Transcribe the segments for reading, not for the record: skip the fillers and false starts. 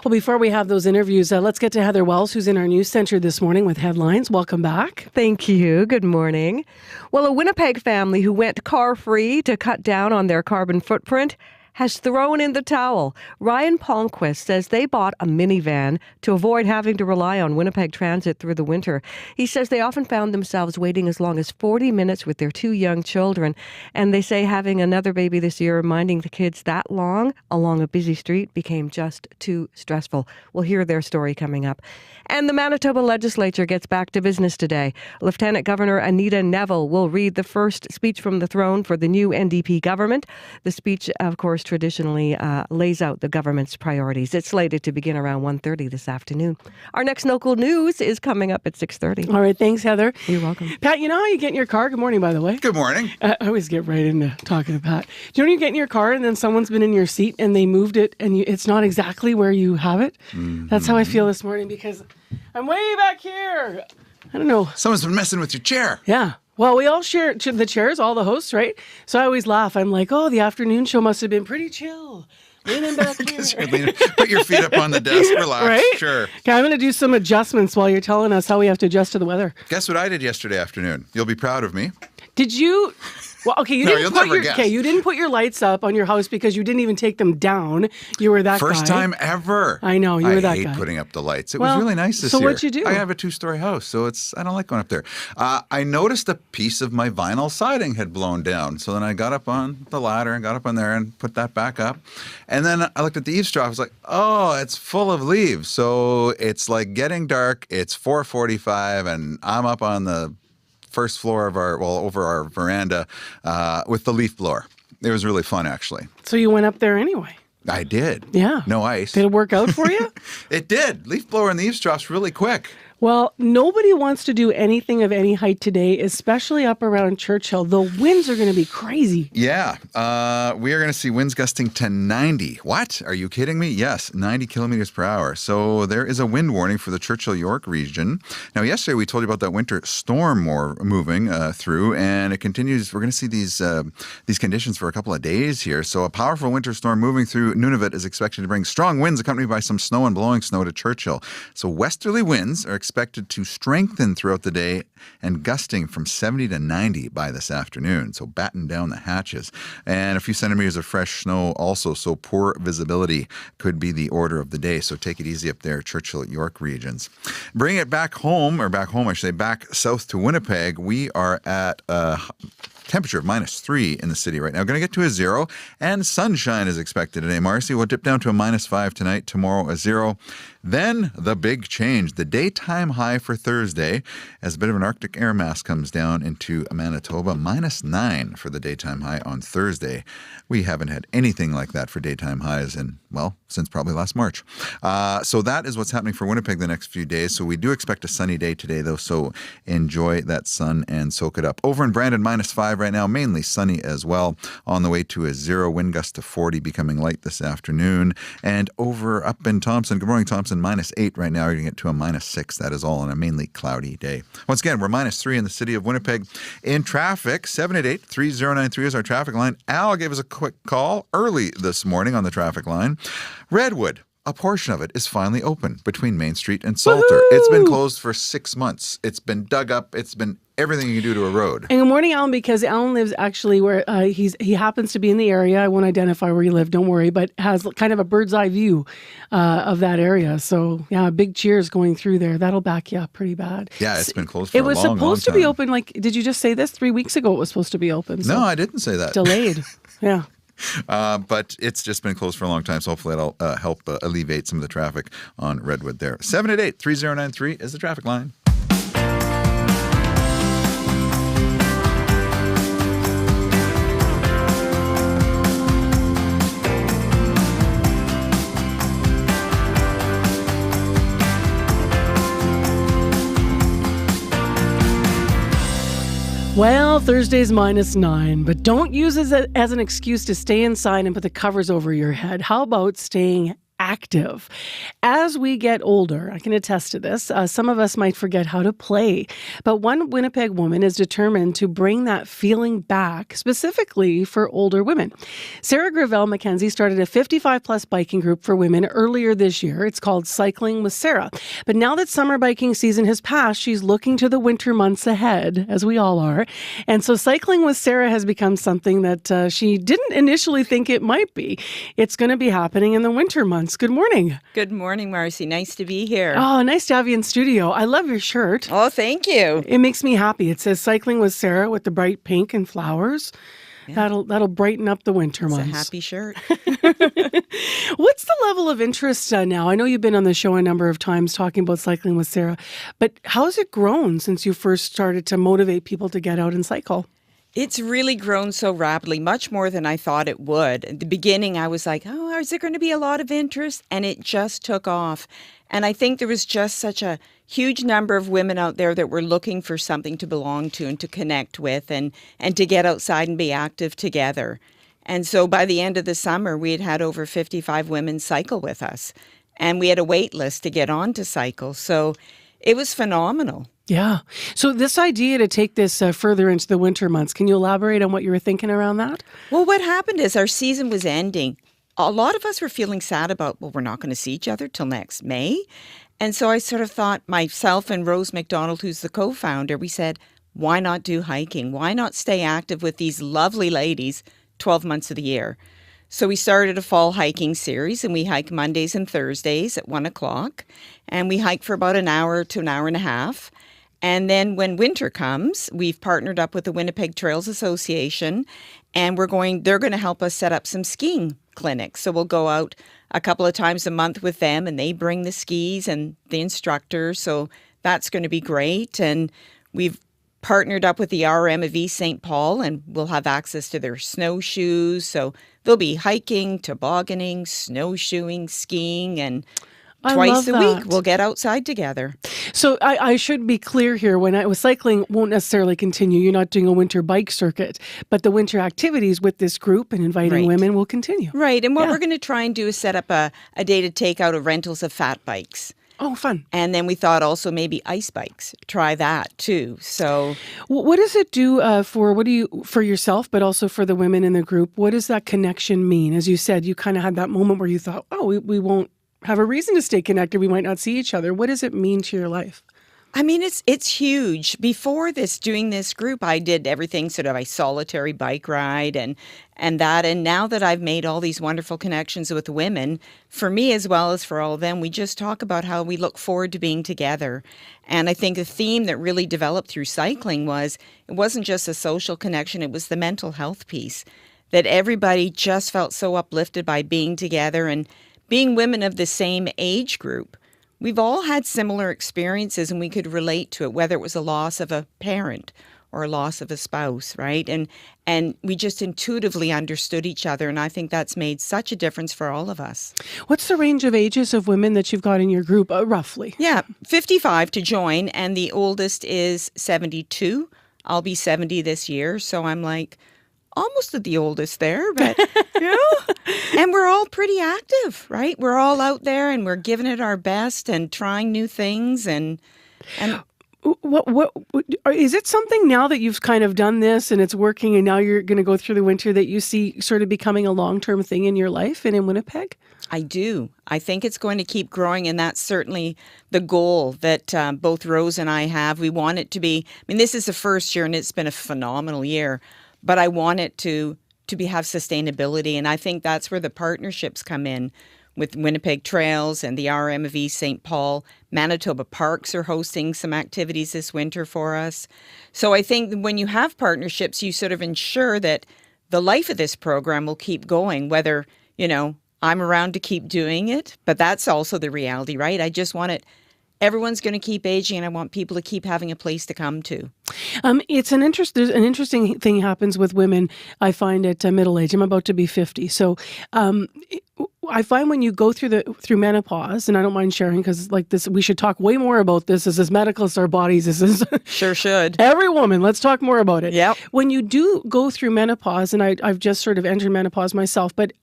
Well, before we have those interviews, let's get to Heather Wells, who's in our news center this morning with headlines. Welcome back. Thank you. Good morning. Well, a Winnipeg family who went car-free to cut down on their carbon footprint has thrown in the towel. Ryan Palmquist says they bought a minivan to avoid having to rely on Winnipeg Transit through the winter. He says they often found themselves waiting as long as 40 minutes with their 2 young children. And they say having another baby this year, minding the kids that long along a busy street became just too stressful. We'll hear their story coming up. And the Manitoba legislature gets back to business today. Lieutenant Governor Anita Neville will read the first speech from the throne for the new NDP government. The speech, of course, traditionally lays out the government's priorities. It's slated to begin around 1:30 this afternoon. Our next local news is coming up at 6:30. All right. Thanks, Heather. You're welcome. Pat, you know how you get in your car? Good morning, by the way. Good morning. I always get right into talking to Pat. Do you know when you get in your car and then someone's been in your seat and they moved it and it's not exactly where you have it? Mm-hmm. That's how I feel this morning because I'm way back here. I don't know. Someone's been messing with your chair. Yeah. Well, we all share the chairs, all the hosts, right? So I always laugh. I'm like, oh, the afternoon show must have been pretty chill. Leaning back here. Put your feet up on the desk, relax. Right? Sure. Okay, I'm going to do some adjustments while you're telling us how we have to adjust to the weather. Guess what I did yesterday afternoon? You'll be proud of me. Did you? Well, okay, you didn't put your lights up on your house because you didn't even take them down. You were that First guy. time ever. I know, you were that guy. I hate putting up the lights. It was really nice this year. So what'd you do? I have a 2-story house, so I don't like going up there. I noticed a piece of my vinyl siding had blown down. So then I got up on the ladder and got up on there and put that back up. And then I looked at the eaves straw. I was like, oh, it's full of leaves. So it's like getting dark. It's 4:45 and I'm up on the first floor of over our veranda with the leaf blower. It was really fun, actually. So you went up there anyway? I did. Yeah. No ice. Did it work out for you? It did. Leaf blower in the eavesdrop's really quick. Well, nobody wants to do anything of any height today, especially up around Churchill. The winds are going to be crazy. Yeah. We are going to see winds gusting to 90. What? Are you kidding me? Yes, 90 kilometers per hour. So there is a wind warning for the Churchill-York region. Now, yesterday we told you about that winter storm moving through, and it continues. We're going to see these conditions for a couple of days here. So a powerful winter storm moving through Nunavut is expected to bring strong winds accompanied by some snow and blowing snow to Churchill. So westerly winds are expected to strengthen throughout the day and gusting from 70 to 90 by this afternoon. So batten down the hatches. And a few centimeters of fresh snow also, so poor visibility could be the order of the day. So take it easy up there, Churchill, York regions. Bring it back home south to Winnipeg. We are at temperature of -3 in the city right now. Going to get to a 0, and sunshine is expected today. Marcy will dip down to a -5 tonight. Tomorrow a 0. Then the big change, the daytime high for Thursday, as a bit of an Arctic air mass comes down into Manitoba, -9 for the daytime high on Thursday. We haven't had anything like that for daytime highs since probably last March. So that is what's happening for Winnipeg the next few days. So we do expect a sunny day today, though, so enjoy that sun and soak it up. Over in Brandon, -5 right now, mainly sunny as well. On the way to a 0, wind gust to 40, becoming light this afternoon. And over up in Thompson, good morning, Thompson, -8 right now. You're going to get to a -6. That is all on a mainly cloudy day. Once again, we're -3 in the city of Winnipeg. In traffic, 788-3093 is our traffic line. Al gave us a quick call early this morning on the traffic line. Redwood, a portion of it is finally open between Main Street and Salter. Woo-hoo! It's been closed for 6 months. It's been dug up. It's been everything you can do to a road. And good morning, Alan, because Alan lives actually where he happens to be in the area. I won't identify where you live, don't worry, but has kind of a bird's eye view of that area. So, yeah, big cheers going through there. That'll back you up pretty bad. Yeah, it's been closed for a long, It was long supposed to time. be open, did you just say this? 3 weeks ago it was supposed to be open. So No, I didn't say that. delayed. Yeah. But it's just been closed for a long time, so hopefully that'll help alleviate some of the traffic on Redwood there. 788-3093 is the traffic line. Well, Thursday's -9, but don't use it as an excuse to stay inside and put the covers over your head. How about staying active. As we get older, I can attest to this, some of us might forget how to play. But one Winnipeg woman is determined to bring that feeling back, specifically for older women. Sarah Gravel Mackenzie started a 55-plus biking group for women earlier this year. It's called Cycling with Sarah. But now that summer biking season has passed, she's looking to the winter months ahead, as we all are. And so Cycling with Sarah has become something that she didn't initially think it might be. It's going to be happening in the winter months. Good morning. Good morning, Marcy. Nice to be here. Oh, nice to have you in studio. I love your shirt. Oh, thank you. It makes me happy. It says Cycling with Sarah with the bright pink and flowers. Yeah. That'll brighten up the winter months. It's a happy shirt. What's the level of interest now? I know you've been on the show a number of times talking about Cycling with Sarah, but how has it grown since you first started to motivate people to get out and cycle? It's really grown so rapidly, much more than I thought it would. At the beginning, I was like, oh, is there going to be a lot of interest? And it just took off. And I think there was just such a huge number of women out there that were looking for something to belong to and to connect with and to get outside and be active together. And so by the end of the summer, we had over 55 women cycle with us. And we had a wait list to get on to cycle. So it was phenomenal. Yeah. So this idea to take this further into the winter months, can you elaborate on what you were thinking around that? Well, what happened is our season was ending. A lot of us were feeling sad about, well, we're not going to see each other till next May. And so I sort of thought, myself and Rose McDonald, who's the co-founder, we said, why not do hiking? Why not stay active with these lovely ladies 12 months of the year? So we started a fall hiking series, and we hike Mondays and Thursdays at 1 o'clock. And we hike for about an hour to an hour and a half. And then when winter comes, we've partnered up with the Winnipeg Trails Association, and they're going to help us set up some skiing clinics. So we'll go out a couple of times a month with them, and they bring the skis and the instructors. So that's going to be great. And we've partnered up with the RM of East St. Paul, and we'll have access to their snowshoes. So they'll be hiking, tobogganing, snowshoeing, skiing, and twice a week, we'll get outside together. So I should be clear here. When I was cycling, won't necessarily continue. You're not doing a winter bike circuit, but the winter activities with this group and inviting women will continue. Right. And what we're going to try and do is set up a day to take out of rentals of fat bikes. Oh, fun. And then we thought also maybe ice bikes. Try that too. So what does it do for yourself, but also for the women in the group? What does that connection mean? As you said, you kind of had that moment where you thought, oh, we won't have a reason to stay connected. We might not see each other. What does it mean to your life? I mean, it's huge. Before doing this group, I did everything sort of a solitary bike ride and that. And now that I've made all these wonderful connections with women, for me as well as for all of them, we just talk about how we look forward to being together. And I think a theme that really developed through cycling was it wasn't just a social connection, it was the mental health piece. That everybody just felt so uplifted by being together and being women of the same age group. We've all had similar experiences and we could relate to it, whether it was a loss of a parent or a loss of a spouse, right? And we just intuitively understood each other, and I think that's made such a difference for all of us. What's the range of ages of women that you've got in your group, roughly? Yeah, 55 to join, and the oldest is 72. I'll be 70 this year, so I'm like almost at the oldest there, but and we're all pretty active, right? We're all out there and we're giving it our best and trying new things and what is it something now that you've kind of done this and it's working and now you're going to go through the winter that you see sort of becoming a long-term thing in your life and in Winnipeg? I do. I think it's going to keep growing, and that's certainly the goal that both Rose and I have. We want it to be, this is the first year and it's been a phenomenal year. But I want it to have sustainability, and I think that's where the partnerships come in with Winnipeg Trails and the RM of East St. Paul. Manitoba Parks are hosting some activities this winter for us. So I think when you have partnerships, you sort of ensure that the life of this program will keep going, whether, I'm around to keep doing it, but that's also the reality, right? I just want it. Everyone's going to keep aging, and I want people to keep having a place to come to. There's an interesting thing happens with women, I find, at middle age. I'm about to be 50. So I find when you go through menopause, and I don't mind sharing because like this, we should talk way more about this as medical as our bodies. This is Sure should. Every woman, let's talk more about it. Yep. When you do go through menopause, and I've just sort of entered menopause myself, but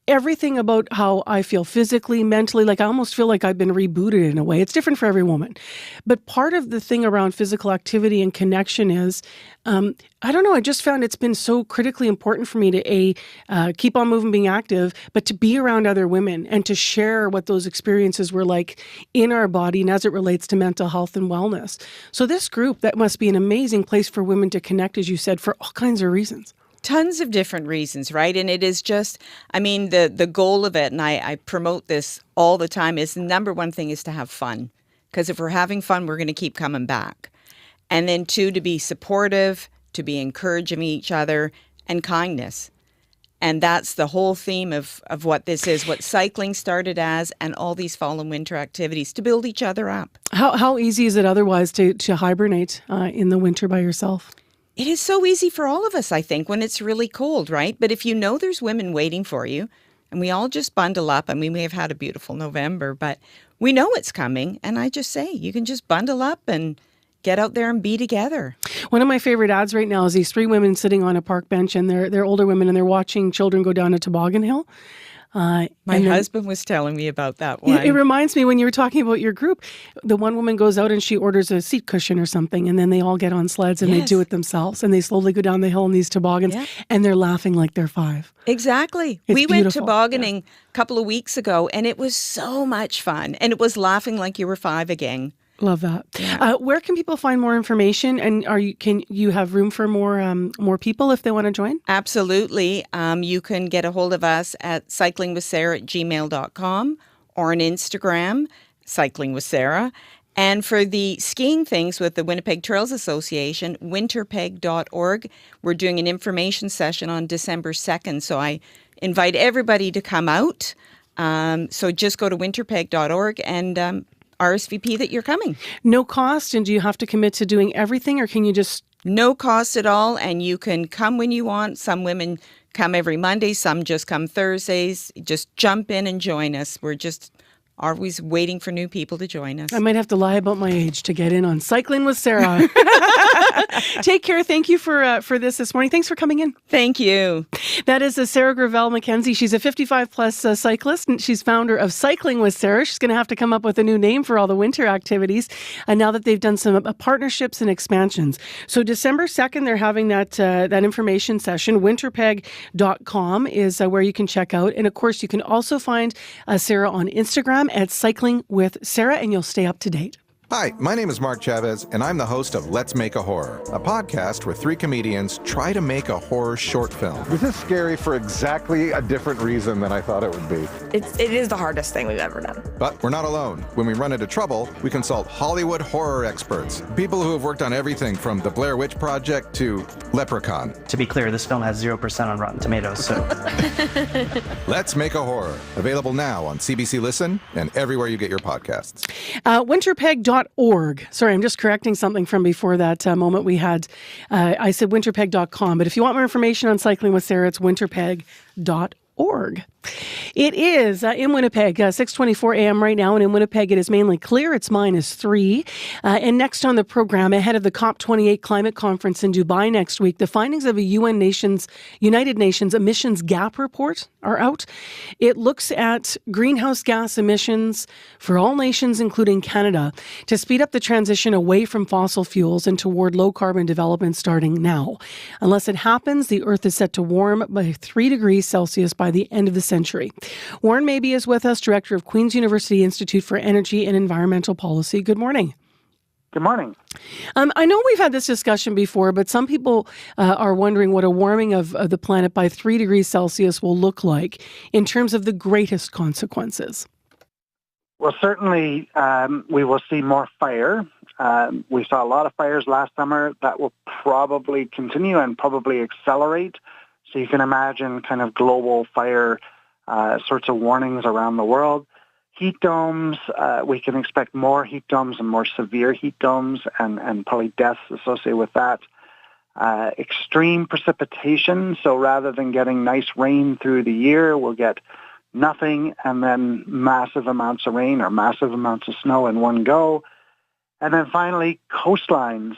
everything about how I feel physically, mentally, like I almost feel like I've been rebooted in a way. It's different for every woman. But part of the thing around physical activity and connection is, I don't know, I just found it's been so critically important for me to keep on moving, being active, but to be around other women and to share what those experiences were like in our body and as it relates to mental health and wellness. So this group, that must be an amazing place for women to connect, as you said, for all kinds of reasons. Tons of different reasons, right? And it is just, I mean, the goal of it, and I promote this all the time, is the number one thing is to have fun. Because if we're having fun, we're going to keep coming back. And then two, to be supportive, to be encouraging each other, and kindness. And that's the whole theme of what this is, what cycling started as, and all these fall and winter activities to build each other up. How easy is it otherwise to hibernate in the winter by yourself? It is so easy for all of us, I think, when it's really cold, right? But if you know there's women waiting for you, and we all just bundle up, and we may have had a beautiful November, but we know it's coming, and I just say, you can just bundle up and get out there and be together. One of my favorite ads right now is these three women sitting on a park bench, and they're older women, and they're watching children go down a toboggan hill. My husband was telling me about that one. It reminds me when you were talking about your group, the one woman goes out and she orders a seat cushion or something, and then they all get on sleds and they do it themselves, and they slowly go down the hill in these toboggans, and they're laughing like they're 5. Exactly. We went tobogganing a couple of weeks ago, and it was so much fun, and it was laughing like you were 5 again. Love that. Yeah. Where can people find more information? And can you have room for more people if they want to join? Absolutely. You can get a hold of us at cyclingwithsarah@gmail.com or on Instagram, Cycling with Sarah. And for the skiing things with the Winnipeg Trails Association, winterpeg.org, we're doing an information session on December 2nd. So I invite everybody to come out. So just go to winterpeg.org and RSVP that you're coming. No cost, and do you have to commit to doing everything, or can you just... No cost at all, and you can come when you want. Some women come every Monday, some just come Thursdays. Just jump in and join us. We're just always waiting for new people to join us. I might have to lie about my age to get in on Cycling with Sarah. Take care. Thank you for this morning. Thanks for coming in. Thank you. That is Sarah Gravel Mackenzie. She's a 55-plus cyclist, and she's founder of Cycling with Sarah. She's going to have to come up with a new name for all the winter activities now that they've done some partnerships and expansions. So December 2nd, they're having that information session. Winterpeg.com is where you can check out. And, of course, you can also find Sarah on Instagram at Cycling with Sarah, and you'll stay up to date. Hi, my name is Mark Chavez, and I'm the host of Let's Make a Horror, a podcast where 3 comedians try to make a horror short film. This is scary for exactly a different reason than I thought it would be. It is the hardest thing we've ever done. But we're not alone. When we run into trouble, we consult Hollywood horror experts, people who have worked on everything from The Blair Witch Project to Leprechaun. To be clear, this film has 0% on Rotten Tomatoes, so... Let's Make a Horror, available now on CBC Listen and everywhere you get your podcasts. Winterpeg.org. Sorry, I'm just correcting something from before that moment we had. I said winterpeg.com, but if you want more information on Cycling with Sarah, it's winterpeg.org. It is in Winnipeg, 6:24 a.m. right now, and in Winnipeg it is mainly clear. It's -3. And next on the program, ahead of the COP28 climate conference in Dubai next week, the findings of a United Nations emissions gap report are out. It looks at greenhouse gas emissions for all nations, including Canada, to speed up the transition away from fossil fuels and toward low-carbon development starting now. Unless it happens, the Earth is set to warm by 3 degrees Celsius by the end of the century. Warren Mabey is with us, director of Queen's University Institute for Energy and Environmental Policy. Good morning. Good morning. I know we've had this discussion before, but some people are wondering what a warming of the planet by 3 degrees Celsius will look like in terms of the greatest consequences. Well, certainly we will see more fire. We saw a lot of fires last summer. That will probably continue and probably accelerate. So you can imagine kind of global fire sorts of warnings around the world. Heat domes, we can expect more heat domes and more severe heat domes and probably deaths associated with that. Extreme precipitation, so rather than getting nice rain through the year, we'll get nothing and then massive amounts of rain or massive amounts of snow in one go. And then finally, coastlines.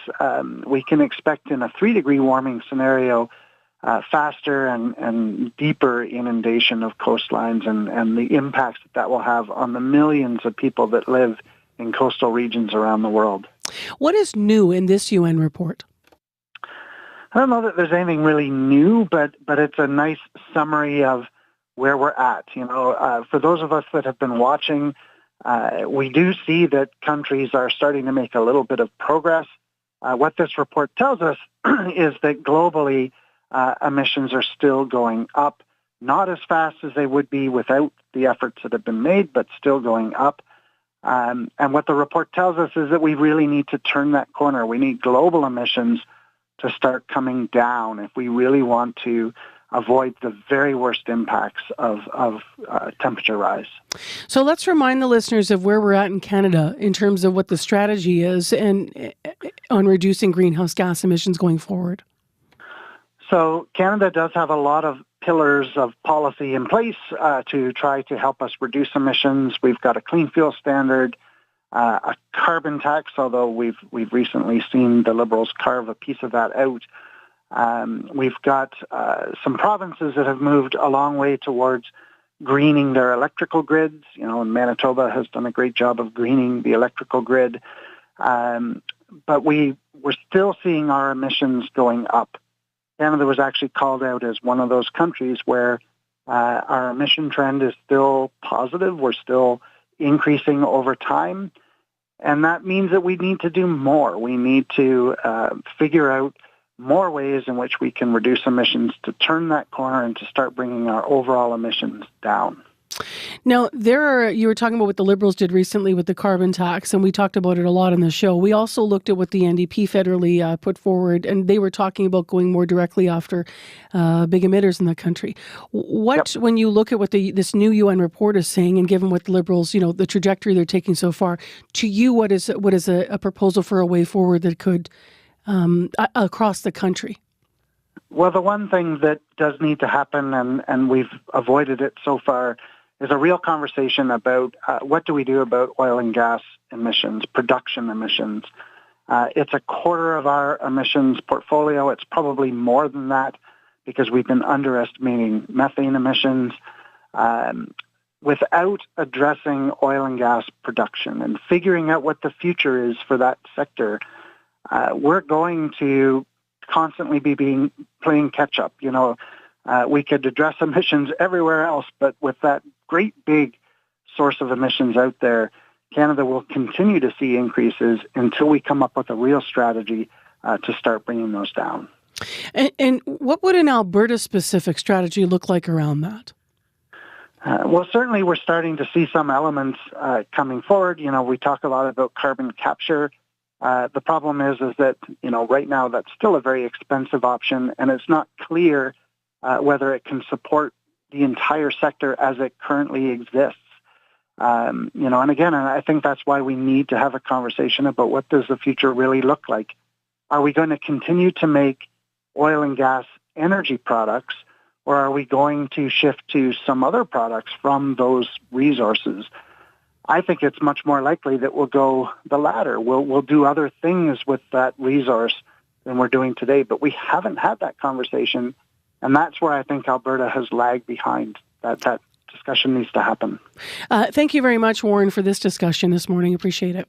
We can expect in a 3-degree warming scenario faster and deeper inundation of coastlines and the impacts that will have on the millions of people that live in coastal regions around the world. What is new in this UN report? I don't know that there's anything really new, but it's a nice summary of where we're at. For those of us that have been watching, we do see that countries are starting to make a little bit of progress. What this report tells us is that globally, emissions are still going up, not as fast as they would be without the efforts that have been made, but still going up. And what the report tells us is that we really need to turn that corner. We need global emissions to start coming down if we really want to avoid the very worst impacts of temperature rise. So let's remind the listeners of where we're at in Canada in terms of what the strategy is and on reducing greenhouse gas emissions going forward. So Canada does have a lot of pillars of policy in place to try to help us reduce emissions. We've got a clean fuel standard, a carbon tax, although we've recently seen the Liberals carve a piece of that out. We've got some provinces that have moved a long way towards greening their electrical grids. And Manitoba has done a great job of greening the electrical grid. But we're still seeing our emissions going up. Canada was actually called out as one of those countries where our emission trend is still positive. We're still increasing over time. And that means that we need to do more. We need to figure out more ways in which we can reduce emissions to turn that corner and to start bringing our overall emissions down. Now, you were talking about what the Liberals did recently with the carbon tax, and we talked about it a lot on the show. We also looked at what the NDP federally put forward, and they were talking about going more directly after big emitters in the country. When you look at what this new UN report is saying, and given what the Liberals, the trajectory they're taking so far, to you, what is a proposal for a way forward that could across the country? Well, the one thing that does need to happen, and we've avoided it so far, is a real conversation about what do we do about oil and gas emissions, production emissions. It's a quarter of our emissions portfolio. It's probably more than that because we've been underestimating methane emissions. Without addressing oil and gas production and figuring out what the future is for that sector, we're going to constantly be playing catch up. We could address emissions everywhere else, but with that great big source of emissions out there, Canada will continue to see increases until we come up with a real strategy to start bringing those down. And what would an Alberta-specific strategy look like around that? Well, certainly we're starting to see some elements coming forward. We talk a lot about carbon capture. The problem is that, right now that's still a very expensive option, and it's not clear whether it can support the entire sector as it currently exists. And again, I think that's why we need to have a conversation about what does the future really look like. Are we going to continue to make oil and gas energy products, or are we going to shift to some other products from those resources? I think it's much more likely that we'll go the latter. We'll do other things with that resource than we're doing today, but we haven't had that conversation, and that's where I think Alberta has lagged behind. That discussion needs to happen. Thank you very much, Warren, for this discussion this morning. Appreciate it.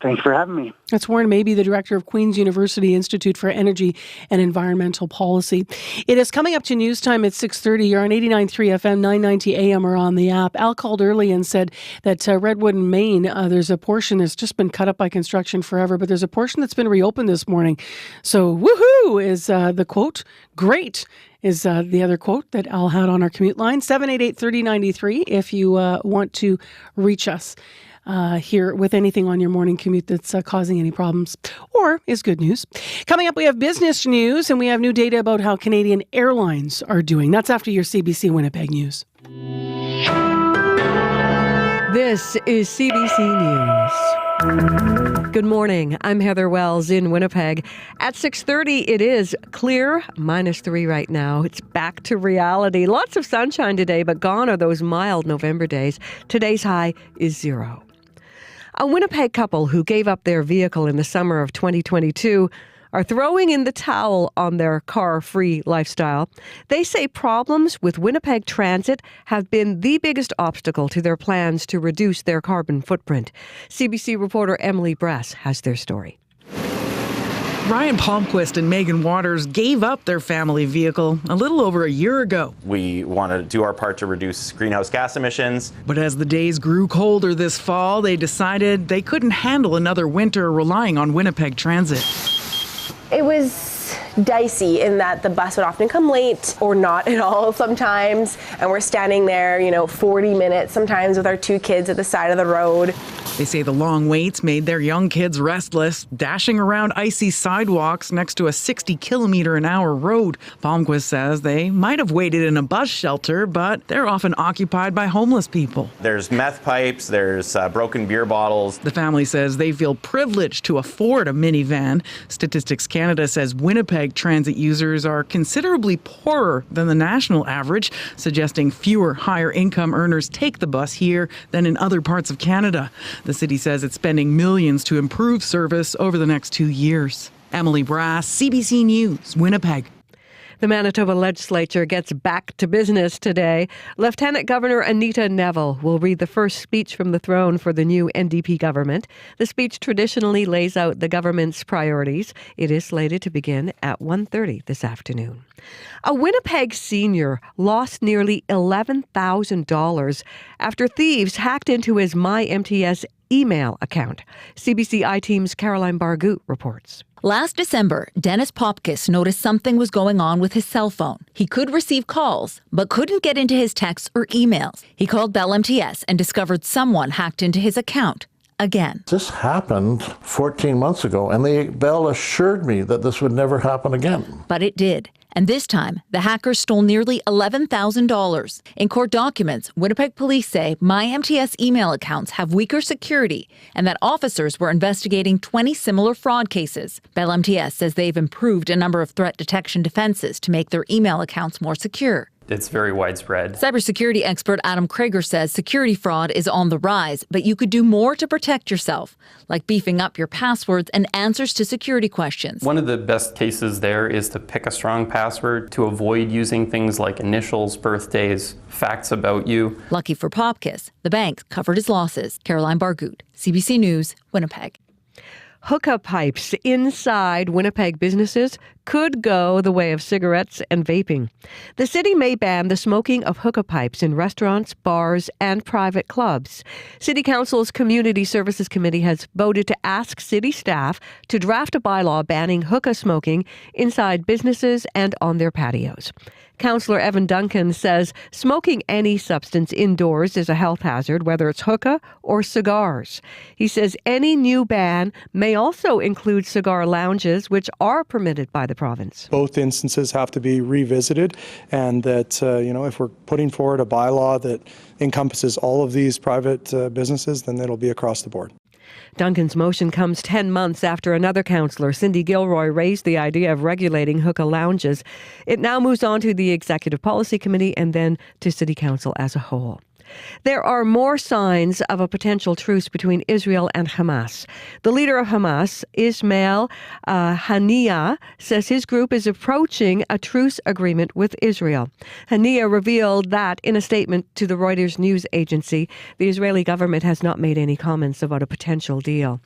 Thanks for having me. That's Warren Mabey, the director of Queen's University Institute for Energy and Environmental Policy. It is coming up to news time at 6:30. You're on 89.3 FM, 990 AM, or on the app. Al called early and said that Redwood in Maine, there's a portion that's just been cut up by construction forever, but there's a portion that's been reopened this morning. So, woohoo is the quote. Great is the other quote that Al had on our commute line. 788-3093 if you want to reach us. Here with anything on your morning commute that's causing any problems or is good news. Coming up, we have business news and we have new data about how Canadian airlines are doing. That's after your CBC Winnipeg News. This is CBC News. Good morning. I'm Heather Wells in Winnipeg. At 6:30, it is clear, -3 right now. It's back to reality. Lots of sunshine today, but gone are those mild November days. Today's high is 0. A Winnipeg couple who gave up their vehicle in the summer of 2022 are throwing in the towel on their car-free lifestyle. They say problems with Winnipeg Transit have been the biggest obstacle to their plans to reduce their carbon footprint. CBC reporter Emily Brass has their story. Ryan Palmquist and Megan Waters gave up their family vehicle a little over a year ago. We want to do our part to reduce greenhouse gas emissions. But as the days grew colder this fall, they decided they couldn't handle another winter relying on Winnipeg Transit. It was dicey in that the bus would often come late or not at all sometimes, and we're standing there, 40 minutes sometimes with our 2 kids at the side of the road. They say the long waits made their young kids restless, dashing around icy sidewalks next to a 60-kilometer-an-hour road. Palmquist says they might have waited in a bus shelter, but they're often occupied by homeless people. There's meth pipes, there's broken beer bottles. The family says they feel privileged to afford a minivan. Statistics Canada says Winnipeg Transit users are considerably poorer than the national average, suggesting fewer higher-income earners take the bus here than in other parts of Canada. The city says it's spending millions to improve service over the next 2 years. Emily Brass, CBC News, Winnipeg. The Manitoba legislature gets back to business today. Lieutenant Governor Anita Neville will read the first speech from the throne for the new NDP government. The speech traditionally lays out the government's priorities. It is slated to begin at 1:30 this afternoon. A Winnipeg senior lost nearly $11,000 after thieves hacked into his MyMTS email account. CBC iTeam's Caroline Bargut reports. Last December, Dennis Popkis noticed something was going on with his cell phone. He could receive calls, but couldn't get into his texts or emails. He called Bell MTS and discovered someone hacked into his account again. This happened 14 months ago, and Bell assured me that this would never happen again. But it did. And this time, the hackers stole nearly $11,000. In court documents, Winnipeg police say MyMTS email accounts have weaker security and that officers were investigating 20 similar fraud cases. Bell MTS says they've improved a number of threat detection defenses to make their email accounts more secure. It's very widespread. Cybersecurity expert Adam Krager says security fraud is on the rise, but you could do more to protect yourself, like beefing up your passwords and answers to security questions. One of the best cases there is to pick a strong password to avoid using things like initials, birthdays, facts about you. Lucky for Popkis, the bank covered his losses. Caroline Bargut, CBC News, Winnipeg. Hookah pipes inside Winnipeg businesses could go the way of cigarettes and vaping. The city may ban the smoking of hookah pipes in restaurants, bars, and private clubs. City Council's Community Services Committee has voted to ask city staff to draft a bylaw banning hookah smoking inside businesses and on their patios. Councillor Evan Duncan says smoking any substance indoors is a health hazard, whether it's hookah or cigars. He says any new ban may also include cigar lounges, which are permitted by the province. Both instances have to be revisited, and that, if we're putting forward a bylaw that encompasses all of these private businesses, then it'll be across the board. Duncan's motion comes 10 months after another councillor, Cindy Gilroy, raised the idea of regulating hookah lounges. It now moves on to the Executive Policy Committee and then to City Council as a whole. There are more signs of a potential truce between Israel and Hamas. The leader of Hamas, Ismail Haniyeh, says his group is approaching a truce agreement with Israel. Haniyeh revealed that in a statement to the Reuters news agency. The Israeli government has not made any comments about a potential deal.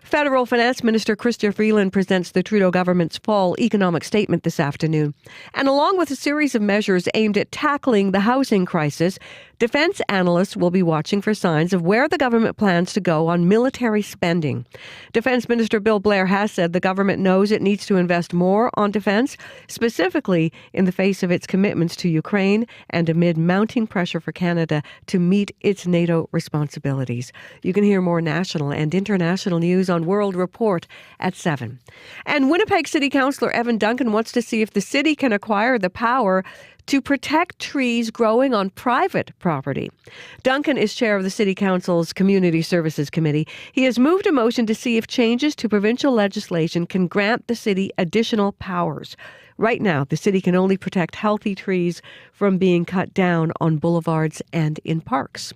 Federal Finance Minister Chrystia Freeland presents the Trudeau government's fall economic statement this afternoon. And along with a series of measures aimed at tackling the housing crisis, defense analysts will be watching for signs of where the government plans to go on military spending. Defense Minister Bill Blair has said the government knows it needs to invest more on defense, specifically in the face of its commitments to Ukraine and amid mounting pressure for Canada to meet its NATO responsibilities. You can hear more national and international news on World Report at 7. And Winnipeg City Councillor Evan Duncan wants to see if the city can acquire the power to protect trees growing on private property. Duncan is chair of the City Council's Community Services Committee. He has moved a motion to see if changes to provincial legislation can grant the city additional powers. Right now, the city can only protect healthy trees from being cut down on boulevards and in parks.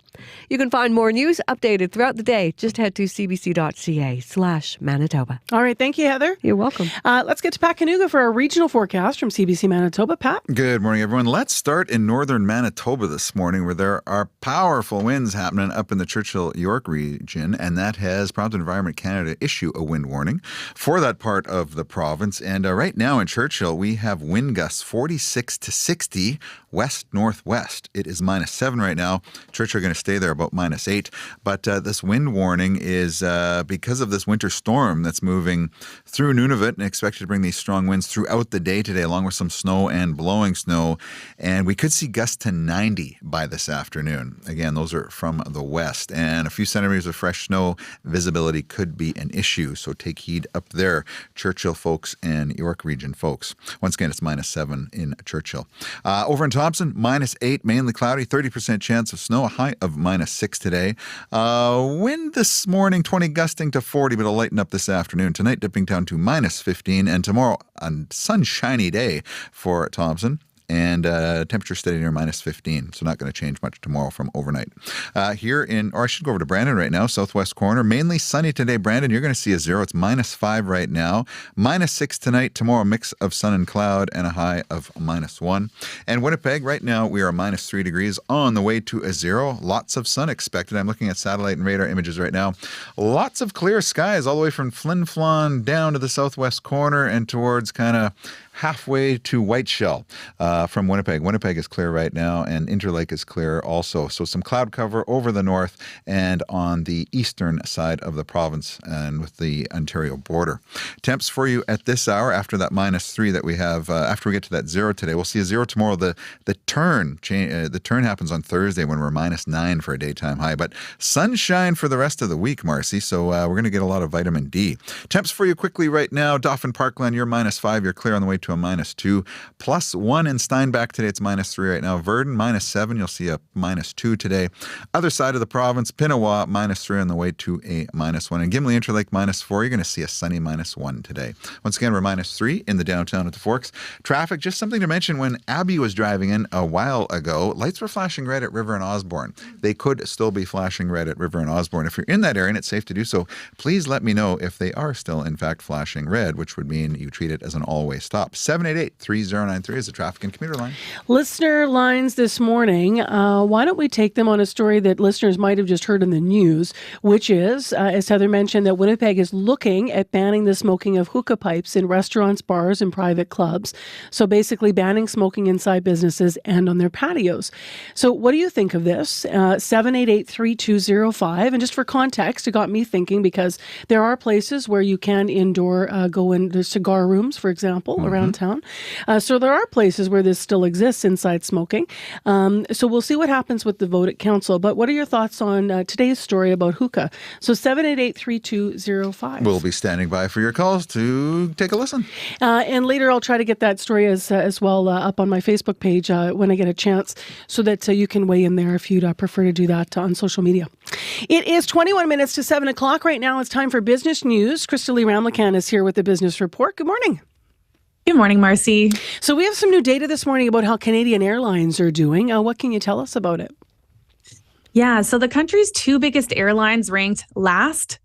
You can find more news updated throughout the day. Just head to cbc.ca/Manitoba. All right. Thank you, Heather. You're welcome. Let's get to Pat Kanuga for our regional forecast from CBC Manitoba. Pat? Good morning, everyone. Let's start in northern Manitoba this morning, where there are powerful winds happening up in the Churchill-York region, and that has prompted Environment Canada to issue a wind warning for that part of the province. And right now in Churchill, we have wind gusts 46 to 60 west-northwest. It is -7 right now. Churchill are going to stay there about -8. But this wind warning is because of this winter storm that's moving through Nunavut and expected to bring these strong winds throughout the day today, along with some snow and blowing snow. And we could see gusts to 90 by this afternoon. Again, those are from the west. And a few centimeters of fresh snow. Visibility could be an issue, so take heed up there, Churchill folks and York region folks. Once again, it's -7 in Churchill. Over in Thompson, -8, mainly cloudy, 30% chance of snow, a high of -6 today. Wind this morning, 20 gusting to 40, but it'll lighten up this afternoon. Tonight, dipping down to -15, and tomorrow, a sunshiny day for Thompson. And temperature steady near -15, so not going to change much tomorrow from overnight. I should go over to Brandon right now, southwest corner. Mainly sunny today, Brandon. You're going to see a 0. It's -5 right now. -6 tonight. Tomorrow, mix of sun and cloud and a high of -1. And Winnipeg, right now, we are -3 degrees on the way to a 0. Lots of sun expected. I'm looking at satellite and radar images right now. Lots of clear skies all the way from Flin Flon down to the southwest corner and towards kind of halfway to Whiteshell from Winnipeg. Winnipeg is clear right now, and Interlake is clear also. So some cloud cover over the north and on the eastern side of the province and with the Ontario border. Temps for you at this hour after that -3 that we have, after we get to that 0 today. We'll see a 0 tomorrow. The turn happens on Thursday when we're -9 for a daytime high. But sunshine for the rest of the week, Marcy. So we're going to get a lot of vitamin D. Temps for you quickly right now. Dauphin Parkland, you're -5. You're clear on the way to a -2. +1 in Steinbach today. It's -3 right now. Verdun, -7. You'll see a -2 today. Other side of the province, Pinawa, -3 on the way to a -1. And Gimli Interlake, -4. You're going to see a sunny -1 today. Once again, we're -3 in the downtown at the Forks. Traffic, just something to mention, when Abby was driving in a while ago, lights were flashing red at River and Osborne. They could still be flashing red at River and Osborne. If you're in that area and it's safe to do so, please let me know if they are still, in fact, flashing red, which would mean you treat it as an all-way stop. 788-3093 is the traffic and commuter line. Listener lines this morning. Why don't we take them on a story that listeners might have just heard in the news, which is, as Heather mentioned, that Winnipeg is looking at banning the smoking of hookah pipes in restaurants, bars, and private clubs. So basically banning smoking inside businesses and on their patios. So what do you think of this? 788-3205. And just for context, it got me thinking, because there are places where you can indoor go in. There's cigar rooms, for example, around town. So there are places where this still exists, inside smoking. So we'll see what happens with the vote at council. But what are your thoughts on today's story about hookah? So 788-3205. We'll be standing by for your calls to take a listen. And later I'll try to get that story as well up on my Facebook page when I get a chance, so that you can weigh in there if you'd prefer to do that on social media. It is 21 minutes to 7 o'clock right now. It's time for business news. Crystalie Ramlakan is here with the Business Report. Good morning. Good morning, Marcy. So we have some new data this morning about how Canadian Airlines are doing. What can you tell us about it? Yeah, so the country's 2 biggest airlines ranked last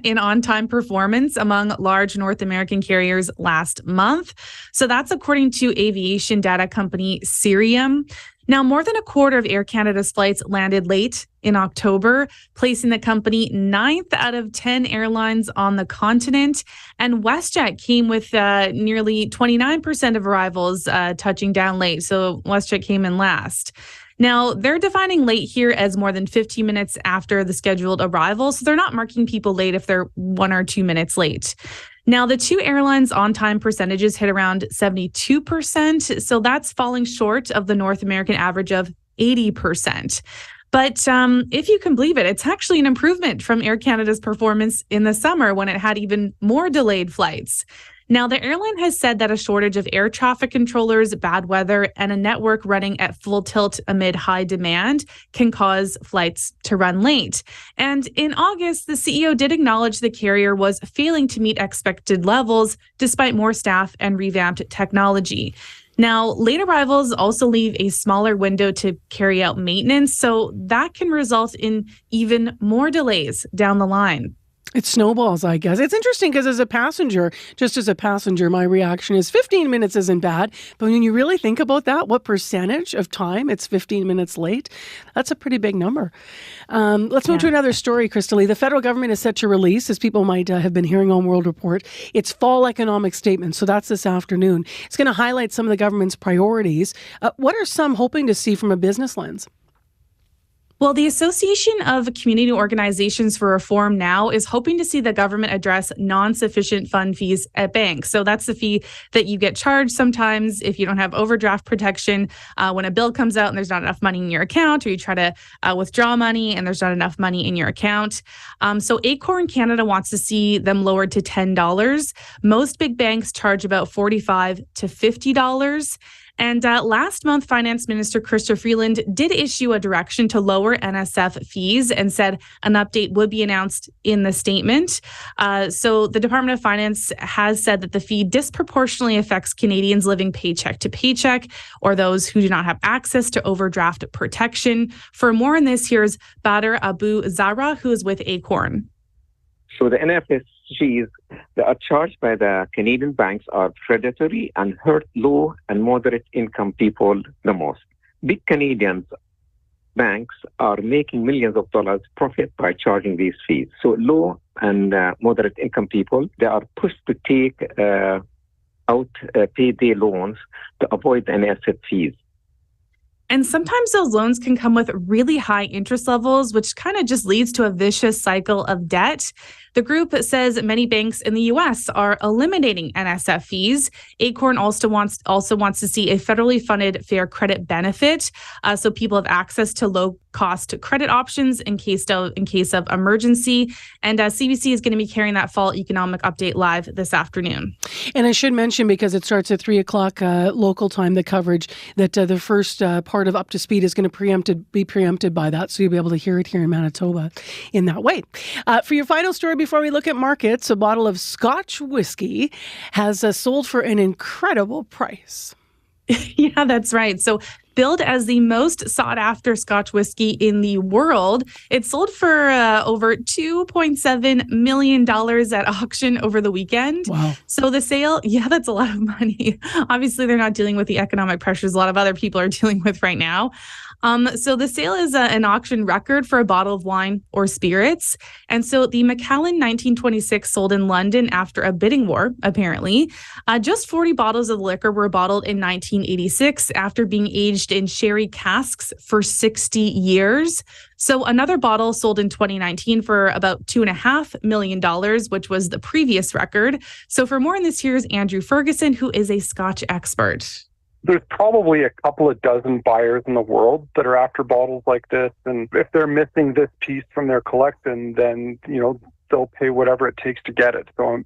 in on-time performance among large North American carriers last month. So that's according to aviation data company Cirium. Now, more than a quarter of Air Canada's flights landed late in October, placing the company 9th out of 10 airlines on the continent. And WestJet came with nearly 29% of arrivals touching down late. So WestJet came in last. Now, they're defining late here as more than 15 minutes after the scheduled arrival. So they're not marking people late if they're 1 or 2 minutes late. Now, the 2 airlines' on-time percentages hit around 72%. So that's falling short of the North American average of 80%. But if you can believe it, it's actually an improvement from Air Canada's performance in the summer when it had even more delayed flights. Now, the airline has said that a shortage of air traffic controllers, bad weather, and a network running at full tilt amid high demand can cause flights to run late. And in August, the CEO did acknowledge the carrier was failing to meet expected levels despite more staff and revamped technology. Now, late arrivals also leave a smaller window to carry out maintenance, so that can result in even more delays down the line. It snowballs, I guess. It's interesting because as a passenger, my reaction is 15 minutes isn't bad. But when you really think about that, what percentage of time it's 15 minutes late, that's a pretty big number. Let's move to another story, Crystalie. The federal government is set to release, as people might have been hearing on World Report, its fall economic statement. So that's this afternoon. It's going to highlight some of the government's priorities. What are some hoping to see from a business lens? Well, the Association of Community Organizations for Reform now is hoping to see the government address non-sufficient fund fees at banks. So that's the fee that you get charged sometimes if you don't have overdraft protection when a bill comes out and there's not enough money in your account, or you try to withdraw money and there's not enough money in your account. So Acorn Canada wants to see them lowered to $10. Most big banks charge about $45 to $50. And last month, Finance Minister Chrystia Freeland did issue a direction to lower NSF fees and said an update would be announced in the statement. So the Department of Finance has said that the fee disproportionately affects Canadians living paycheck to paycheck or those who do not have access to overdraft protection. For more on this, here's Badr Abu Zahra, who is with Acorn. So the NFSGs that are charged by the Canadian banks are predatory and hurt low and moderate income people the most. Big Canadian banks are making millions of dollars profit by charging these fees. So low and moderate income people, they are pushed to take out payday loans to avoid the NSF fees. And sometimes those loans can come with really high interest levels, which kind of just leads to a vicious cycle of debt. The group says many banks in the U.S. are eliminating NSF fees. Acorn also wants to see a federally funded fair credit benefit, so people have access to low-cost credit options in case of emergency. And CBC is going to be carrying that fall economic update live this afternoon. And I should mention, because it starts at 3 o'clock local time, the coverage, that the first part of Up to Speed is going to be preempted by that, so you'll be able to hear it here in Manitoba in that way. For your final story before we look at markets, a bottle of Scotch whiskey has sold for an incredible price. Yeah, that's right. So billed as the most sought-after Scotch whiskey in the world, it sold for over $2.7 million at auction over the weekend. Wow. So the sale, that's a lot of money. Obviously, they're not dealing with the economic pressures a lot of other people are dealing with right now. So the sale is an auction record for a bottle of wine or spirits. And so the Macallan 1926 sold in London after a bidding war, apparently. Just 40 bottles of liquor were bottled in 1986 after being aged in sherry casks for 60 years. So another bottle sold in 2019 for about $2.5 million, which was the previous record. So for more on this, here's Andrew Ferguson, who is a Scotch expert. There's probably a couple of dozen buyers in the world that are after bottles like this. And if they're missing this piece from their collection, then, they'll pay whatever it takes to get it. So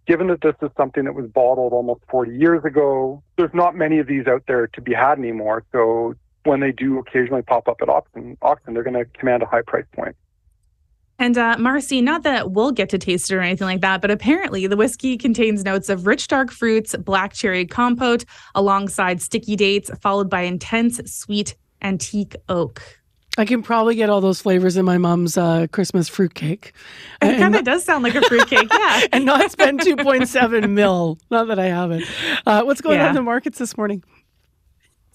given that this is something that was bottled almost 40 years ago, there's not many of these out there to be had anymore. So when they do occasionally pop up at auction, they're going to command a high price point. And Marcy, not that we'll get to taste it or anything like that, but apparently the whiskey contains notes of rich dark fruits, black cherry compote, alongside sticky dates, followed by intense sweet antique oak. I can probably get all those flavors in my mom's Christmas fruitcake. It kind of does sound like a fruitcake, yeah. And not spend $2.7 million. Not that I haven't. What's going on in the markets this morning?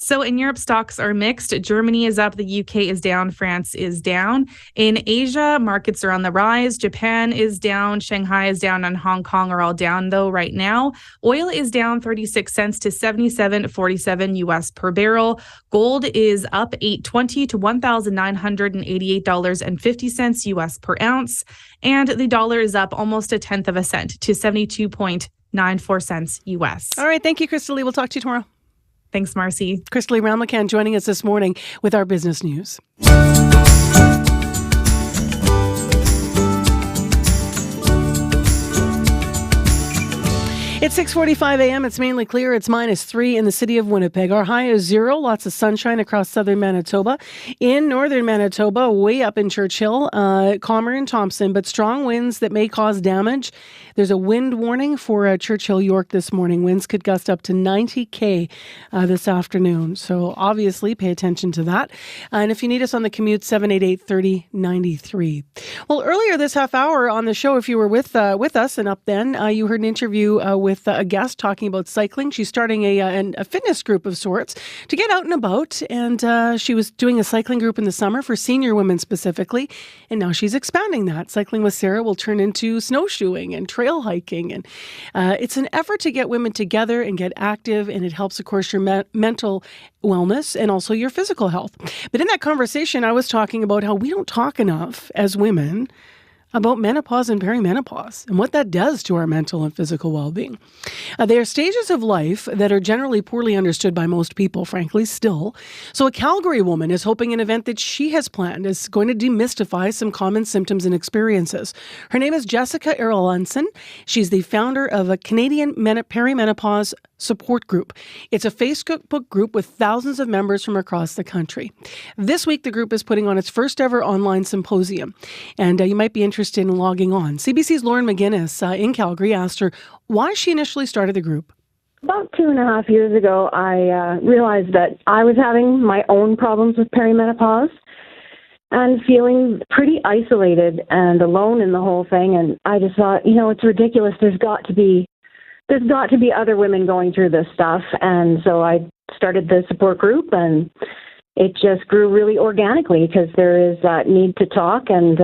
So in Europe, stocks are mixed. Germany is up, the UK is down, France is down. In Asia, markets are on the rise. Japan is down, Shanghai is down, and Hong Kong are all down though right now. Oil is down 36 cents to $77.47 US per barrel. Gold is up $8.20 to $1,988.50 US per ounce. And the dollar is up almost a tenth of a cent to 72.94 cents US. All right, thank you, Crystalie. We'll talk to you tomorrow. Thanks, Marcy. Crystalie Ramlakan joining us this morning with our business news. It's 6:45 a.m. It's mainly clear. It's -3 in the city of Winnipeg. Our high is 0. Lots of sunshine across southern Manitoba. In northern Manitoba, way up in Churchill, calmer in Thompson, but strong winds that may cause damage. There's a wind warning for Churchill, York this morning. Winds could gust up to 90 km this afternoon. So obviously pay attention to that. And if you need us on the commute, 788-3093. Well, earlier this half hour on the show, if you were with us and up then, you heard an interview with a guest talking about cycling. She's starting a fitness group of sorts to get out and about. And she was doing a cycling group in the summer for senior women specifically. And now she's expanding that. Cycling with Sarah will turn into snowshoeing and trail hiking. And it's an effort to get women together and get active. And it helps, of course, your mental wellness and also your physical health. But in that conversation, I was talking about how we don't talk enough as women about menopause and perimenopause and what that does to our mental and physical well-being. They are stages of life that are generally poorly understood by most people, frankly, still. So a Calgary woman is hoping an event that she has planned is going to demystify some common symptoms and experiences. Her name is Jessica Erlandson. She's the founder of a Canadian perimenopause support group. It's a Facebook group with thousands of members from across the country. This week, the group is putting on its first ever online symposium, and you might be interested in logging on. CBC's Lauren McGinnis in Calgary asked her why she initially started the group. About 2.5 years ago, I realized that I was having my own problems with perimenopause and feeling pretty isolated and alone in the whole thing. And I just thought, it's ridiculous. There's got to be other women going through this stuff. And so I started the support group, and it just grew really organically because there is that need to talk, and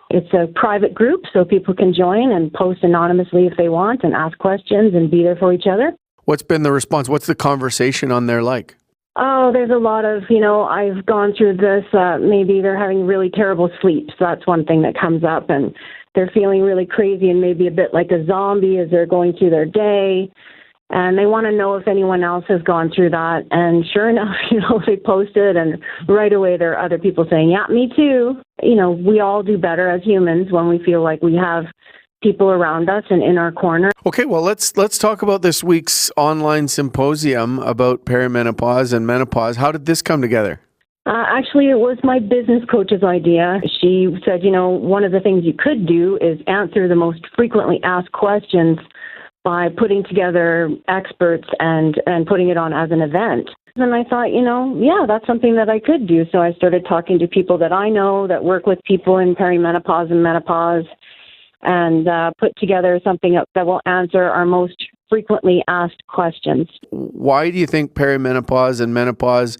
it's a private group so people can join and post anonymously if they want and ask questions and be there for each other. What's been the response? What's the conversation on there like? Oh, there's a lot of, I've gone through this, maybe they're having really terrible sleep. So that's one thing that comes up, and they're feeling really crazy and maybe a bit like a zombie as they're going through their day. And they want to know if anyone else has gone through that. And sure enough, they posted, and right away there are other people saying, yeah, me too. We all do better as humans when we feel like we have people around us and in our corner. Okay, well, let's talk about this week's online symposium about perimenopause and menopause. How did this come together? Actually, it was my business coach's idea. She said, one of the things you could do is answer the most frequently asked questions by putting together experts and putting it on as an event. And I thought, that's something that I could do. So I started talking to people that I know that work with people in perimenopause and menopause, and put together something that will answer our most frequently asked questions. Why do you think perimenopause and menopause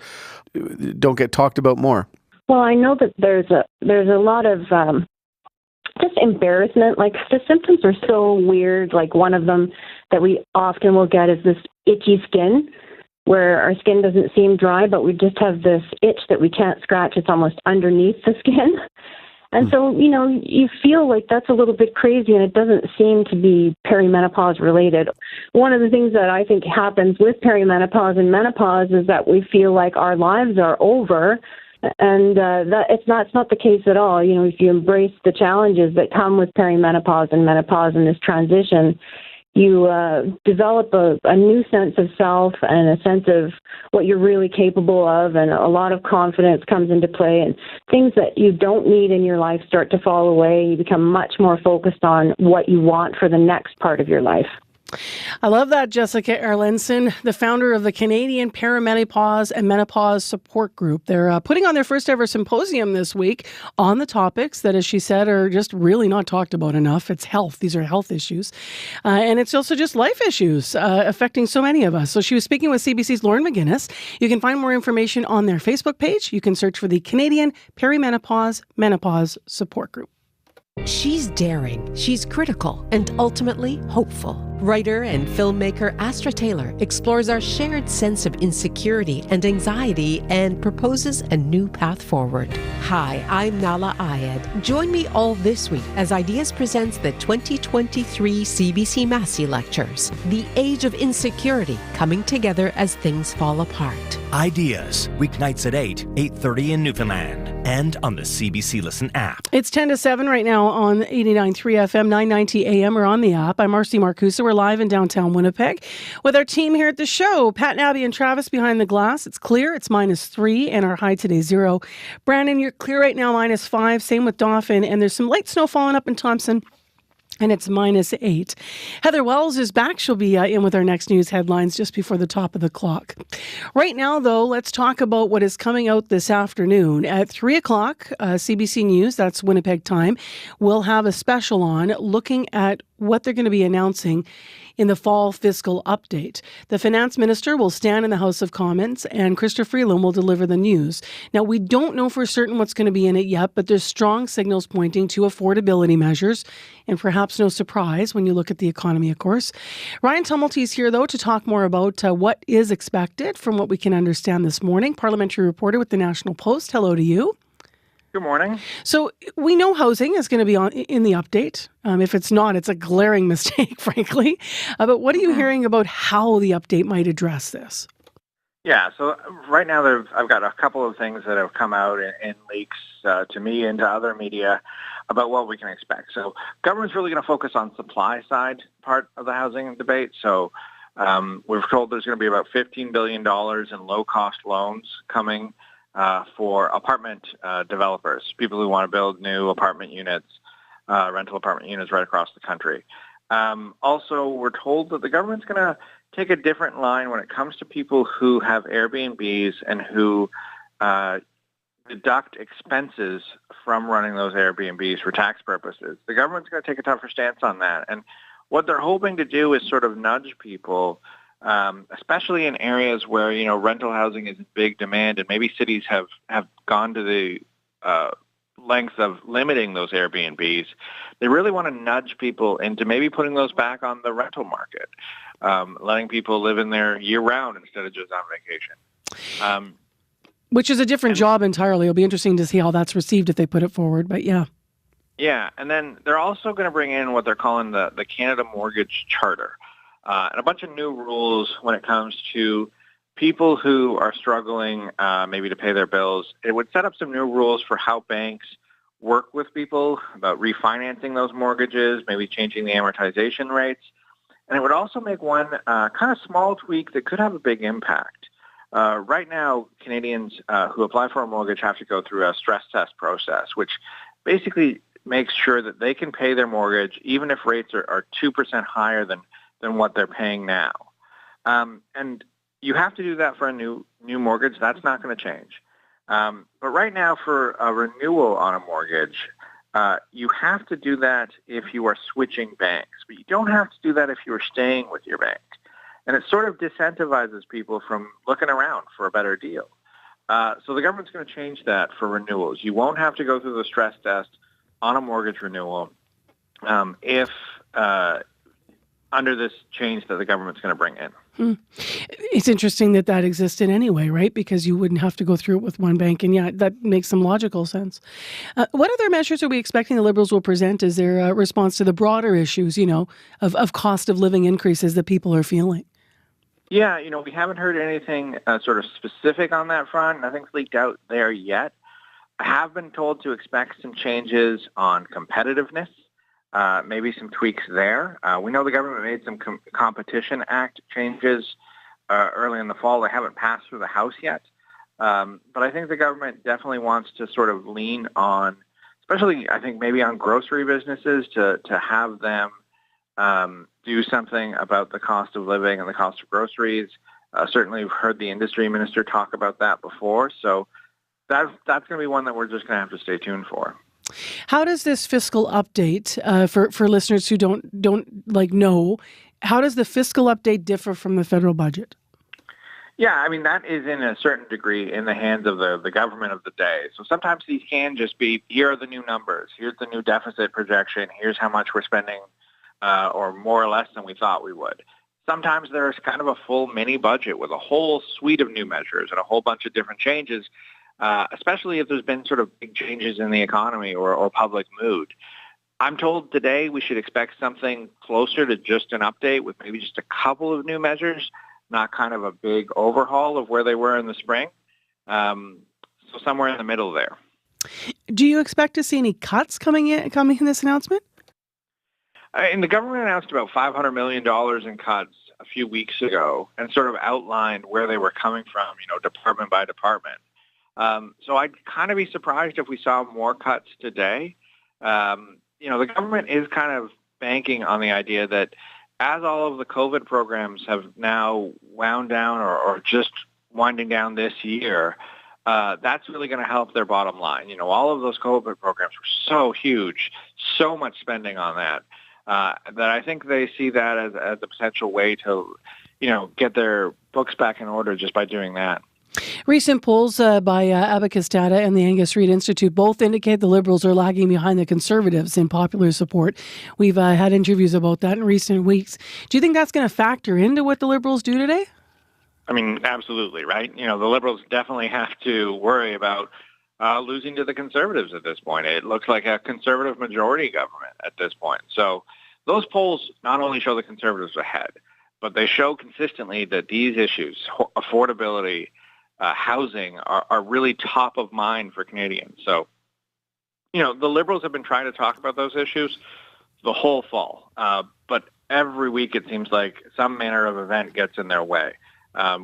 don't get talked about more? Well, I know that there's a lot of just embarrassment. Like, the symptoms are so weird. Like, one of them that we often will get is this itchy skin, where our skin doesn't seem dry, but we just have this itch that we can't scratch. It's almost underneath the skin. And so, you feel like that's a little bit crazy, and it doesn't seem to be perimenopause related. One of the things that I think happens with perimenopause and menopause is that we feel like our lives are over, and it's not the case at all. If you embrace the challenges that come with perimenopause and menopause and this transition, you develop a new sense of self and a sense of what you're really capable of, and a lot of confidence comes into play, and things that you don't need in your life start to fall away. You become much more focused on what you want for the next part of your life. I love that, Jessica Erlandson, the founder of the Canadian Perimenopause and Menopause Support Group. They're putting on their first ever symposium this week on the topics that, as she said, are just really not talked about enough. It's health. These are health issues. And it's also just life issues affecting so many of us. So she was speaking with CBC's Lauren McGinnis. You can find more information on their Facebook page. You can search for the Canadian Perimenopause Menopause Support Group. She's daring, she's critical, and ultimately hopeful. Writer and filmmaker Astra Taylor explores our shared sense of insecurity and anxiety and proposes a new path forward. Hi, I'm Nala Ayed. Join me all this week as Ideas presents the 2023 CBC Massey Lectures, The Age of Insecurity, coming together as things fall apart. Ideas, weeknights at 8, 8:30 in Newfoundland, and on the CBC Listen app. It's 10 to 7 right now on 89.3 FM, 990 AM, or on the app. I'm Marcy Marcusa. We're We're live in downtown Winnipeg with our team here at the show. Pat, Nabby, and Travis behind the glass. It's clear. It's -3 and our high today 0. Brandon, you're clear right now, -5. Same with Dauphin. And there's some light snow falling up in Thompson, and it's -8. Heather Wells is back. She'll be in with our next news headlines just before the top of the clock. Right now, though, let's talk about what is coming out this afternoon. At 3 o'clock, CBC News, that's Winnipeg time, will have a special on looking at what they're going to be announcing in the fall fiscal update. The finance minister will stand in the House of Commons and Chrystia Freeland will deliver the news. Now, we don't know for certain what's going to be in it yet, but there's strong signals pointing to affordability measures, and perhaps no surprise when you look at the economy, of course. Ryan Tumulty is here, though, to talk more about what is expected from what we can understand this morning. Parliamentary reporter with the National Post. Hello to you. Good morning. So we know housing is going to be in the update. If it's not, it's a glaring mistake, frankly. But what are you hearing about how the update might address this? Yeah, so right now I've got a couple of things that have come out in leaks to me and to other media about what we can expect. So government's really going to focus on supply side part of the housing debate. So we're told there's going to be about $15 billion in low-cost loans coming for apartment developers, people who want to build new apartment units, rental apartment units right across the country. Also, we're told that the government's going to take a different line when it comes to people who have Airbnbs and who deduct expenses from running those Airbnbs for tax purposes. The government's going to take a tougher stance on that. And what they're hoping to do is sort of nudge people, especially in areas where, rental housing is in big demand and maybe cities have gone to the length of limiting those Airbnbs. They really want to nudge people into maybe putting those back on the rental market, letting people live in there year-round instead of just on vacation. Which is a different job entirely. It'll be interesting to see how that's received if they put it forward, but yeah. Yeah, and then they're also going to bring in what they're calling the Canada Mortgage Charter, and a bunch of new rules when it comes to people who are struggling maybe to pay their bills. It would set up some new rules for how banks work with people about refinancing those mortgages, maybe changing the amortization rates. And it would also make one kind of small tweak that could have a big impact. Right now, Canadians who apply for a mortgage have to go through a stress test process, which basically makes sure that they can pay their mortgage even if rates are 2% higher than what they're paying now. And you have to do that for a new mortgage. That's not going to change. But right now, for a renewal on a mortgage, you have to do that if you are switching banks, but you don't have to do that if you are staying with your bank. And it sort of disincentivizes people from looking around for a better deal. So the government's going to change that for renewals. You won't have to go through the stress test on a mortgage renewal if under this change that the government's going to bring in. It's interesting that existed anyway, right? Because you wouldn't have to go through it with one bank. And yeah, that makes some logical sense. What other measures are we expecting the Liberals will present as their response to the broader issues, of cost of living increases that people are feeling? Yeah, we haven't heard anything sort of specific on that front. Nothing's leaked out there yet. I have been told to expect some changes on competitiveness, maybe some tweaks there. We know the government made some Competition Act changes early in the fall. They haven't passed through the House yet. But I think the government definitely wants to sort of lean on, especially I think maybe on grocery businesses, to have them do something about the cost of living and the cost of groceries. Certainly we've heard the industry minister talk about that before. So that's going to be one that we're just going to have to stay tuned for. How does this fiscal update, for listeners who don't know, how does the fiscal update differ from the federal budget? Yeah, I mean, that is in a certain degree in the hands of the government of the day. So sometimes these can just be, here are the new numbers, here's the new deficit projection, here's how much we're spending, or more or less than we thought we would. Sometimes there's kind of a full mini budget with a whole suite of new measures and a whole bunch of different changes, especially if there's been sort of big changes in the economy or public mood. I'm told today we should expect something closer to just an update with maybe just a couple of new measures, not kind of a big overhaul of where they were in the spring. So somewhere in the middle there. Do you expect to see any cuts coming in this announcement? And the government announced about $500 million in cuts a few weeks ago and sort of outlined where they were coming from, department by department. So I'd kind of be surprised if we saw more cuts today. The government is kind of banking on the idea that as all of the COVID programs have now wound down or just winding down this year, that's really going to help their bottom line. All of those COVID programs were so huge, so much spending on that, that I think they see that as a potential way to, get their books back in order just by doing that. Recent polls by Abacus Data and the Angus Reid Institute both indicate the Liberals are lagging behind the Conservatives in popular support. We've had interviews about that in recent weeks. Do you think that's going to factor into what the Liberals do today? I mean, absolutely, right? The Liberals definitely have to worry about losing to the Conservatives at this point. It looks like a Conservative majority government at this point. So those polls not only show the Conservatives ahead, but they show consistently that these issues, affordability, housing, are really top of mind for Canadians. So, the Liberals have been trying to talk about those issues the whole fall. But every week it seems like some manner of event gets in their way.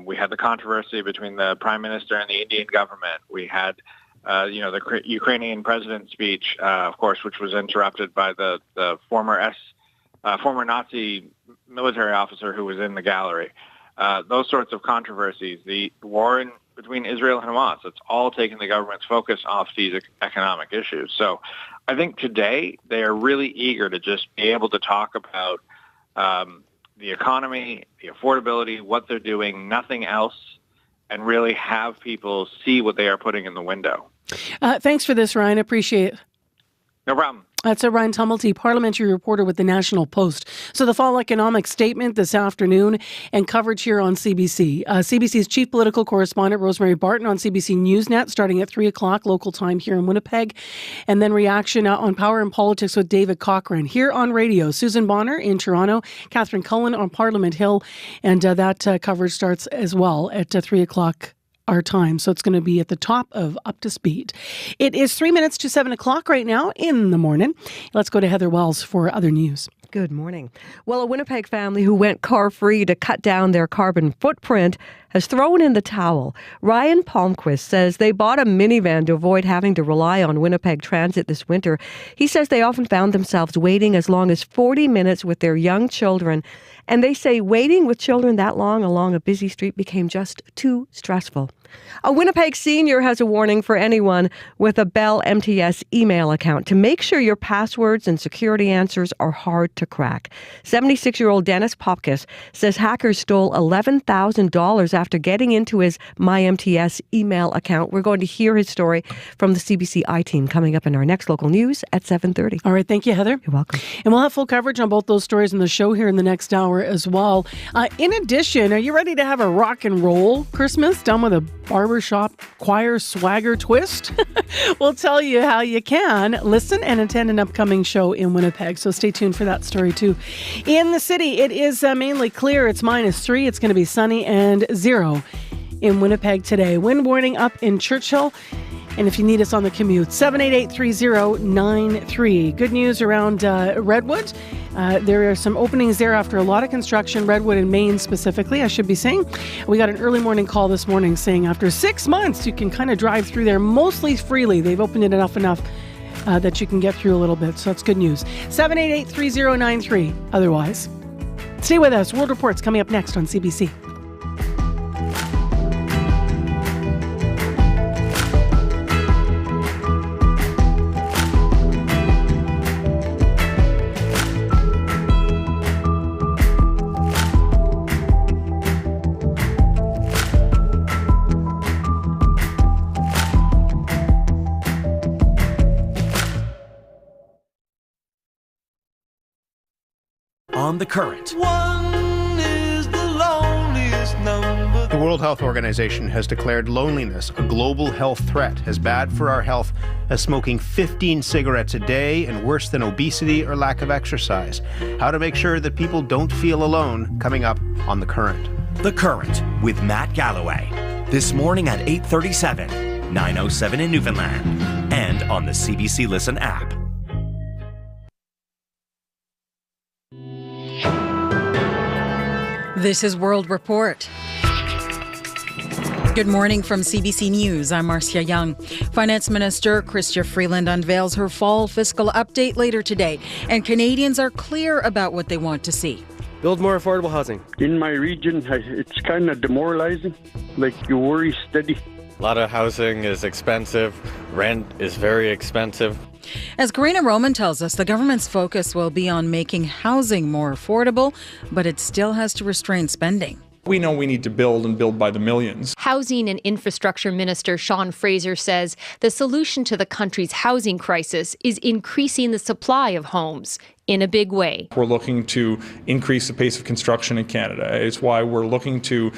We had the controversy between the Prime Minister and the Indian government. We had, the Ukrainian president's speech, of course, which was interrupted by the former Nazi military officer who was in the gallery. Those sorts of controversies, the war between Israel and Hamas, it's all taken the government's focus off these economic issues. So I think today they are really eager to just be able to talk about the economy, the affordability, what they're doing, nothing else, and really have people see what they are putting in the window. Thanks for this, Ryan. Appreciate it. No problem. That's Ryan Tumulty, parliamentary reporter with the National Post. So the fall economic statement this afternoon and coverage here on CBC. CBC's chief political correspondent, Rosemary Barton, on CBC Newsnet, starting at 3 o'clock local time here in Winnipeg. And then reaction on Power and Politics with David Cochrane. Here on radio, Susan Bonner in Toronto, Catherine Cullen on Parliament Hill. And that coverage starts as well at 3 o'clock our time. So it's going to be at the top of Up to Speed. It is 3 minutes to 7 o'clock right now in the morning. Let's go to Heather Wells for other news. Good morning. Well, a Winnipeg family who went car-free to cut down their carbon footprint has thrown in the towel. Ryan Palmquist says they bought a minivan to avoid having to rely on Winnipeg Transit this winter. He says they often found themselves waiting as long as 40 minutes with their young children. And they say waiting with children that long along a busy street became just too stressful. A Winnipeg senior has a warning for anyone with a Bell MTS email account to make sure your passwords and security answers are hard to crack. 76-year-old Dennis Popkis says hackers stole $11,000 after getting into his MyMTS email account. We're going to hear his story from the CBC I-Team coming up in our next local news at 7:30. All right, thank you, Heather. You're welcome. And we'll have full coverage on both those stories in the show here in the next hour as well. In addition, are you ready to have a rock and roll Christmas done with a barbershop choir swagger twist? We'll tell you how you can listen and attend an upcoming show in Winnipeg. So stay tuned for that story too. In the city, it is mainly clear. It's -3. It's going to be sunny and 0 in Winnipeg today. Wind warning up in Churchill. And if you need us on the commute, 788-3093. Good news around Redwood. There are some openings there after a lot of construction, Redwood and Maine specifically, I should be saying. We got an early morning call this morning saying after 6 months, you can kind of drive through there mostly freely. They've opened it enough that you can get through a little bit. So that's good news. 788-3093. Otherwise, stay with us. World Report's coming up next on CBC. On the Current. The World Health Organization has declared loneliness a global health threat, as bad for our health as smoking 15 cigarettes a day and worse than obesity or lack of exercise. How to make sure that people don't feel alone, coming up on The Current. The Current with Matt Galloway. This morning at 8:37, 9:07 in Newfoundland, and on the CBC Listen app. This is World Report. Good morning from CBC News. I'm Marcia Young. Finance Minister Chrystia Freeland unveils her fall fiscal update later today, and Canadians are clear about what they want to see. Build more affordable housing. In my region, it's kind of demoralizing. Like, you worry steady. A lot of housing is expensive. Rent is very expensive. As Karina Roman tells us, the government's focus will be on making housing more affordable, but it still has to restrain spending. We know we need to build and build by the millions. Housing and Infrastructure Minister Sean Fraser says the solution to the country's housing crisis is increasing the supply of homes in a big way. We're looking to increase the pace of construction in Canada. It's why we're looking to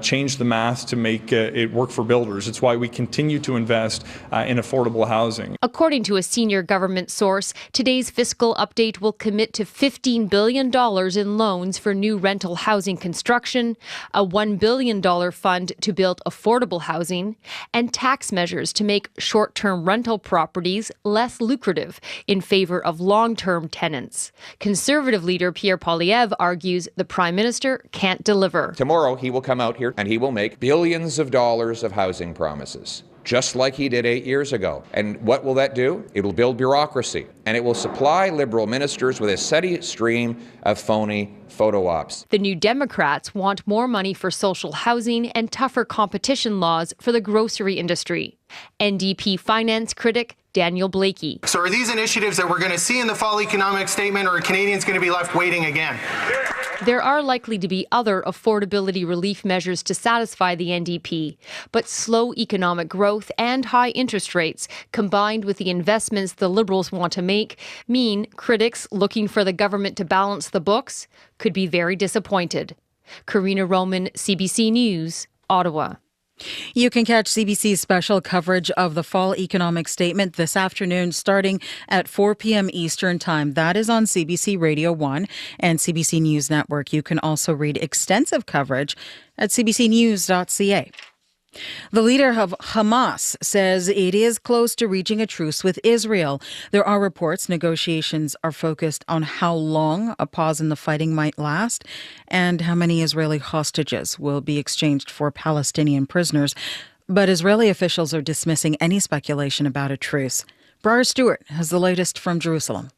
change the math to make it work for builders. It's why we continue to invest in affordable housing. According to a senior government source, today's fiscal update will commit to $15 billion in loans for new rental housing construction, a $1 billion fund to build affordable housing, and tax measures to make short-term rental properties less lucrative in favor of long-term tenants. Conservative leader Pierre Poilievre argues the Prime Minister can't deliver. Tomorrow he will come out here and he will make billions of dollars of housing promises, just like he did 8 years ago. And what will that do? It will build bureaucracy, and it will supply Liberal ministers with a steady stream of phony photo ops. The New Democrats want more money for social housing and tougher competition laws for the grocery industry. NDP finance critic Daniel Blakey. So are these initiatives that we're going to see in the fall economic statement, or are Canadians going to be left waiting again? There are likely to be other affordability relief measures to satisfy the NDP, but slow economic growth and high interest rates, combined with the investments the Liberals want to make, mean critics looking for the government to balance the books could be very disappointed. Karina Roman, CBC News, Ottawa. You can catch CBC's special coverage of the fall economic statement this afternoon starting at 4 p.m. Eastern Time. That is on CBC Radio 1 and CBC News Network. You can also read extensive coverage at cbcnews.ca. The leader of Hamas says it is close to reaching a truce with Israel. There are reports negotiations are focused on how long a pause in the fighting might last and how many Israeli hostages will be exchanged for Palestinian prisoners. But Israeli officials are dismissing any speculation about a truce. Briar Stewart has the latest from Jerusalem.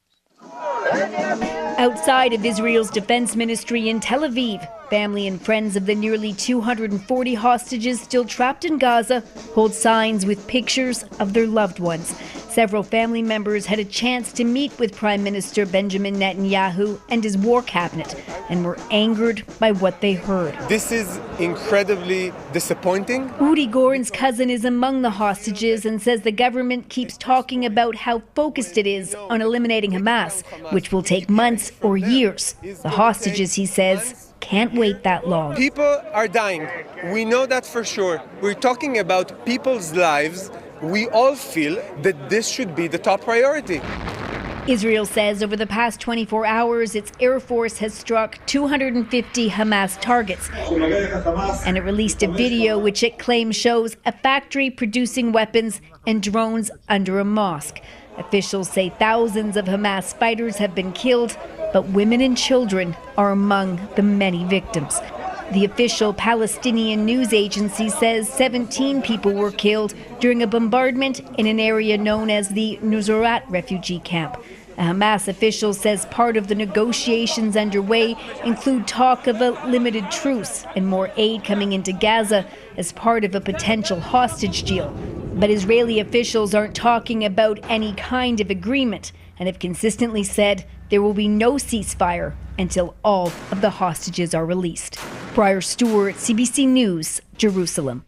Outside of Israel's defense ministry in Tel Aviv, family and friends of the nearly 240 hostages still trapped in Gaza hold signs with pictures of their loved ones. Several family members had a chance to meet with Prime Minister Benjamin Netanyahu and his war cabinet and were angered by what they heard. This is incredibly disappointing. Udi Goren's cousin is among the hostages and says the government keeps talking about how focused it is on eliminating Hamas, which will take months or years. The hostages, he says, can't wait that long. People are dying. We know that for sure. We're talking about people's lives. We all feel that this should be the top priority. Israel says over the past 24 hours, its Air Force has struck 250 Hamas targets. And it released a video which it claims shows a factory producing weapons and drones under a mosque. Officials say thousands of Hamas fighters have been killed, but women and children are among the many victims. The official Palestinian news agency says 17 people were killed during a bombardment in an area known as the Nuseirat refugee camp. A Hamas official says part of the negotiations underway include talk of a limited truce and more aid coming into Gaza as part of a potential hostage deal. But Israeli officials aren't talking about any kind of agreement and have consistently said there will be no ceasefire until all of the hostages are released. Briar Stewart, CBC News, Jerusalem.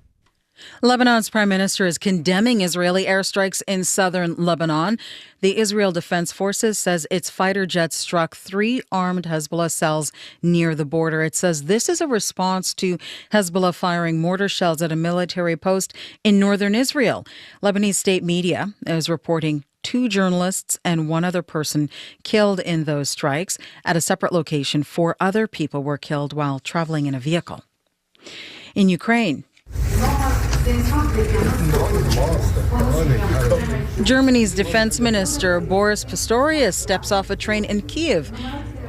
Lebanon's prime minister is condemning Israeli airstrikes in southern Lebanon. The Israel Defense Forces says its fighter jets struck 3 armed Hezbollah cells near the border. It says this is a response to Hezbollah firing mortar shells at a military post in northern Israel. Lebanese state media is reporting 2 journalists and 1 other person killed in those strikes. At a separate location, 4 other people were killed while traveling in a vehicle. In Ukraine, Germany's defense minister Boris Pistorius steps off a train in Kyiv.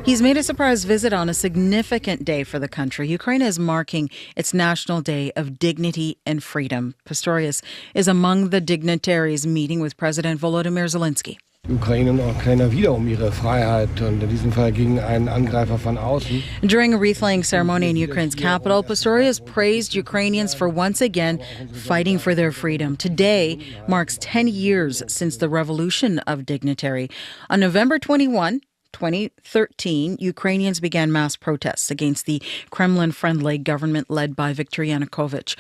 He's made a surprise visit on a significant day for the country. Ukraine is marking its National Day of Dignity and Freedom. Pistorius is among the dignitaries meeting with President Volodymyr Zelensky. Ukraine und Ukrainer wieder ihre Freiheit und in diesem Fall gegen einen Angreifer von außen. During a wreath-laying ceremony in Ukraine's capital, Pistorius praised Ukrainians for once again fighting for their freedom. Today marks 10 years since the Revolution of Dignitary. On November 21, 2013, Ukrainians began mass protests against the Kremlin-friendly government led by Viktor Yanukovych.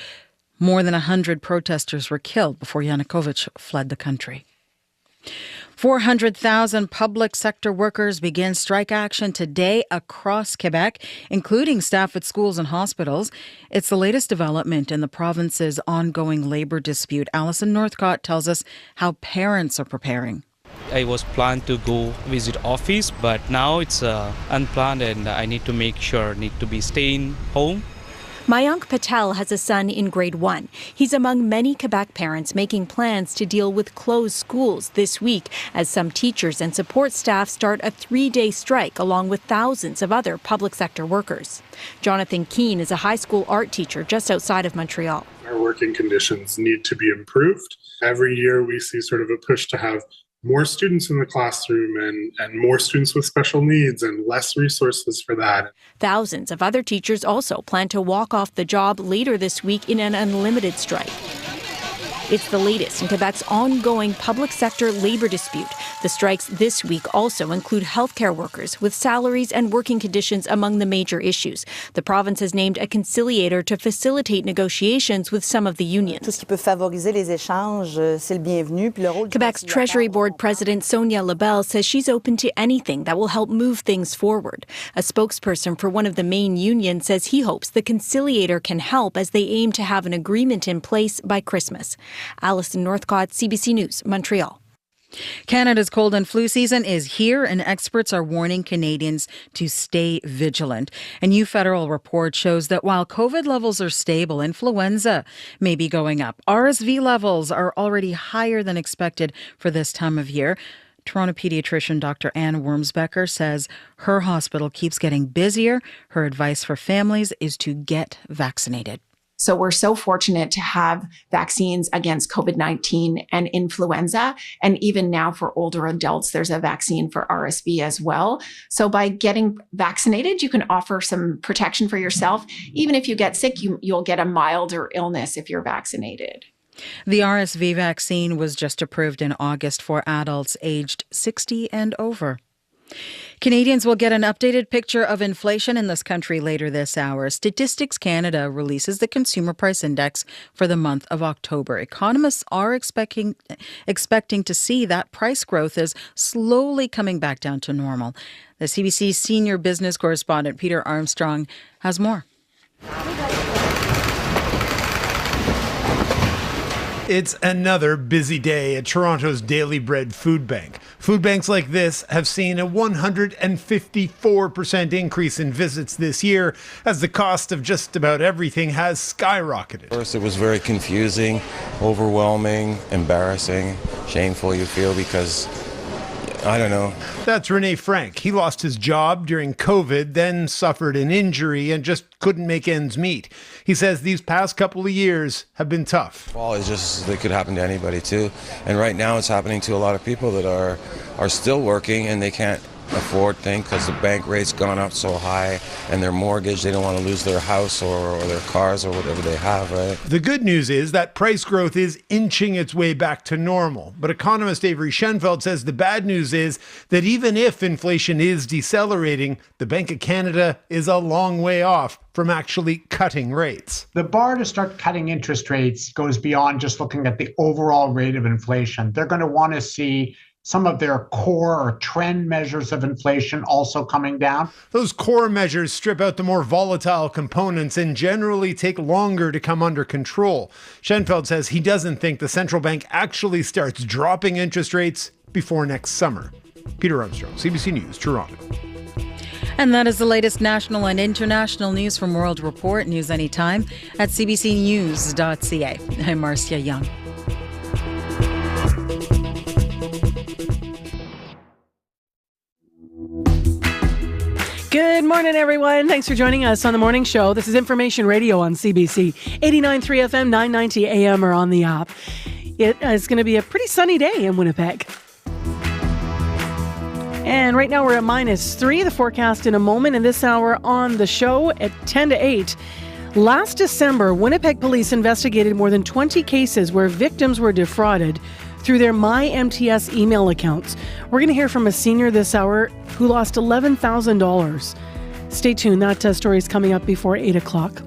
More than 100 protesters were killed before Yanukovych fled the country. 400,000 public sector workers begin strike action today across Quebec, including staff at schools and hospitals. It's the latest development in the province's ongoing labor dispute. Alison Northcott tells us how parents are preparing. I was planned to go visit office, but now it's unplanned and I need to make sure, need to be staying home. Mayank Patel has a son in grade 1. He's among many Quebec parents making plans to deal with closed schools this week as some teachers and support staff start a 3-day strike along with thousands of other public sector workers. Jonathan Keane is a high school art teacher just outside of Montreal. Our working conditions need to be improved. Every year we see sort of a push to have more students in the classroom and more students with special needs and less resources for that. Thousands of other teachers also plan to walk off the job later this week in an unlimited strike. It's the latest in Quebec's ongoing public sector labor dispute. The strikes this week also include healthcare workers, with salaries and working conditions among the major issues. The province has named a conciliator to facilitate negotiations with some of the unions. Quebec's Treasury Board President Sonia Lebel says she's open to anything that will help move things forward. A spokesperson for one of the main unions says he hopes the conciliator can help as they aim to have an agreement in place by Christmas. Alison Northcott, CBC News, Montreal. Canada's cold and flu season is here, and experts are warning Canadians to stay vigilant. A new federal report shows that while COVID levels are stable, influenza may be going up. RSV levels are already higher than expected for this time of year. Toronto pediatrician Dr. Anne Wormsbecker says her hospital keeps getting busier. Her advice for families is to get vaccinated. So we're so fortunate to have vaccines against COVID-19 and influenza. And even now for older adults, there's a vaccine for RSV as well. So by getting vaccinated, you can offer some protection for yourself. Even if you get sick, you'll get a milder illness if you're vaccinated. The RSV vaccine was just approved in August for adults aged 60 and over. Canadians will get an updated picture of inflation in this country later this hour. Statistics Canada releases the Consumer Price Index for the month of October. Economists are expecting to see that price growth is slowly coming back down to normal. The CBC senior business correspondent Peter Armstrong has more. It's another busy day at Toronto's Daily Bread Food Bank. Food banks like this have seen a 154% increase in visits this year as the cost of just about everything has skyrocketed. First, it was very confusing, overwhelming, embarrassing, shameful you feel because I don't know. That's Rene Frank. He lost his job during COVID, then suffered an injury and just couldn't make ends meet. He says these past couple of years have been tough. Well, it's just, it could happen to anybody too. And right now it's happening to a lot of people that are still working and they can't afford things because the bank rate's gone up so high and their mortgage, they don't want to lose their house or their cars or whatever they have, right? The good news is that price growth is inching its way back to normal. But economist Avery Schenfeld says the bad news is that even if inflation is decelerating, the Bank of Canada is a long way off from actually cutting rates. The bar to start cutting interest rates goes beyond just looking at the overall rate of inflation. They're going to want to see some of their core or trend measures of inflation also coming down. Those core measures strip out the more volatile components and generally take longer to come under control. Schenfeld says he doesn't think the central bank actually starts dropping interest rates before next summer. Peter Armstrong, CBC News, Toronto. And that is the latest national and international news from World Report. News anytime at cbcnews.ca. I'm Marcia Young. Good morning, everyone. Thanks for joining us on the morning show. This is Information Radio on CBC, 89.3 FM, 990 AM, or on the app. It is going to be a pretty sunny day in Winnipeg. And right now we're at -3. The forecast in a moment. In this hour on the show at 10 to 8. Last December, Winnipeg police investigated more than 20 cases where victims were defrauded through their MyMTS email accounts. We're going to hear from a senior this hour who lost $11,000. Stay tuned. That story is coming up before 8 o'clock.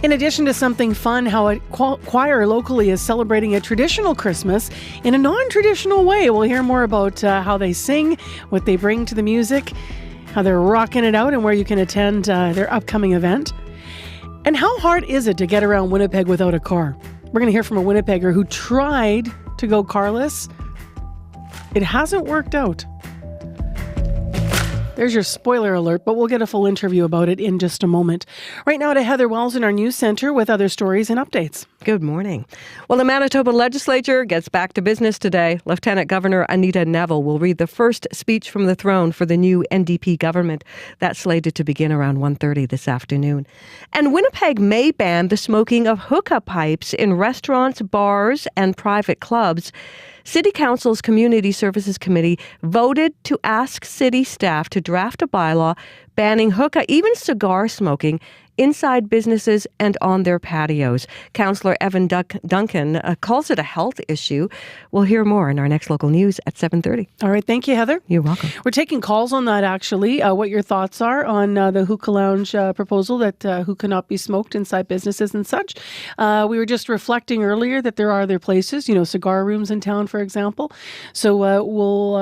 In addition to something fun, how a choir locally is celebrating a traditional Christmas in a non-traditional way. We'll hear more about how they sing, what they bring to the music, how they're rocking it out, and where you can attend their upcoming event. And how hard is it to get around Winnipeg without a car? We're going to hear from a Winnipegger who tried to go carless. It hasn't worked out. There's your spoiler alert, but we'll get a full interview about it in just a moment. Right now to Heather Wells in our news center with other stories and updates. Good morning. Well, the Manitoba legislature gets back to business today. Lieutenant Governor Anita Neville will read the first speech from the throne for the new NDP government. That's slated to begin around 1:30 this afternoon. And Winnipeg may ban the smoking of hookah pipes in restaurants, bars, and private clubs. City Council's Community Services Committee voted to ask city staff to draft a bylaw banning hookah, even cigar smoking, inside businesses and on their patios. Councillor Evan Duncan calls it a health issue. We'll hear more in our next local news at 7:30. All right. Thank you, Heather. You're welcome. We're taking calls on that, actually, what your thoughts are on the hookah lounge proposal that hookah not be smoked inside businesses and such. We were just reflecting earlier that there are other places, cigar rooms in town, for example. So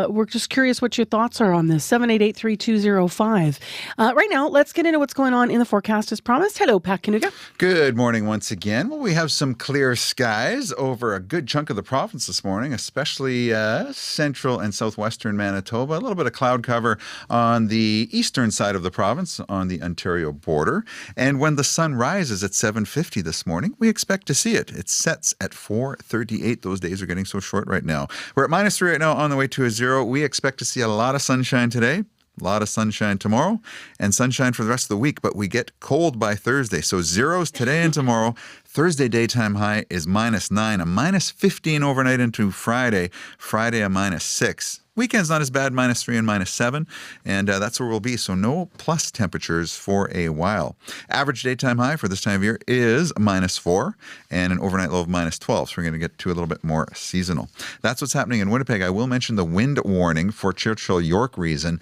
we're just curious what your thoughts are on this. 788-3205. Right now, let's get into what's going on in the forecast as promised. Hello, Pat Kanuga. Good morning once again. Well, we have some clear skies over a good chunk of the province this morning, especially central and southwestern Manitoba. A little bit of cloud cover on the eastern side of the province on the Ontario border. And when the sun rises at 7:50 this morning, we expect to see it. It sets at 4:38. Those days are getting so short right now. We're at -3 right now on the way to a 0. We expect to see a lot of sunshine today. A lot of sunshine tomorrow and sunshine for the rest of the week, but we get cold by Thursday. So zeros today and tomorrow. Thursday daytime high is -9, a -15 overnight into Friday. Friday a -6. Weekend's not as bad, -3 and -7, and that's where we'll be. So no plus temperatures for a while. Average daytime high for this time of year is -4 and an overnight low of -12. So we're going to get to a little bit more seasonal. That's what's happening in Winnipeg. I will mention the wind warning for Churchill-York region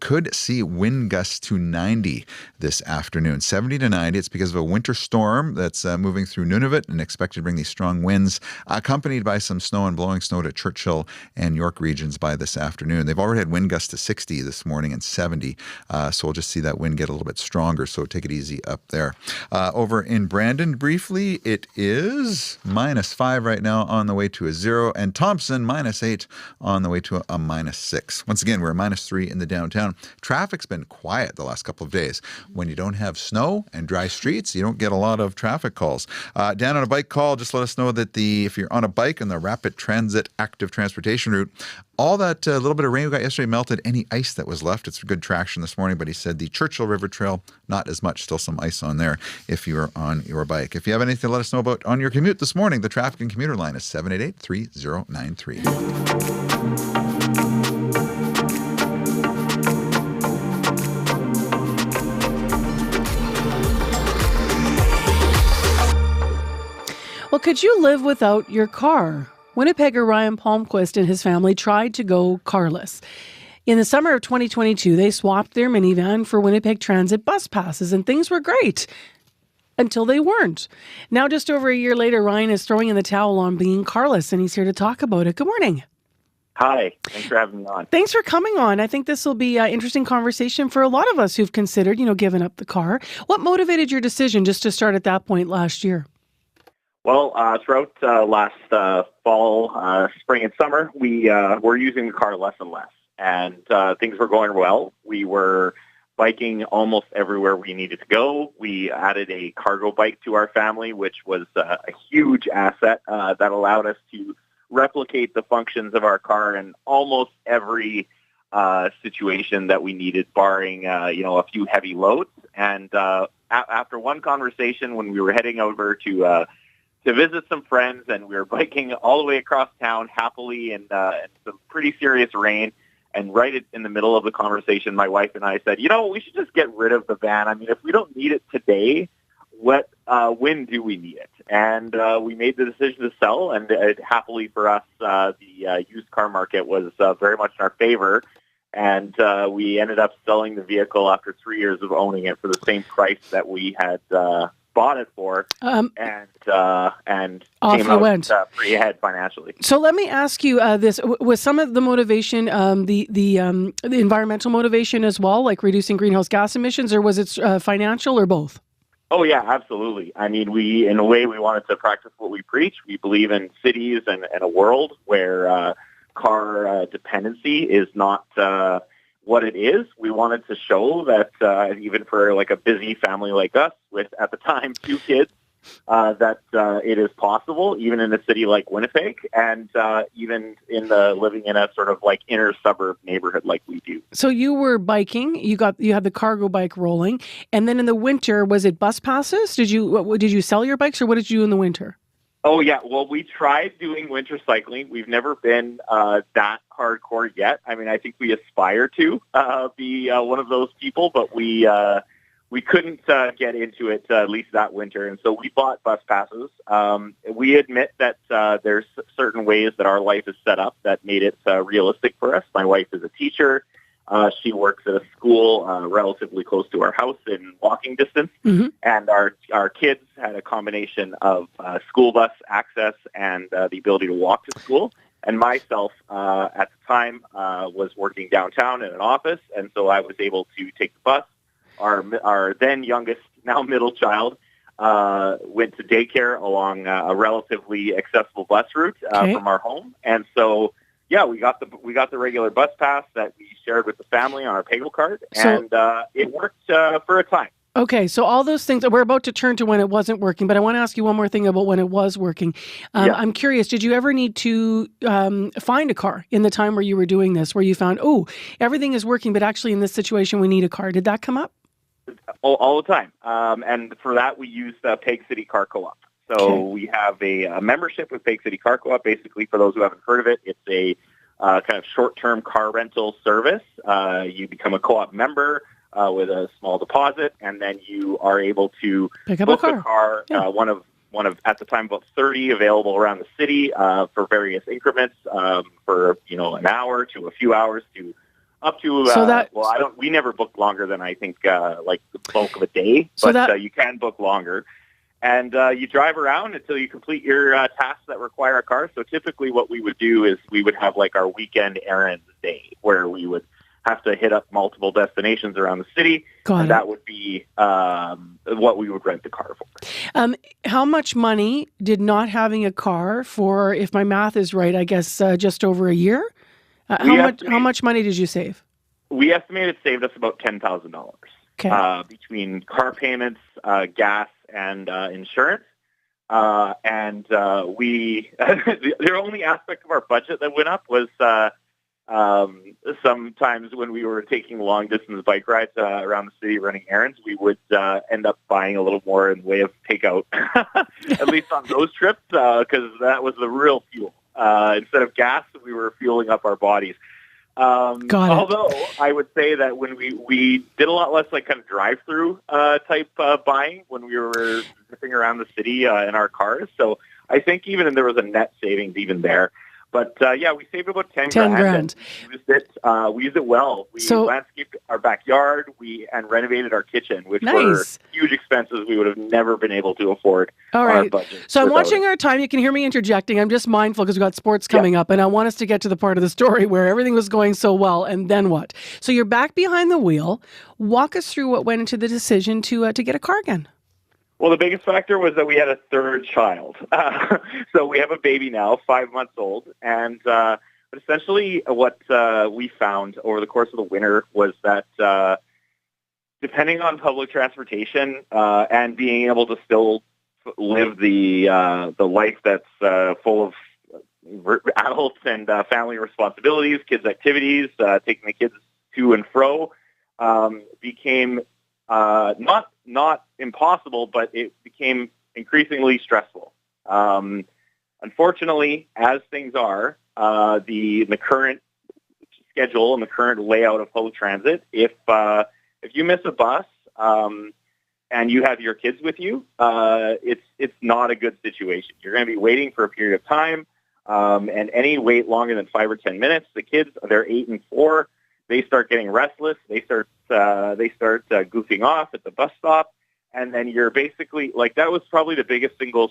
could see wind gusts to 90 this afternoon. 70 to 90. It's because of a winter storm that's moving through Nunavut and expected to bring these strong winds, accompanied by some snow and blowing snow to Churchill and York regions by this afternoon. They've already had wind gusts to 60 this morning and 70, so we'll just see that wind get a little bit stronger, so take it easy up there. Over in Brandon, briefly, it is -5 right now on the way to a 0, and Thompson -8 on the way to a -6. Once again, we're at -3 in the downtown. Traffic's been quiet the last couple of days. When you don't have snow and dry streets, you don't get a lot of traffic calls. Down on a bike call, just let us know that if you're on a bike on the Rapid Transit Active Transportation route, all that little bit of rain we got yesterday melted any ice that was left. It's good traction this morning, but he said the Churchill River Trail, not as much, still some ice on there if you are on your bike. If you have anything to let us know about on your commute this morning, the traffic and commuter line is 788-3093. Well, could you live without your car? Winnipegger Ryan Palmquist and his family tried to go carless. In the summer of 2022, they swapped their minivan for Winnipeg Transit bus passes, and things were great until they weren't. Now, just over a year later, Ryan is throwing in the towel on being carless, and he's here to talk about it. Good morning. Hi. Thanks for having me on. Thanks for coming on. I think this will be an interesting conversation for a lot of us who've considered, giving up the car. What motivated your decision just to start at that point last year? Well, throughout last fall, spring, and summer, we were using the car less and less, and things were going well. We were biking almost everywhere we needed to go. We added a cargo bike to our family, which was a huge asset that allowed us to replicate the functions of our car in almost every situation that we needed, barring a few heavy loads. And after one conversation, when we were heading over to visit some friends, and we were biking all the way across town happily in some pretty serious rain. And right in the middle of the conversation, my wife and I said, we should just get rid of the van. I mean, if we don't need it today, when do we need it? And we made the decision to sell, and happily for us, the used car market was very much in our favor. And we ended up selling the vehicle after 3 years of owning it for the same price that we had bought it for, and off came you out went. Pretty ahead financially. So let me ask you this: was some of the motivation the environmental motivation as well, like reducing greenhouse gas emissions, or was it financial, or both? Oh yeah, absolutely. I mean, in a way, we wanted to practice what we preach. We believe in cities and a world where car dependency is not what it is. We wanted to show that even for like a busy family like us, with at the time 2 kids, that it is possible, even in a city like Winnipeg, and even living in a sort of like inner suburb neighborhood like we do. So you were biking. You had the cargo bike rolling, and then in the winter, was it bus passes? Did you sell your bikes, or what did you do in the winter? Oh yeah, well, we tried doing winter cycling. We've never been that hardcore yet. I mean, I think we aspire to be one of those people, but we couldn't get into it at least that winter, and so we bought bus passes. We admit that there's certain ways that our life is set up that made it realistic for us. My wife is a teacher. She works at a school relatively close to our house in walking distance, and our kids had a combination of school bus access and the ability to walk to school. And myself, at the time, was working downtown in an office, and so I was able to take the bus. Our then youngest, now middle child, went to daycare along a relatively accessible bus route from our home, and so. Yeah, we got the regular bus pass that we shared with the family on our Paygo card, and it worked for a time. Okay, so all those things, we're about to turn to when it wasn't working, but I want to ask you one more thing about when it was working. I'm curious, did you ever need to find a car in the time where you were doing this, where you found, everything is working, but actually in this situation we need a car? Did that come up? All the time, and for that we used Peg City Car Co-op. So we have a membership with Peg City Car Co-op. Basically, for those who haven't heard of it, it's a kind of short-term car rental service. You become a co-op member with a small deposit, and then you are able to pick up book a car. One of at the time about 30 available around the city for various increments for an hour to a few hours to up to. We never booked longer than I think like the bulk of a day, but you can book longer. And you drive around until you complete your tasks that require a car. So typically what we would do is we would have like our weekend errands day where we would have to hit up multiple destinations around the city. That would be what we would rent the car for. How much money did not having a car for, if my math is right, I guess just over a year? How much money did you save? We estimate it saved us about $10,000 between car payments, gas, and insurance. And we the only aspect of our budget that went up was sometimes when we were taking long distance bike rides around the city running errands, we would end up buying a little more in the way of takeout, at least on those trips, because that was the real fuel. Instead of gas, we were fueling up our bodies. Although I would say that when we did a lot less like kind of drive-through type buying when we were zipping around the city in our cars. So I think even there was a net savings even there. But we saved about 10 grand. We used it well. We landscaped our backyard. And renovated our kitchen, which were huge expenses we would have never been able to afford. All right. On our budget. So I'm watching our time. You can hear me interjecting. I'm just mindful because we've got sports coming up, and I want us to get to the part of the story where everything was going so well, and then what? So you're back behind the wheel. Walk us through what went into the decision to get a car again. Well, the biggest factor was that we had a third child. So we have a baby now, 5 months old. And but essentially what we found over the course of the winter was that depending on public transportation and being able to still live the life that's full of adults and family responsibilities, kids' activities, taking the kids to and fro became not impossible, but it became increasingly stressful. Unfortunately, as things are, the current schedule and the current layout of public transit, if you miss a bus and you have your kids with you, it's not a good situation. You're going to be waiting for a period of time, and any wait longer than 5 or 10 minutes, the kids, they're 8 and 4, they start getting restless. They start goofing off at the bus stop, and then you're basically like, that was probably the biggest single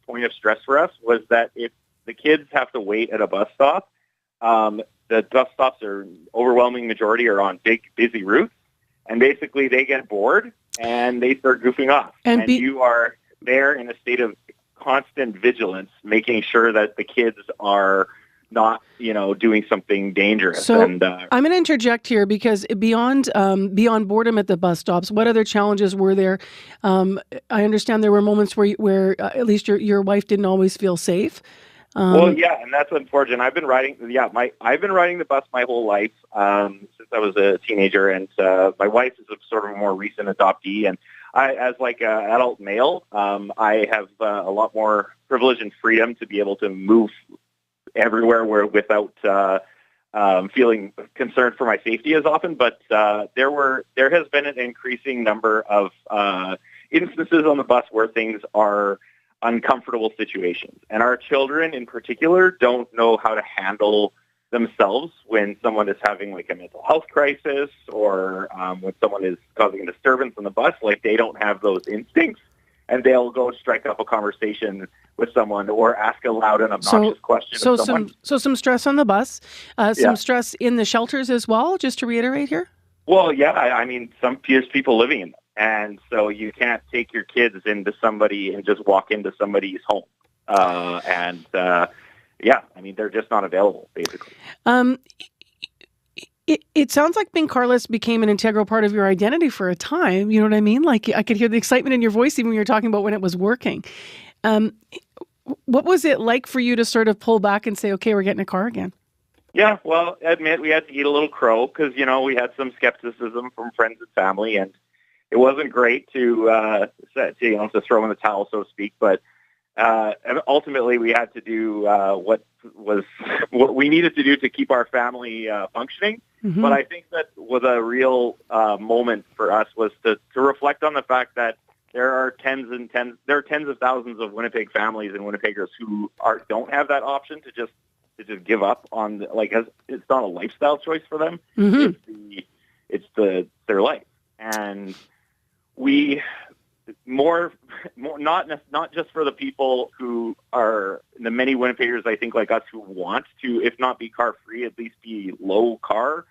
point of stress for us, was that if the kids have to wait at a bus stop, the bus stops are overwhelming majority are on big busy routes, and basically they get bored and they start goofing off, and you are there in a state of constant vigilance, making sure that the kids are not, doing something dangerous. So I'm going to interject here, because beyond boredom at the bus stops, what other challenges were there? I understand there were moments where at least your wife didn't always feel safe. Well, yeah, and that's unfortunate. I've been riding the bus my whole life, since I was a teenager, and my wife is a sort of a more recent adoptee, and I, as like an adult male, I have a lot more privilege and freedom to be able to move everywhere without feeling concerned for my safety as often. But there has been an increasing number of instances on the bus where things are uncomfortable situations, and our children in particular don't know how to handle themselves when someone is having like a mental health crisis, or when someone is causing a disturbance on the bus. Like, they don't have those instincts, and they'll go strike up a conversation with someone or ask a loud and obnoxious question of someone. Some stress on the bus, some stress in the shelters as well, just to reiterate here? Well, yeah, I mean, there's people living in them, and so you can't take your kids into somebody and just walk into somebody's home. Yeah, I mean, they're just not available, basically. It sounds like being carless became an integral part of your identity for a time. You know what I mean? Like, I could hear the excitement in your voice even when you were talking about when it was working. What was it like for you to sort of pull back and say, okay, we're getting a car again? Yeah, well, admit we had to eat a little crow because, we had some skepticism from friends and family, and it wasn't great to throw in the towel, so to speak. But ultimately, we had to do what we needed to do to keep our family functioning. Mm-hmm. But I think that was a real moment for us, was to reflect on the fact that there are tens of thousands of Winnipeg families and Winnipeggers who don't have that option to just give up on, it's not a lifestyle choice for them. Mm-hmm. It's their life, and we not just for the people who are the many Winnipeggers, I think, like us, who want to, if not be car free, at least be low car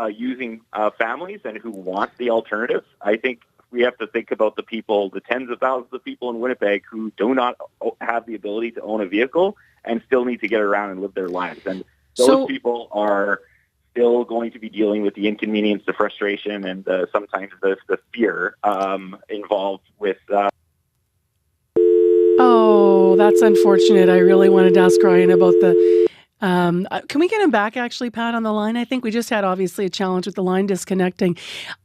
using families, and who want the alternative. I think we have to think about the people, the tens of thousands of people in Winnipeg who do not have the ability to own a vehicle and still need to get around and live their lives. And those people are still going to be dealing with the inconvenience, the frustration, and sometimes the fear involved with... Oh, that's unfortunate. I really wanted to ask Ryan about the... can we get him back, actually, Pat, on the line? I think we just had, obviously, a challenge with the line disconnecting.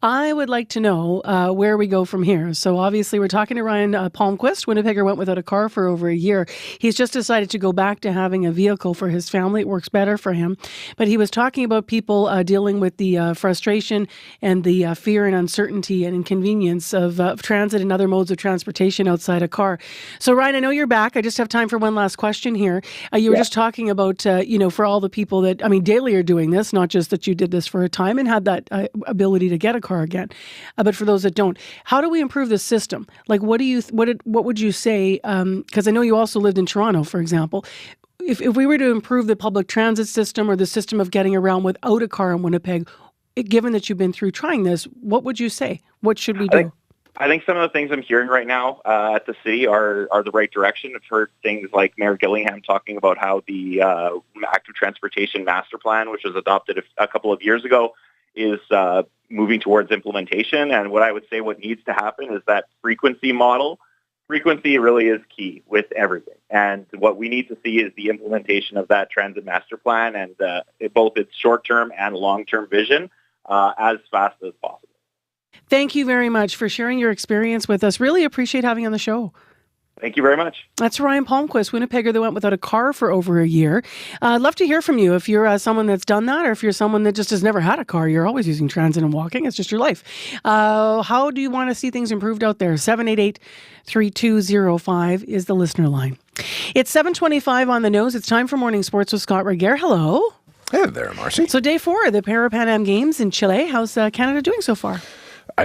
I would like to know where we go from here. So, obviously, we're talking to Ryan Palmquist. Winnipegger went without a car for over a year. He's just decided to go back to having a vehicle for his family. It works better for him. But he was talking about people dealing with the frustration and the fear and uncertainty and inconvenience of transit and other modes of transportation outside a car. So, Ryan, I know you're back. I just have time for one last question here. You were just talking about... for all the people that, daily are doing this, not just that you did this for a time and had that ability to get a car again, but for those that don't, how do we improve the system? Like, what would you say? Because I know you also lived in Toronto, for example. If we were to improve the public transit system or the system of getting around without a car in Winnipeg, given that you've been through trying this, what would you say? What should we do? I think some of the things I'm hearing right now at the city are the right direction. I've heard things like Mayor Gillingham talking about how the active transportation master plan, which was adopted a couple of years ago, is moving towards implementation. And what I would say what needs to happen is that frequency model frequency really is key with everything. And what we need to see is the implementation of that transit master plan and both its short-term and long-term vision as fast as possible. Thank you very much for sharing your experience with us. Really appreciate having you on the show. Thank you very much. That's Ryan Palmquist, Winnipegger that went without a car for over a year. I'd love to hear from you if you're someone that's done that, or if you're someone that just has never had a car. You're always using transit and walking. It's just your life. How do you want to see things improved out there? 788-3205 is the listener line. It's 7:25 on the nose. It's time for Morning Sports with Scott Regehr. Hello. Hey there, Marcy. So day 4 of the Para-Pan Am Games in Chile. How's Canada doing so far?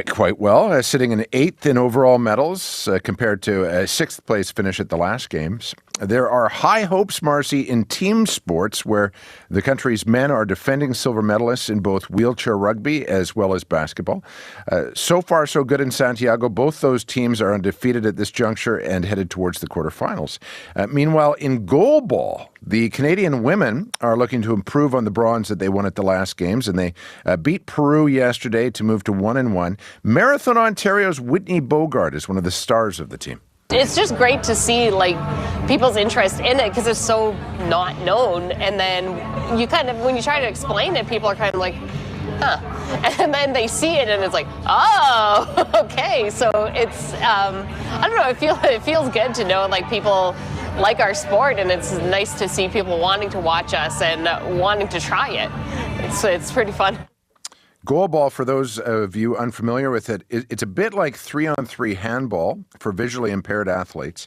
Quite well, sitting in 8th in overall medals compared to a 6th place finish at the last games. There are high hopes, Marcy, in team sports where the country's men are defending silver medalists in both wheelchair rugby as well as basketball. So far, so good in Santiago. Both those teams are undefeated at this juncture and headed towards the quarterfinals. Meanwhile, in goalball, the Canadian women are looking to improve on the bronze that they won at the last games, and they beat Peru yesterday to move to 1-1. Marathon Ontario's Whitney Bogart is one of the stars of the team. It's just great to see people's interest in it because it's so not known, and then you kind of, when you try to explain it, people are kind of like, huh, and then they see it and it's like, oh, okay. So it's I don't know, it feels good to know people like our sport, and it's nice to see people wanting to watch us and wanting to try it. It's pretty fun. Goalball, for those of you unfamiliar with it, it's a bit like 3-on-3 handball for visually impaired athletes.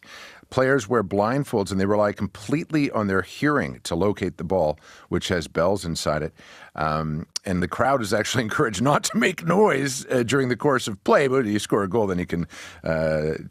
Players wear blindfolds and they rely completely on their hearing to locate the ball, which has bells inside it. And the crowd is actually encouraged not to make noise during the course of play, but if you score a goal, then you can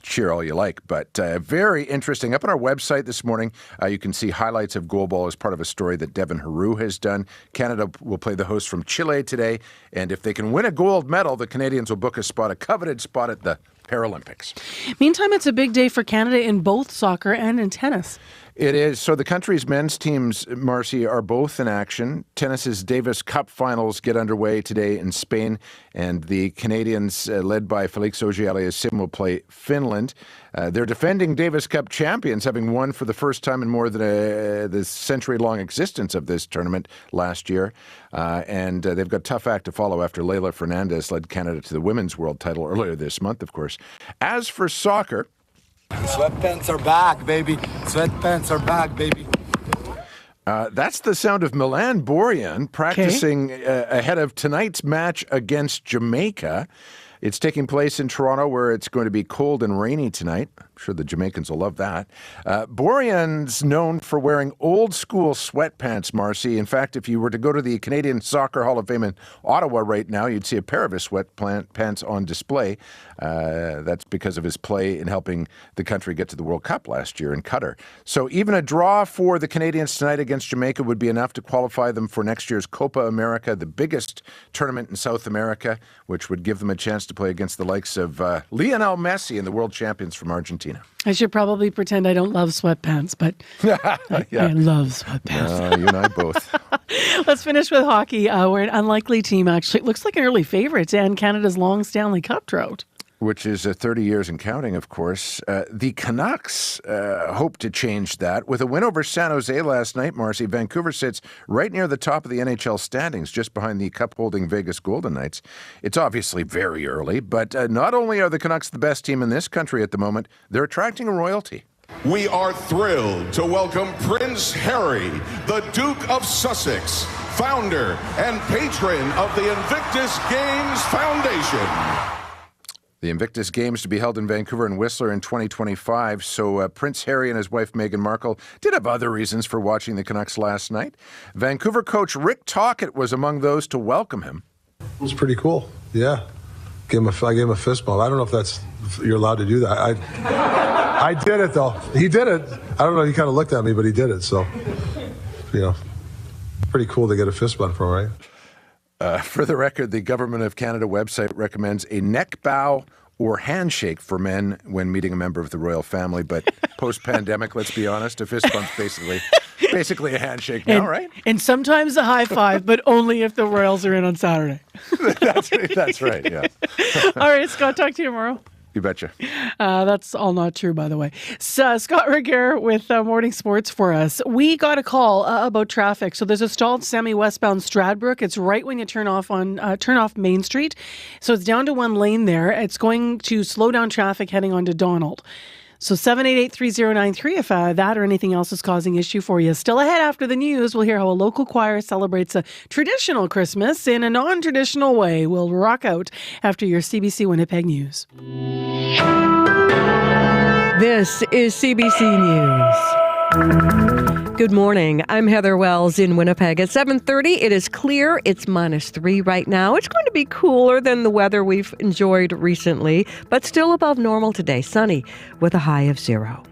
cheer all you like. But very interesting. Up on our website this morning, you can see highlights of goalball as part of a story that Devin Haru has done. Canada will play the host from Chile today, and if they can win a gold medal, the Canadians will book a coveted spot at the Paralympics. Meantime, it's a big day for Canada in both soccer and in tennis. It is. So the country's men's teams, Marcy, are both in action. Tennis's Davis Cup finals get underway today in Spain, and the Canadians, led by Felix Auger-Aliassime, will play Finland. They're defending Davis Cup champions, having won for the first time in more than the century-long existence of this tournament last year. And they've got a tough act to follow after Leylah Fernandez led Canada to the women's world title earlier this month, of course. As for soccer, sweatpants are back, baby. Sweatpants are back, baby. That's the sound of Milan Borjan practicing ahead of tonight's match against Jamaica. It's taking place in Toronto, where it's going to be cold and rainy tonight. I'm sure the Jamaicans will love that. Borjan's known for wearing old-school sweatpants, Marcy. In fact, if you were to go to the Canadian Soccer Hall of Fame in Ottawa right now, you'd see a pair of his sweatpants on display. That's because of his play in helping the country get to the World Cup last year in Qatar. So even a draw for the Canadians tonight against Jamaica would be enough to qualify them for next year's Copa America, the biggest tournament in South America, which would give them a chance to play against the likes of Lionel Messi and the world champions from Argentina. I should probably pretend I don't love sweatpants, but I love sweatpants. You and I both. Let's finish with hockey. We're an unlikely team, actually. It looks like an early favorite and Canada's long Stanley Cup drought. Which is 30 years and counting, of course. The Canucks hope to change that. With a win over San Jose last night, Marcy, Vancouver sits right near the top of the NHL standings, just behind the cup-holding Vegas Golden Knights. It's obviously very early, but not only are the Canucks the best team in this country at the moment, they're attracting royalty. We are thrilled to welcome Prince Harry, the Duke of Sussex, founder and patron of the Invictus Games Foundation. The Invictus Games to be held in Vancouver and Whistler in 2025. So Prince Harry and his wife Meghan Markle did have other reasons for watching the Canucks last night. Vancouver coach Rick Tocchet was among those to welcome him. It was pretty cool. Yeah. I gave him a fist bump. I don't know if you're allowed to do that. I did it, though. He did it. I don't know. He kind of looked at me, but he did it. So, pretty cool to get a fist bump from, right? For the record, the Government of Canada website recommends a neck bow or handshake for men when meeting a member of the royal family. But post-pandemic, let's be honest, a fist bump's basically a handshake now, right? And sometimes a high five, but only if the Royals are in on Saturday. That's right, yeah. All right, Scott, talk to you tomorrow. You betcha. That's all not true, by the way. So, Scott Regehr with Morning Sports for us. We got a call about traffic. So there's a stalled semi westbound Stradbrook. It's right when you turn off Main Street. So it's down to one lane there. It's going to slow down traffic heading onto Donald. So 788-3093 if that or anything else is causing issue for you. Still ahead after the news, we'll hear how a local choir celebrates a traditional Christmas in a non-traditional way. We'll rock out after your CBC Winnipeg News. This is CBC News. Good morning. I'm Heather Wells in Winnipeg. At 7:30, it is clear. It's -3 right now. It's going to be cooler than the weather we've enjoyed recently, but still above normal today. Sunny with a high of 0.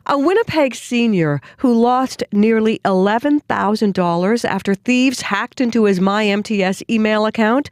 A Winnipeg senior who lost nearly $11,000 after thieves hacked into his MyMTS email account.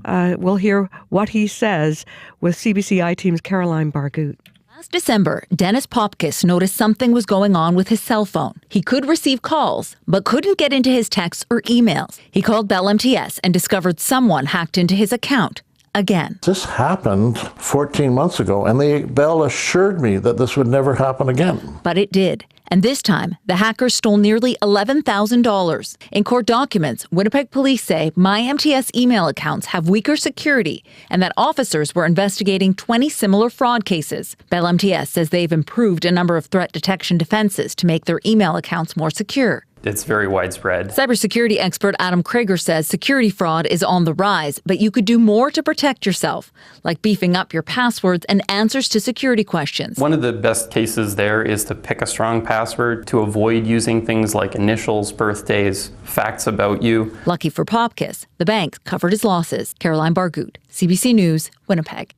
We'll hear what he says with CBC I-Team's Caroline Bargut. Last December, Dennis Popkis noticed something was going on with his cell phone. He could receive calls, but couldn't get into his texts or emails. He called Bell MTS and discovered someone hacked into his account again. This happened 14 months ago, and Bell assured me that this would never happen again. But it did. And this time, the hackers stole nearly $11,000. In court documents, Winnipeg police say MyMTS email accounts have weaker security and that officers were investigating 20 similar fraud cases. Bell MTS says they've improved a number of threat detection defenses to make their email accounts more secure. It's very widespread. Cybersecurity expert Adam Krager says security fraud is on the rise, but you could do more to protect yourself, like beefing up your passwords and answers to security questions. One of the best cases there is to pick a strong password to avoid using things like initials, birthdays, facts about you. Lucky for Popkis, the bank covered his losses. Caroline Bargut, CBC News, Winnipeg.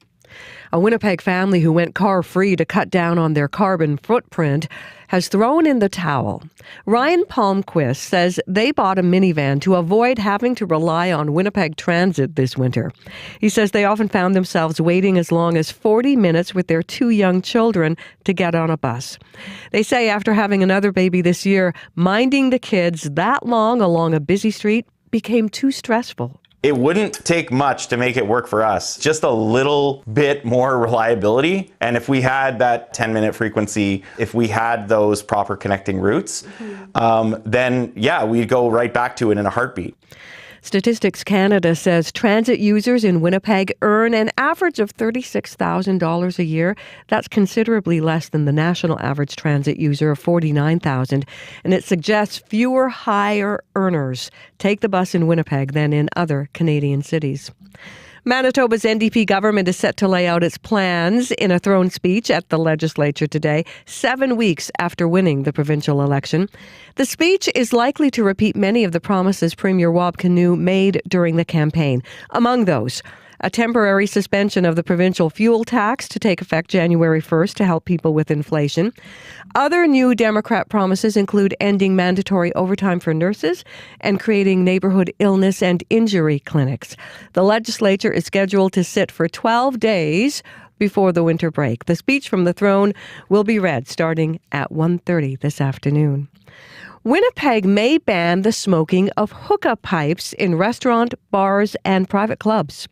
A Winnipeg family who went car-free to cut down on their carbon footprint has thrown in the towel. Ryan Palmquist says they bought a minivan to avoid having to rely on Winnipeg Transit this winter. He says they often found themselves waiting as long as 40 minutes with their 2 young children to get on a bus. They say after having another baby this year, minding the kids that long along a busy street became too stressful. It wouldn't take much to make it work for us. Just a little bit more reliability. And if we had that 10-minute frequency, if we had those proper connecting routes, then yeah, we'd go right back to it in a heartbeat. Statistics Canada says transit users in Winnipeg earn an average of $36,000 a year. That's considerably less than the national average transit user of $49,000. And it suggests fewer higher earners take the bus in Winnipeg than in other Canadian cities. Manitoba's NDP government is set to lay out its plans in a throne speech at the legislature today, 7 weeks after winning the provincial election. The speech is likely to repeat many of the promises Premier Wab Kinew made during the campaign. Among those, a temporary suspension of the provincial fuel tax to take effect January 1st to help people with inflation. Other new Democrat promises include ending mandatory overtime for nurses and creating neighborhood illness and injury clinics. The legislature is scheduled to sit for 12 days before the winter break. The speech from the throne will be read starting at 1:30 this afternoon. Winnipeg may ban the smoking of hookah pipes in restaurant, bars, and private clubs.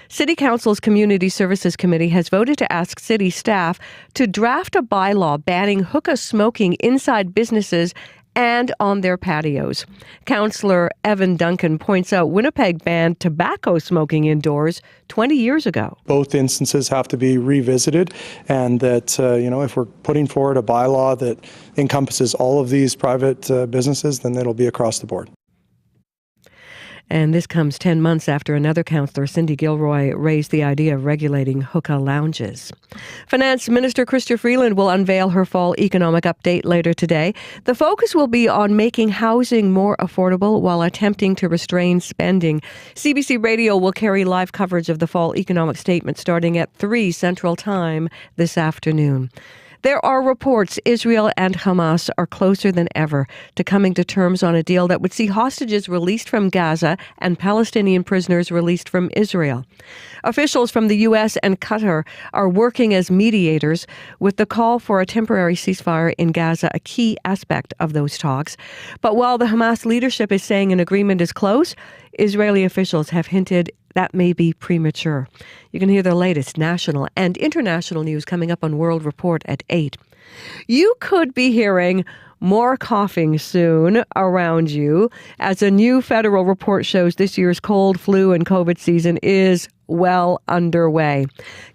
City Council's Community Services Committee has voted to ask city staff to draft a bylaw banning hookah smoking inside businesses and on their patios. Councillor Evan Duncan points out Winnipeg banned tobacco smoking indoors 20 years ago. Both instances have to be revisited, and that, if we're putting forward a bylaw that encompasses all of these private businesses, then it'll be across the board. And this comes 10 months after another councillor, Cindy Gilroy, raised the idea of regulating hookah lounges. Finance Minister Chrystia Freeland will unveil her fall economic update later today. The focus will be on making housing more affordable while attempting to restrain spending. CBC Radio will carry live coverage of the fall economic statement starting at 3 Central Time this afternoon. There are reports Israel and Hamas are closer than ever to coming to terms on a deal that would see hostages released from Gaza and Palestinian prisoners released from Israel. Officials from the U.S. and Qatar are working as mediators, with the call for a temporary ceasefire in Gaza a key aspect of those talks. But while the Hamas leadership is saying an agreement is close, Israeli officials have hinted that may be premature. You can hear the latest national and international news coming up on World Report at 8. You could be hearing more coughing soon around you, as a new federal report shows this year's cold, flu, and COVID season is well underway.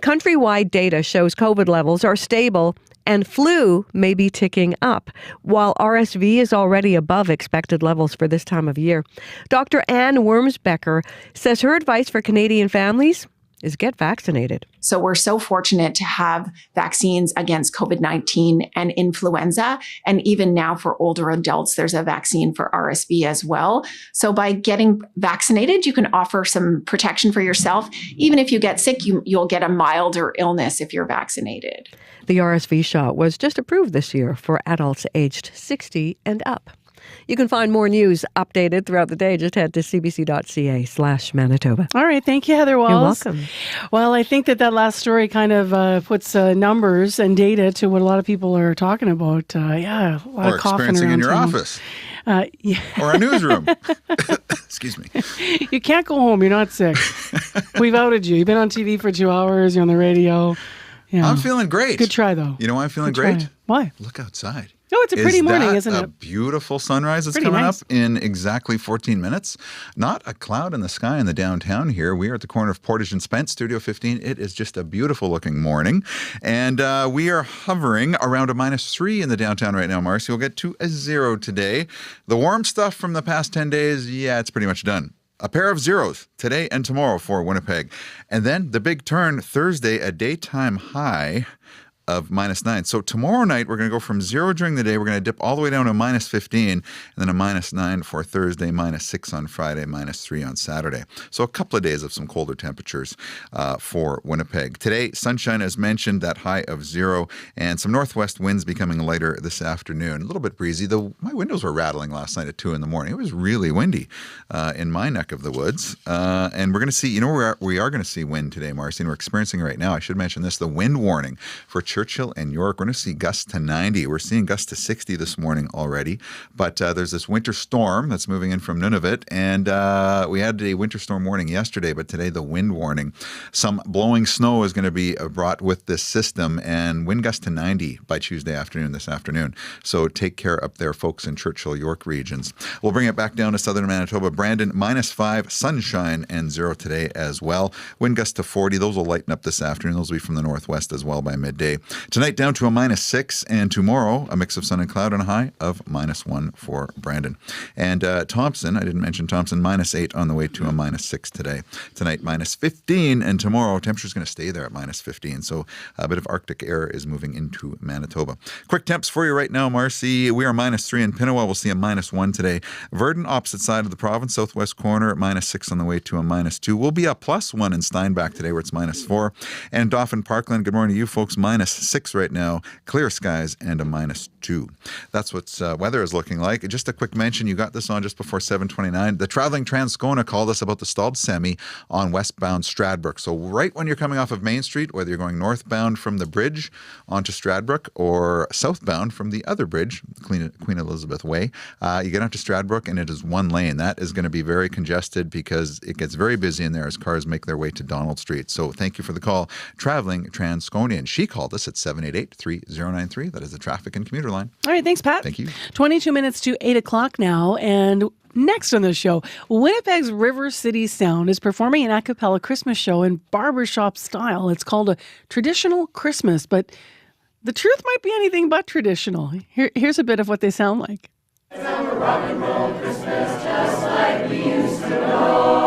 Countrywide data shows COVID levels are stable and flu may be ticking up, while RSV is already above expected levels for this time of year. Dr. Anne Wormsbecker says her advice for Canadian families is get vaccinated. So we're so fortunate to have vaccines against COVID-19 and influenza. And even now for older adults, there's a vaccine for RSV as well. So by getting vaccinated, you can offer some protection for yourself. Even if you get sick, you'll get a milder illness if you're vaccinated. The RSV shot was just approved this year for adults aged 60 and up. You can find more news updated throughout the day. Just head to cbc.ca/Manitoba. All right. Thank you, Heather Walls. You're welcome. Well, I think that last story kind of puts numbers and data to what a lot of people are talking about. A lot or of coughing experiencing around in your town. office. Yeah. Or a newsroom. Excuse me. You can't go home. You're not sick. We've outed you. You've been on TV for 2 hours. You're on the radio. Yeah. I'm feeling great. Good try, though. You know why I'm feeling Good try. great? Why? Look outside. Oh, it's a pretty morning, isn't A it? beautiful sunrise that's Pretty coming nice. up in exactly 14 minutes. Not a cloud in the sky in the downtown here. We are at the corner of Portage and Spence, Studio 15. It is just a beautiful looking morning. And we are hovering around a -3 in the downtown right now, Marcy. We'll get to a 0 today. The warm stuff from the past 10 days, it's pretty much done. A pair of zeros today and tomorrow for Winnipeg. And then the big turn Thursday, a daytime high of -9. So tomorrow night, we're going to go from 0 during the day. We're going to dip all the way down to -15, and then a -9 for Thursday, -6 on Friday, -3 on Saturday. So a couple of days of some colder temperatures for Winnipeg. Today, sunshine as mentioned, that high of 0, and some northwest winds becoming lighter this afternoon. A little bit breezy. My windows were rattling last night at 2 in the morning. It was really windy in my neck of the woods. And we're going to see, we are going to see wind today, Marcy, and we're experiencing it right now. I should mention this, the wind warning for Churchill and York. We're going to see gusts to 90. We're seeing gusts to 60 this morning already. But there's this winter storm that's moving in from Nunavut. And we had a winter storm warning yesterday, but today the wind warning. Some blowing snow is going to be brought with this system, and wind gusts to 90 by Tuesday afternoon this afternoon. So take care up there, folks, in Churchill, York regions. We'll bring it back down to southern Manitoba. Brandon, -5, sunshine and 0 today as well. Wind gusts to 40. Those will lighten up this afternoon. Those will be from the northwest as well by midday. Tonight down to a -6, and tomorrow a mix of sun and cloud and a high of -1 for Brandon. And Thompson, I didn't mention Thompson, -8 on the way to a -6 today. Tonight -15, and tomorrow temperature's going to stay there at -15. So a bit of Arctic air is moving into Manitoba. Quick temps for you right now, Marcy. We are -3 in Pinawa. We'll see a -1 today. Verdun, opposite side of the province, southwest corner, -6 on the way to a -2. We'll be a +1 in Steinbach today, where it's -4. And Dauphin Parkland, good morning to you folks, -6 right now, clear skies and a -2. That's what weather is looking like. Just a quick mention, you got this on just before 7:29. The traveling Transcona called us about the stalled semi on westbound Stradbrook. So right when you're coming off of Main Street, whether you're going northbound from the bridge onto Stradbrook or southbound from the other bridge, Queen Elizabeth Way, you get onto Stradbrook and it is one lane. That is going to be very congested because it gets very busy in there as cars make their way to Donald Street. So thank you for the call, traveling Transconian. She called us at 788-3093. That is the traffic and commuter line. All right. Thanks, Pat. Thank you. 22 minutes to 8 o'clock now. And next on the show, Winnipeg's River City Sound is performing an a cappella Christmas show in barbershop style. It's called a traditional Christmas, but the truth might be anything but traditional. Here's a bit of what they sound like. It's a rock and roll Christmas just like we used to know.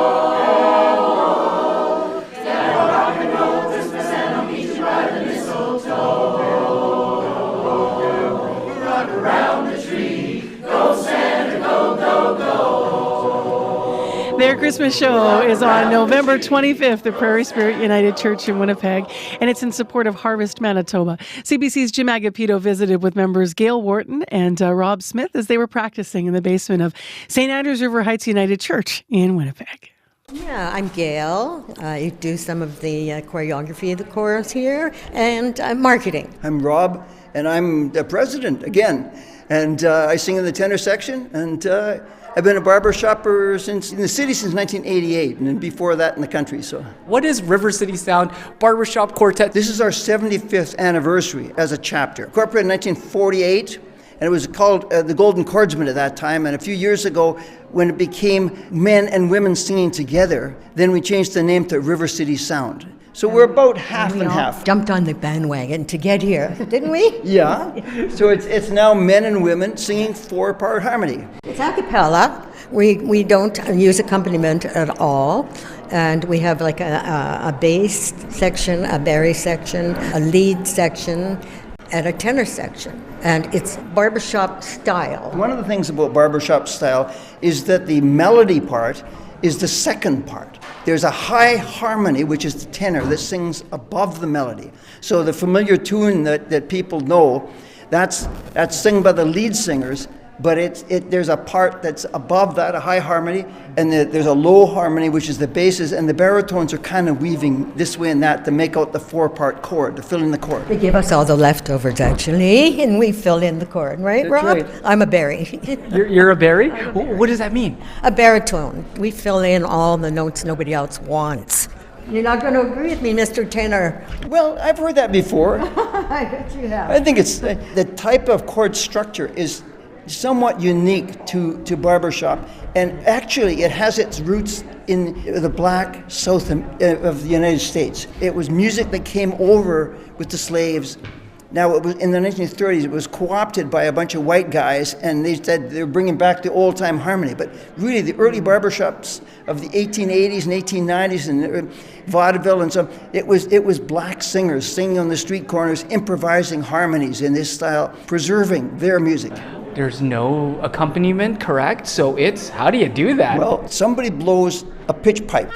Their Christmas show is on November 25th at Prairie Spirit United Church in Winnipeg, and it's in support of Harvest Manitoba. CBC's Jim Agapito visited with members Gail Wharton and Rob Smith as they were practicing in the basement of St. Andrews River Heights United Church in Winnipeg. Yeah, I'm Gail. I do some of the choreography of the chorus here and marketing. I'm Rob, and I'm the president again. And I sing in the tenor section, and I've been a barber shopper in the city since 1988, and then before that in the country. So, what is River City Sound Barbershop Quartet? This is our 75th anniversary as a chapter. Incorporated in 1948, and it was called the Golden Chordsmen at that time. And a few years ago, when it became men and women singing together, then we changed the name to River City Sound. So we're about half and half. Jumped on the bandwagon to get here, didn't we? Yeah. So it's now men and women singing 4-part harmony. It's a cappella. We don't use accompaniment at all. And we have like a bass section, a bari section, a lead section, and a tenor section. And it's barbershop style. One of the things about barbershop style is that the melody part is the second part. There's a high harmony, which is the tenor, that sings above the melody. So the familiar tune that people know, that's sung by the lead singers, but there's a part that's above that, a high harmony, and there's a low harmony, which is the basses, and the baritones are kind of weaving this way and that to make out the 4-part chord, to fill in the chord. They give us all the leftovers, actually, and we fill in the chord, right, That's Rob? right. I'm a bari. You're a bari? What does that mean? A baritone. We fill in all the notes nobody else wants. You're not going to agree with me, Mr. Tenor. Well, I've heard that before. I bet you have. I think it's the type of chord structure is somewhat unique to barbershop, and actually it has its roots in the black south of the United States. It was music that came over with the slaves. Now, it was in the 1930s, it was co-opted by a bunch of white guys, and they said they were bringing back the old-time harmony. But really, the early barbershops of the 1880s and 1890s and vaudeville and so on, it was black singers singing on the street corners, improvising harmonies in this style, preserving their music. There's no accompaniment, correct? So how do you do that? Well, somebody blows a pitch pipe.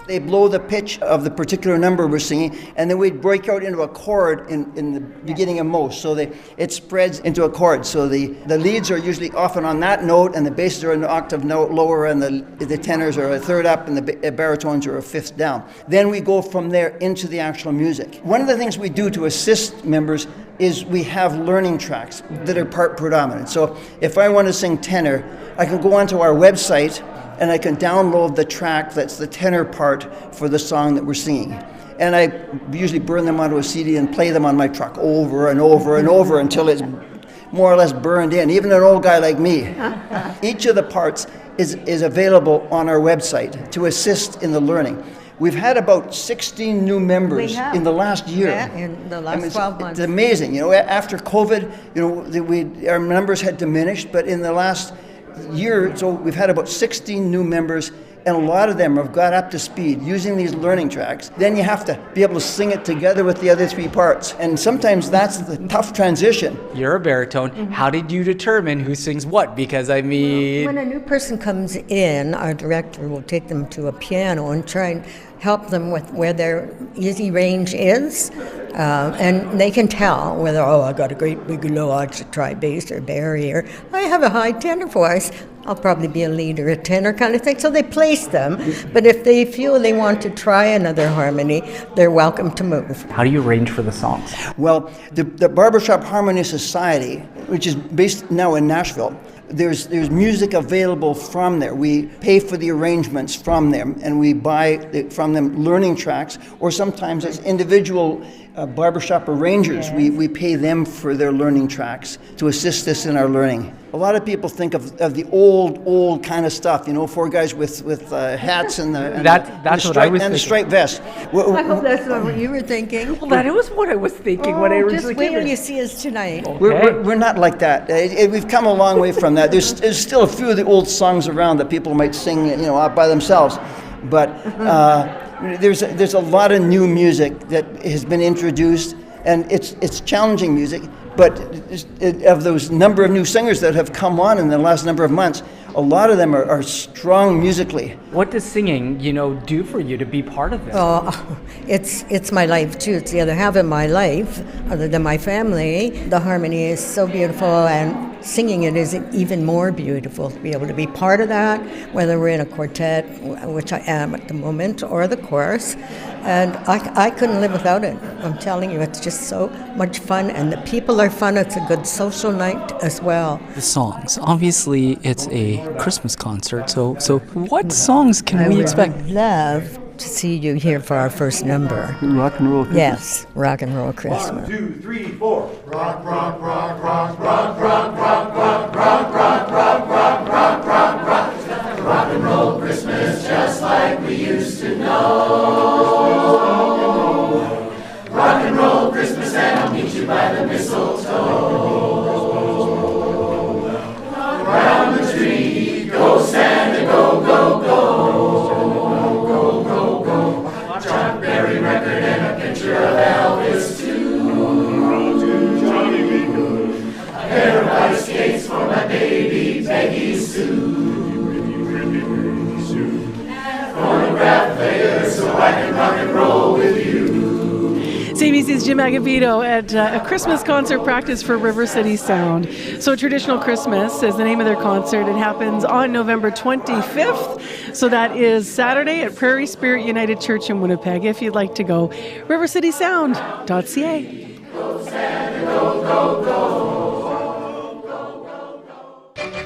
They blow the pitch of the particular number we're singing, and then we break out into a chord in the beginning of most. So it spreads into a chord. So the leads are usually often on that note, and the basses are an octave note lower, and the tenors are a third up, and the baritones are a fifth down. Then we go from there into the actual music. One of the things we do to assist members is we have learning tracks that are part predominant. So if I want to sing tenor, I can go onto our website and I can download the track that's the tenor part for the song that we're singing. And I usually burn them onto a CD and play them on my truck over and over and over until it's more or less burned in, even an old guy like me. Each of the parts is available on our website to assist in the learning. We've had about 16 new members in the last year. Yeah, in the last 12 months. It's amazing. After COVID, our numbers had diminished, but in the last year, so we've had about 16 new members, and a lot of them have got up to speed using these learning tracks. Then you have to be able to sing it together with the other 3 parts, and sometimes that's the tough transition. You're a baritone. Mm-hmm. How did you determine who sings what? Because I mean, when a new person comes in, our director will take them to a piano and try and help them with where their easy range is, and they can tell whether, I got a great big low, I should try bass or bari, or I have a high tenor voice, I'll probably be a lead or a tenor kind of thing. So they place them, but if they feel they want to try another harmony, they're welcome to move. How do you arrange for the songs? Well, the Barbershop Harmony Society, which is based now in Nashville, there's music available from there. We pay for the arrangements from them, and we buy from them learning tracks, or sometimes as individual barbershop arrangers, we pay them for their learning tracks to assist us in our learning. A lot of people think of the old kind of stuff, 4 guys with hats and the striped vest. I hope that's not what you were thinking. Well, that was what I was thinking when I originally just wait till you see us tonight. Okay. We're not like that. We've come a long way from that. There's still a few of the old songs around that people might sing, out by themselves, but there's a lot of new music that has been introduced, and it's challenging music. But of those number of new singers that have come on in the last number of months, a lot of them are strong musically. What does singing, do for you to be part of it? Oh, it's my life too. It's the other half of my life, other than my family. The harmony is so beautiful and singing it is even more beautiful to be able to be part of that, whether we're in a quartet, which I am at the moment, or the chorus. And I couldn't live without it. I'm telling you, it's just so much fun, and the people are fun. It's a good social night as well. The songs. Obviously, it's a Christmas concert, so what songs can we expect? I would love to see you here for our first number. Rock and roll Christmas. Yes, Rock and Roll Christmas. 1, 2, 3, 4. Rock, rock, rock, rock, rock, rock, rock, rock, rock, rock, rock, rock, rock, rock, rock. Rock and roll Christmas just like we used to know. Rock and roll Christmas and I'll meet you by the mistletoe. Around the tree, go Santa, go, go, go. Go, go, go. Chuck Berry record and a picture of Elvis too. Johnny be good. A pair of ice skates for my baby Peggy Sue. Phonograph player so I can rock and roll with you. CBC's Jim Agapito at a Christmas concert practice for River City Sound. So Traditional Christmas is the name of their concert. It happens on November 25th. So that is Saturday at Prairie Spirit United Church in Winnipeg. If you'd like to go, rivercitysound.ca.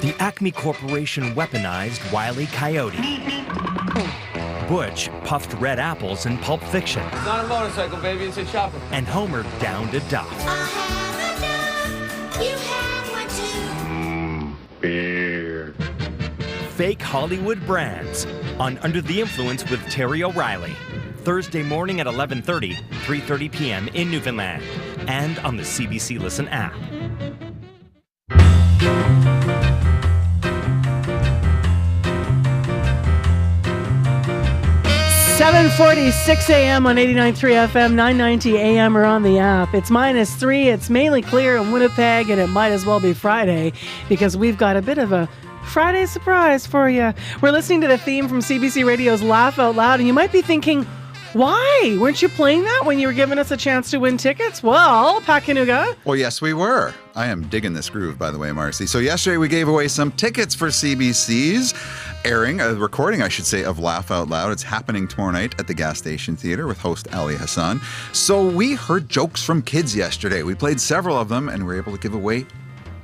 The Acme Corporation weaponized Wile E. Coyote. Butch puffed red apples in Pulp Fiction. It's not a motorcycle, baby, it's a chopper. And Homer downed a duck. Beer. Fake Hollywood brands on Under the Influence with Terry O'Reilly. Thursday morning at 11:30, 3:30 p.m. in Newfoundland. And on the CBC Listen app. 7:46 a.m. on 89.3 FM, 990 a.m. or on the app. It's -3. It's mainly clear in Winnipeg, and it might as well be Friday because we've got a bit of a Friday surprise for you. We're listening to the theme from CBC Radio's Laugh Out Loud, and you might be thinking, why? Weren't you playing that when you were giving us a chance to win tickets? Well, Pat Kanuga. Well, yes, we were. I am digging this groove, by the way, Marcy. So yesterday we gave away some tickets for CBC's airing, a recording, I should say, of Laugh Out Loud. It's happening tomorrow night at the Gas Station Theatre with host Ali Hassan. So we heard jokes from kids yesterday. We played several of them and we were able to give away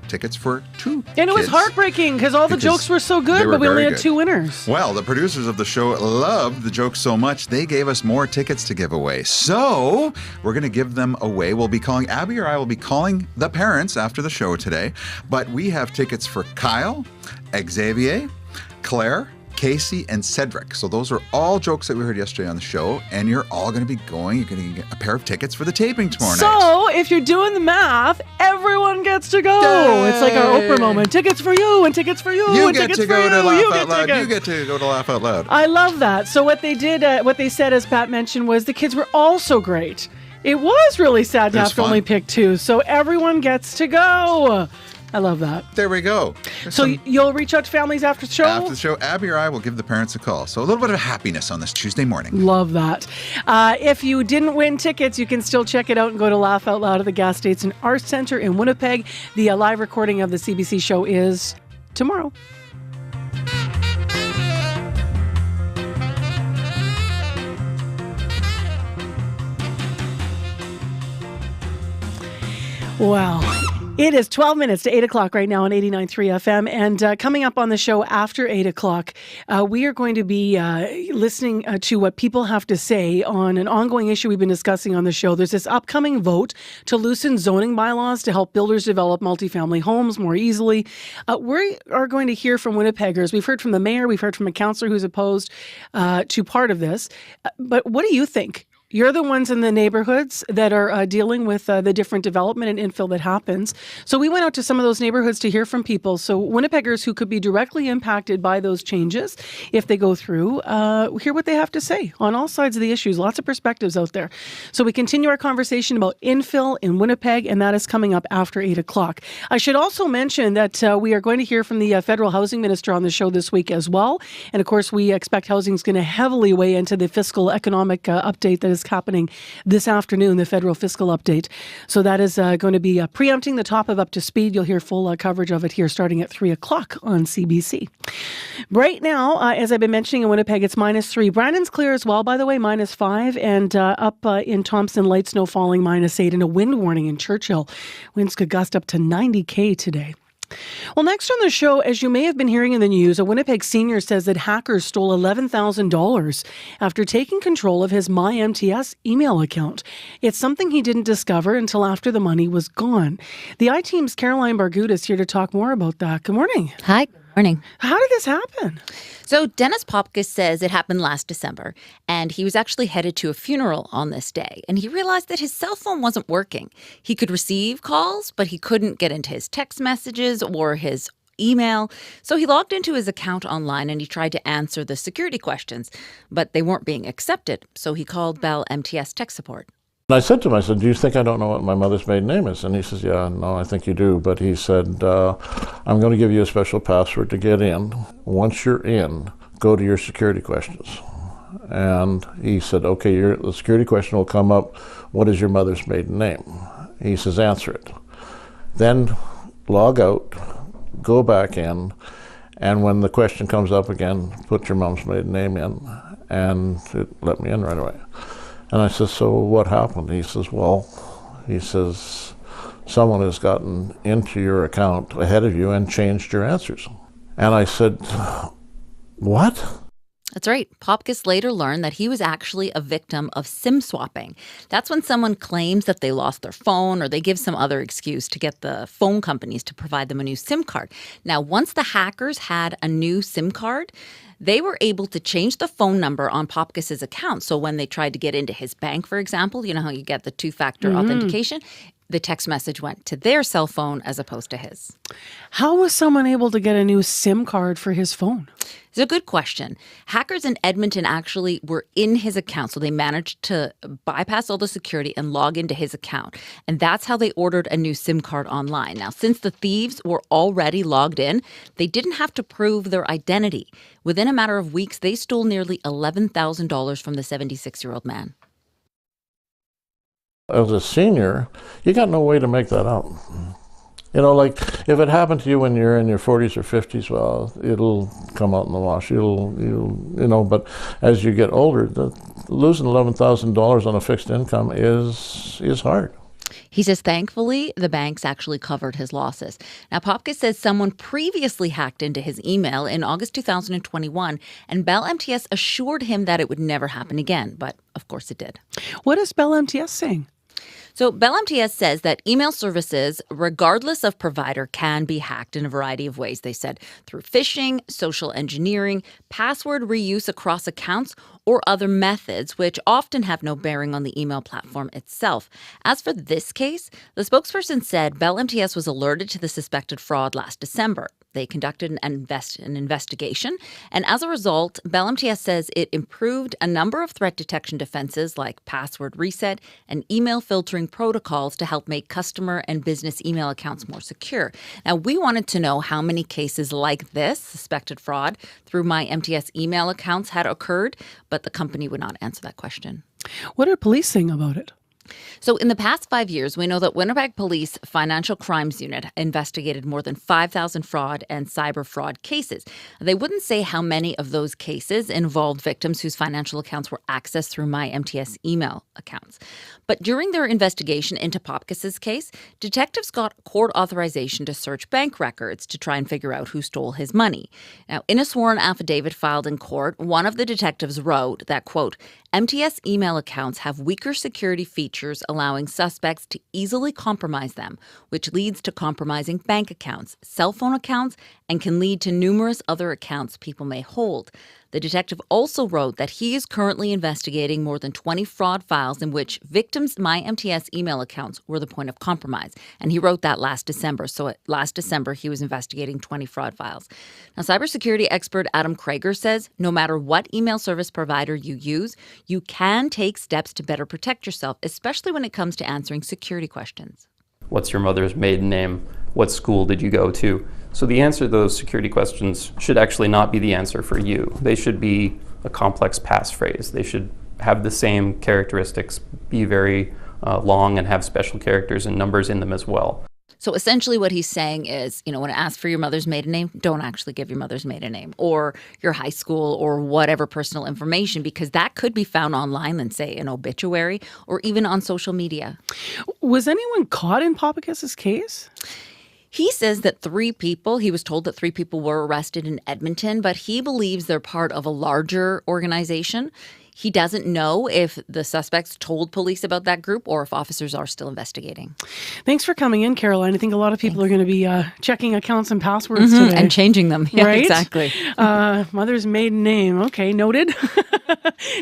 tickets for 2 And it was kids. heartbreaking because all the jokes were so good, but we only had 2 winners. Well, the producers of the show loved the jokes so much, they gave us more tickets to give away. So we're going to give them away. We'll be calling, Abby or I will be calling the parents after the show today. But we have tickets for Kyle, Xavier, Claire, Casey, and Cedric. So those are all jokes that we heard yesterday on the show, and you're all going to be going. You're going to get a pair of tickets for the taping tomorrow night. So if you're doing the math, everyone gets to go. Yay! It's like our Oprah moment. Tickets for you, and tickets for you, You and get tickets to for go you. to Laugh You Out get Loud. tickets. You get to go to Laugh Out Loud. I love that. So what they did, what they said, as Pat mentioned, was the kids were all so great. It was really sad to have to only pick 2. So everyone gets to go. I love that. There we go. So you'll reach out to families after the show? After the show, Abby or I will give the parents a call. So a little bit of happiness on this Tuesday morning. Love that. If you didn't win tickets, you can still check it out and go to Laugh Out Loud at the Gas Station Arts Centre in Winnipeg. The live recording of the CBC show is tomorrow. Wow. It is 12 minutes to 8 o'clock right now on 89.3 FM. And coming up on the show after 8 o'clock, we are going to be listening to what people have to say on an ongoing issue we've been discussing on the show. There's this upcoming vote to loosen zoning bylaws to help builders develop multifamily homes more easily. We are going to hear from Winnipeggers. We've heard from the mayor. We've heard from a councillor who's opposed to part of this. But what do you think? You're the ones in the neighborhoods that are dealing with the different development and infill that happens. So we went out to some of those neighborhoods to hear from people. So Winnipeggers who could be directly impacted by those changes, if they go through, hear what they have to say on all sides of the issues. Lots of perspectives out there. So we continue our conversation about infill in Winnipeg, and that is coming up after 8 o'clock. I should also mention that we are going to hear from the federal housing minister on the show this week as well. And of course, we expect housing is going to heavily weigh into the fiscal economic update that is is happening this afternoon, the federal fiscal update. So that is going to be preempting the top of Up to Speed. You'll hear full coverage of it here starting at 3 o'clock on CBC. Right now, as I've been mentioning in Winnipeg, it's -3. Brandon's clear as well, by the way, -5. And up in Thompson, light snow falling -8, and a wind warning in Churchill. Winds could gust up to 90 km today. Well, next on the show, as you may have been hearing in the news, a Winnipeg senior says that hackers stole $11,000 after taking control of his MyMTS email account. It's something he didn't discover until after the money was gone. The I-Team's Caroline Bargut is here to talk more about that. Good morning. Hi. Morning. How did this happen? So Dennis Popkis says it happened last December, and he was actually headed to a funeral on this day, and he realized that his cell phone wasn't working. He could receive calls, but he couldn't get into his text messages or his email. So he logged into his account online and he tried to answer the security questions, but they weren't being accepted. So he called Bell MTS tech support. And I said to him, I said, do you think I don't know what my mother's maiden name is? And he says, yeah, no, I think you do. But he said, I'm going to give you a special password to get in. Once you're in, go to your security questions. And he said, okay, the security question will come up, what is your mother's maiden name? He says, answer it. Then log out, go back in, and when the question comes up again, put your mom's maiden name in, and it let me in right away. And I said, so what happened? He says, someone has gotten into your account ahead of you and changed your answers. And I said, what? That's right. Popkis later learned that he was actually a victim of SIM swapping. That's when someone claims that they lost their phone or they give some other excuse to get the phone companies to provide them a new SIM card. Now, once the hackers had a new SIM card, they were able to change the phone number on Popkis's account. So when they tried to get into his bank, for example, you know how you get the two-factor authentication? The text message went to their cell phone as opposed to his. How was someone able to get a new SIM card for his phone? It's a good question. Hackers in Edmonton actually were in his account, so they managed to bypass all the security and log into his account. And that's how they ordered a new SIM card online. Now, since the thieves were already logged in, they didn't have to prove their identity. Within a matter of weeks, they stole nearly $11,000 from the 76-year-old man. As a senior, you got no way to make that up. You know, like if it happened to you when you're in your 40s or 50s, well, it'll come out in the wash. But as you get older, losing $11,000 on a fixed income is hard. He says, thankfully, the banks actually covered his losses. Now, Popkis says someone previously hacked into his email in August 2021, and Bell MTS assured him that it would never happen again. But, of course, it did. What is Bell MTS saying? So Bell MTS says that email services, regardless of provider, can be hacked in a variety of ways. They said through phishing, social engineering, password reuse across accounts, or other methods, which often have no bearing on the email platform itself. As for this case, the spokesperson said Bell MTS was alerted to the suspected fraud last December. They conducted an investigation, and as a result, Bell MTS says it improved a number of threat detection defenses like password reset and email filtering protocols to help make customer and business email accounts more secure. Now, we wanted to know how many cases like this, suspected fraud, through MyMTS email accounts had occurred, but the company would not answer that question. What are police saying about it? So in the past 5 years, we know that Winnipeg Police Financial Crimes Unit investigated more than 5,000 fraud and cyber fraud cases. They wouldn't say how many of those cases involved victims whose financial accounts were accessed through MyMTS email accounts. But during their investigation into Popkis's case, detectives got court authorization to search bank records to try and figure out who stole his money. Now, in a sworn affidavit filed in court, one of the detectives wrote that, quote, MTS email accounts have weaker security features allowing suspects to easily compromise them, which leads to compromising bank accounts, cell phone accounts, and can lead to numerous other accounts people may hold. The detective also wrote that he is currently investigating more than 20 fraud files in which victims' MyMTS email accounts were the point of compromise. And he wrote that last December. So last December, he was investigating 20 fraud files. Now, cybersecurity expert Adam Krager says no matter what email service provider you use, you can take steps to better protect yourself, especially when it comes to answering security questions. What's your mother's maiden name? What school did you go to? So the answer to those security questions should actually not be the answer for you. They should be a complex passphrase. They should have the same characteristics, be very long and have special characters and numbers in them as well. So essentially what he's saying is, when it asks for your mother's maiden name, don't actually give your mother's maiden name or your high school or whatever personal information, because that could be found online in, say, an obituary or even on social media. Was anyone caught in Papakis's case? He says that he was told that 3 people were arrested in Edmonton, but he believes they're part of a larger organization. He doesn't know if the suspects told police about that group or if officers are still investigating. Thanks for coming in, Caroline. I think a lot of people are going to be checking accounts and passwords today. And changing them. Yeah, right? Exactly. Mother's maiden name. Okay, noted.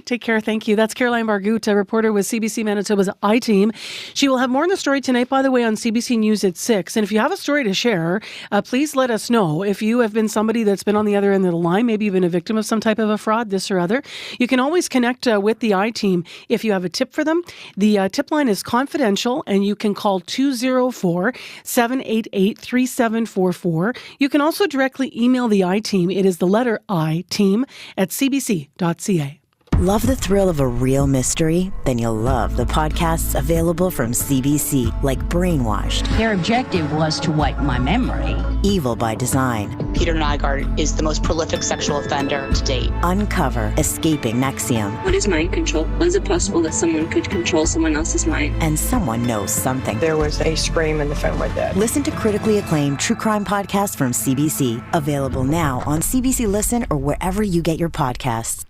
Take care. Thank you. That's Caroline Bargut, a reporter with CBC Manitoba's I-Team. She will have more on the story tonight, by the way, on CBC News at 6. And if you have a story to share, please let us know. If you have been somebody that's been on the other end of the line, maybe you've been a victim of some type of a fraud, this or other, you can always connect with the I-Team if you have a tip for them. The tip line is confidential, and you can call 204-788-3744. You can also directly email the I-Team. It is the letter I, team, at cbc.ca. Love the thrill of a real mystery? Then you'll love the podcasts available from CBC, like Brainwashed. Their objective was to wipe my memory. Evil by Design. Peter Nygaard is the most prolific sexual offender to date. Uncover, Escaping NXIVM. What is mind control? How is it possible that someone could control someone else's mind? And Someone Knows Something. There was a scream and they found my dad. Listen to critically acclaimed true crime podcasts from CBC. Available now on CBC Listen or wherever you get your podcasts.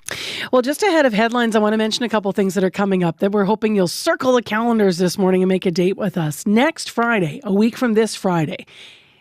Well, just ahead of headlines, I want to mention a couple things that are coming up that we're hoping you'll circle the calendars this morning and make a date with us. Next Friday, a week from this Friday,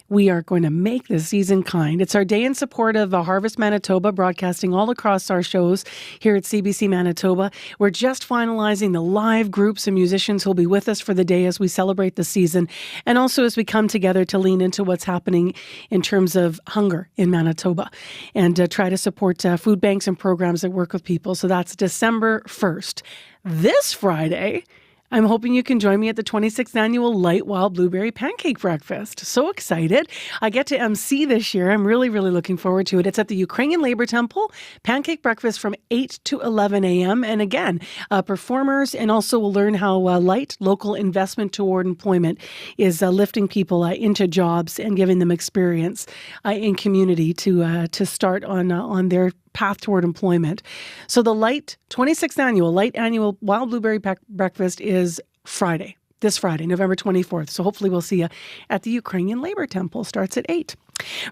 we are going to make the season kind. It's our day in support of Harvest Manitoba, broadcasting all across our shows here at CBC Manitoba. We're just finalizing the live groups and musicians who'll be with us for the day as we celebrate the season, and also as we come together to lean into what's happening in terms of hunger in Manitoba and try to support food banks and programs that work with people. So that's December 1st. This Friday, I'm hoping you can join me at the 26th annual Light Wild Blueberry Pancake Breakfast. So excited. I get to MC this year. I'm really, really looking forward to it. It's at the Ukrainian Labor Temple. Pancake breakfast from 8 to 11 a.m. And again, performers, and also we'll learn how Light, local investment toward employment, is lifting people into jobs and giving them experience in community to start on their path toward employment. So the 26th annual Wild Blueberry Breakfast is Friday, this Friday, November 24th. So hopefully we'll see you at the Ukrainian Labor Temple. Starts at 8.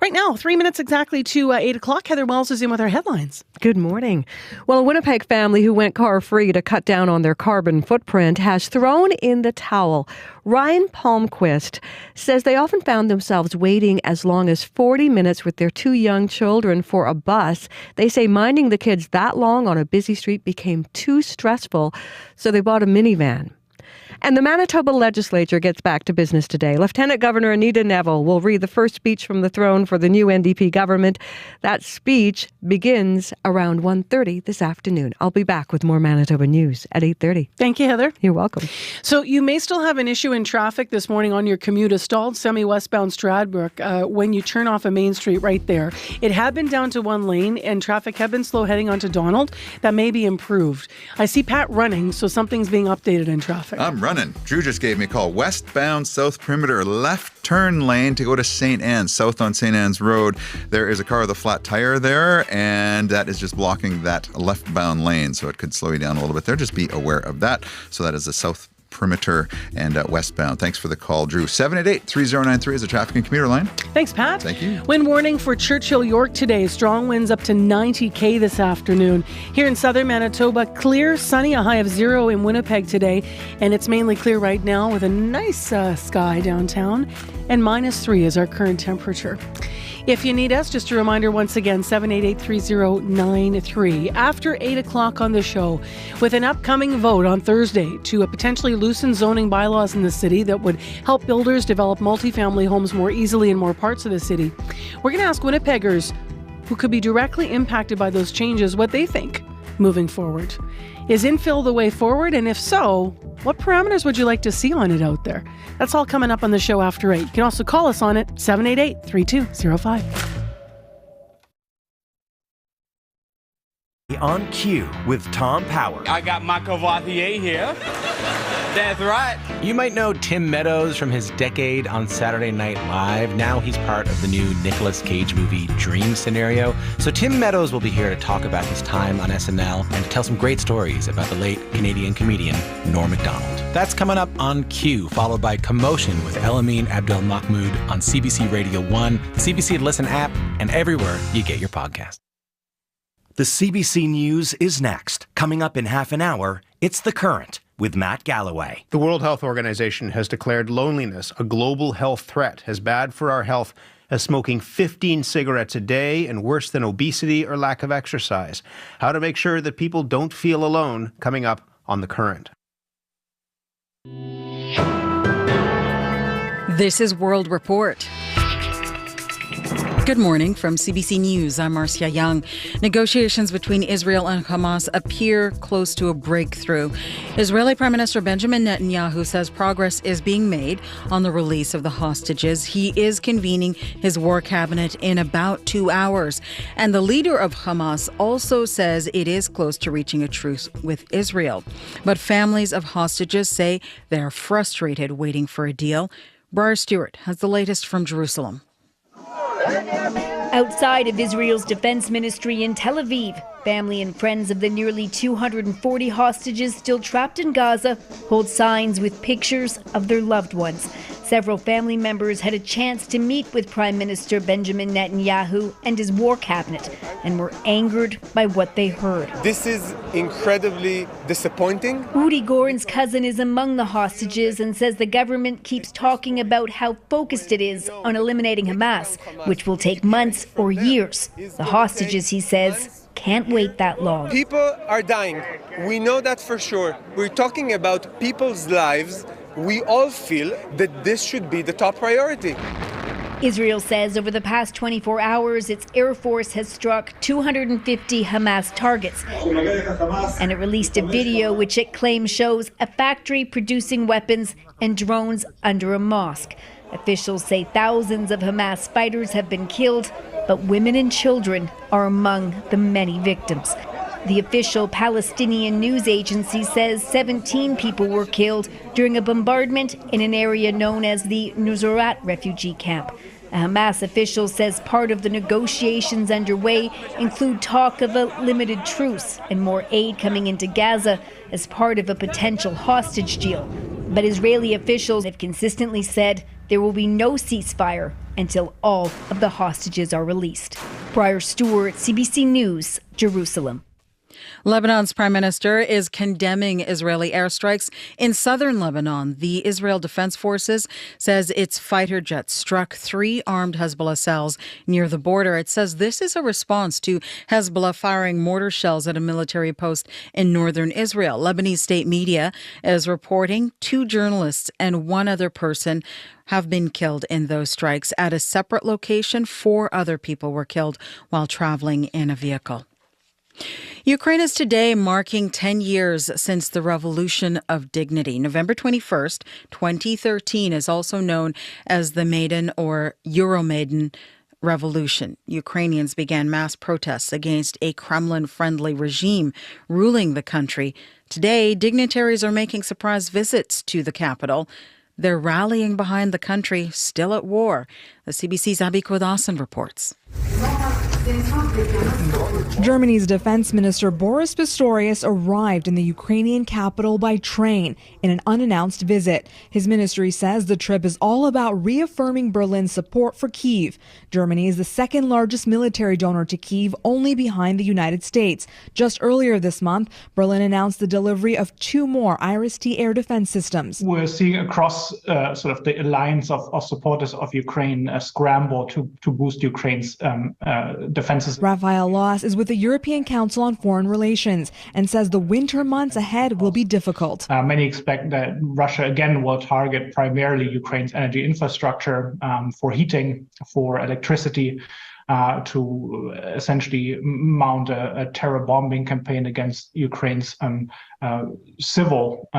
Right now, 3 minutes exactly to 8 o'clock. Heather Wells is in with our headlines. Good morning. Well, a Winnipeg family who went car-free to cut down on their carbon footprint has thrown in the towel. Ryan Palmquist says they often found themselves waiting as long as 40 minutes with their 2 young children for a bus. They say minding the kids that long on a busy street became too stressful, so they bought a minivan. And the Manitoba legislature gets back to business today. Lieutenant Governor Anita Neville will read the first speech from the throne for the new NDP government. That speech begins around 1:30 this afternoon. I'll be back with more Manitoba news at 8:30. Thank you, Heather. You're welcome. So you may still have an issue in traffic this morning on your commute. A stalled semi-westbound Stradbrook when you turn off a main street right there. It had been down to 1 lane and traffic had been slow heading onto Donald. That may be improved. I see Pat running, so something's being updated in traffic. I'm running. Drew just gave me a call. Westbound South Perimeter left turn lane to go to St. Anne's, south on St. Anne's Road. There is a car with a flat tire there, and that is just blocking that leftbound lane, so it could slow you down a little bit there. Just be aware of that. So that is the South Perimeter and westbound. Thanks for the call, Drew. 788-3093 is the traffic and commuter line. Thanks, Pat. Thank you. Wind warning for Churchill, York today. Strong winds up to 90 km this afternoon. Here in southern Manitoba, clear, sunny, a high of 0 in Winnipeg today. And it's mainly clear right now with a nice sky downtown. And -3 is our current temperature. If you need us, just a reminder once again, 788-3093. After 8 o'clock on the show, with an upcoming vote on Thursday to potentially loosen zoning bylaws in the city that would help builders develop multifamily homes more easily in more parts of the city, we're going to ask Winnipeggers who could be directly impacted by those changes what they think moving forward. Is infill the way forward? And if so, what parameters would you like to see on it out there? That's all coming up on the show after 8. You can also call us on it, 788-3205. on Q with Tom Power. I got my Courvoisier here. That's right. You might know Tim Meadows from his decade on Saturday Night Live. Now he's part of the new Nicolas Cage movie Dream Scenario. So Tim Meadows will be here to talk about his time on SNL and to tell some great stories about the late Canadian comedian Norm Macdonald. That's coming up on Q, followed by Commotion with Elamine Abdel Mahmoud on CBC Radio 1, the CBC Listen app, and everywhere you get your podcast. The CBC News is next. Coming up in half an hour, it's The Current with Matt Galloway. The World Health Organization has declared loneliness a global health threat, as bad for our health as smoking 15 cigarettes a day and worse than obesity or lack of exercise. How to make sure that people don't feel alone, coming up on The Current. This is World Report. Good morning from CBC News. I'm Marcia Young. Negotiations between Israel and Hamas appear close to a breakthrough. Israeli Prime Minister Benjamin Netanyahu says progress is being made on the release of the hostages. He is convening his war cabinet in about 2 hours. And the leader of Hamas also says it is close to reaching a truce with Israel. But families of hostages say they're frustrated waiting for a deal. Briar Stewart has the latest from Jerusalem. Outside of Israel's defense ministry in Tel Aviv, family and friends of the nearly 240 hostages still trapped in Gaza hold signs with pictures of their loved ones. Several family members had a chance to meet with Prime Minister Benjamin Netanyahu and his war cabinet and were angered by what they heard. This is incredibly disappointing. Udi Goren's cousin is among the hostages and says the government keeps talking about how focused it is on eliminating Hamas, which will take months or years. The hostages, he says, can't wait that long. People are dying. We know that for sure. We're talking about people's lives. We all feel that this should be the top priority. Israel says over the past 24 hours, its Air Force has struck 250 Hamas targets. And it released a video which it claims shows a factory producing weapons and drones under a mosque. Officials say thousands of Hamas fighters have been killed, but women and children are among the many victims. The official Palestinian news agency says 17 people were killed during a bombardment in an area known as the Nuseirat refugee camp. A Hamas official says part of the negotiations underway include talk of a limited truce and more aid coming into Gaza as part of a potential hostage deal. But Israeli officials have consistently said there will be no ceasefire until all of the hostages are released. Briar Stewart, CBC News, Jerusalem. Lebanon's prime minister is condemning Israeli airstrikes in southern Lebanon. The Israel Defense Forces says its fighter jets struck 3 armed Hezbollah cells near the border. It says this is a response to Hezbollah firing mortar shells at a military post in northern Israel. Lebanese state media is reporting 2 journalists and 1 other person have been killed in those strikes. At a separate location, 4 other people were killed while traveling in a vehicle. Ukraine is today marking 10 years since the Revolution of Dignity. November 21st, 2013 is also known as the Maidan or Euromaidan Revolution. Ukrainians began mass protests against a Kremlin-friendly regime ruling the country. Today, dignitaries are making surprise visits to the capital. They're rallying behind the country still at war. The CBC's Abby Kodasan reports. Germany's defense minister Boris Pistorius arrived in the Ukrainian capital by train in an unannounced visit. His ministry says the trip is all about reaffirming Berlin's support for Kyiv. Germany is the second largest military donor to Kyiv, only behind the United States. Just earlier this month, Berlin announced the delivery of 2 more Iris-T air defense systems. We're seeing across sort of the alliance of supporters of Ukraine a scramble to boost Ukraine's defenses. Rafael Loss is with the European Council on Foreign Relations and says the winter months ahead will be difficult. Many expect that Russia again will target primarily Ukraine's energy infrastructure for heating, for electricity, to essentially mount a terror bombing campaign against Ukraine's civil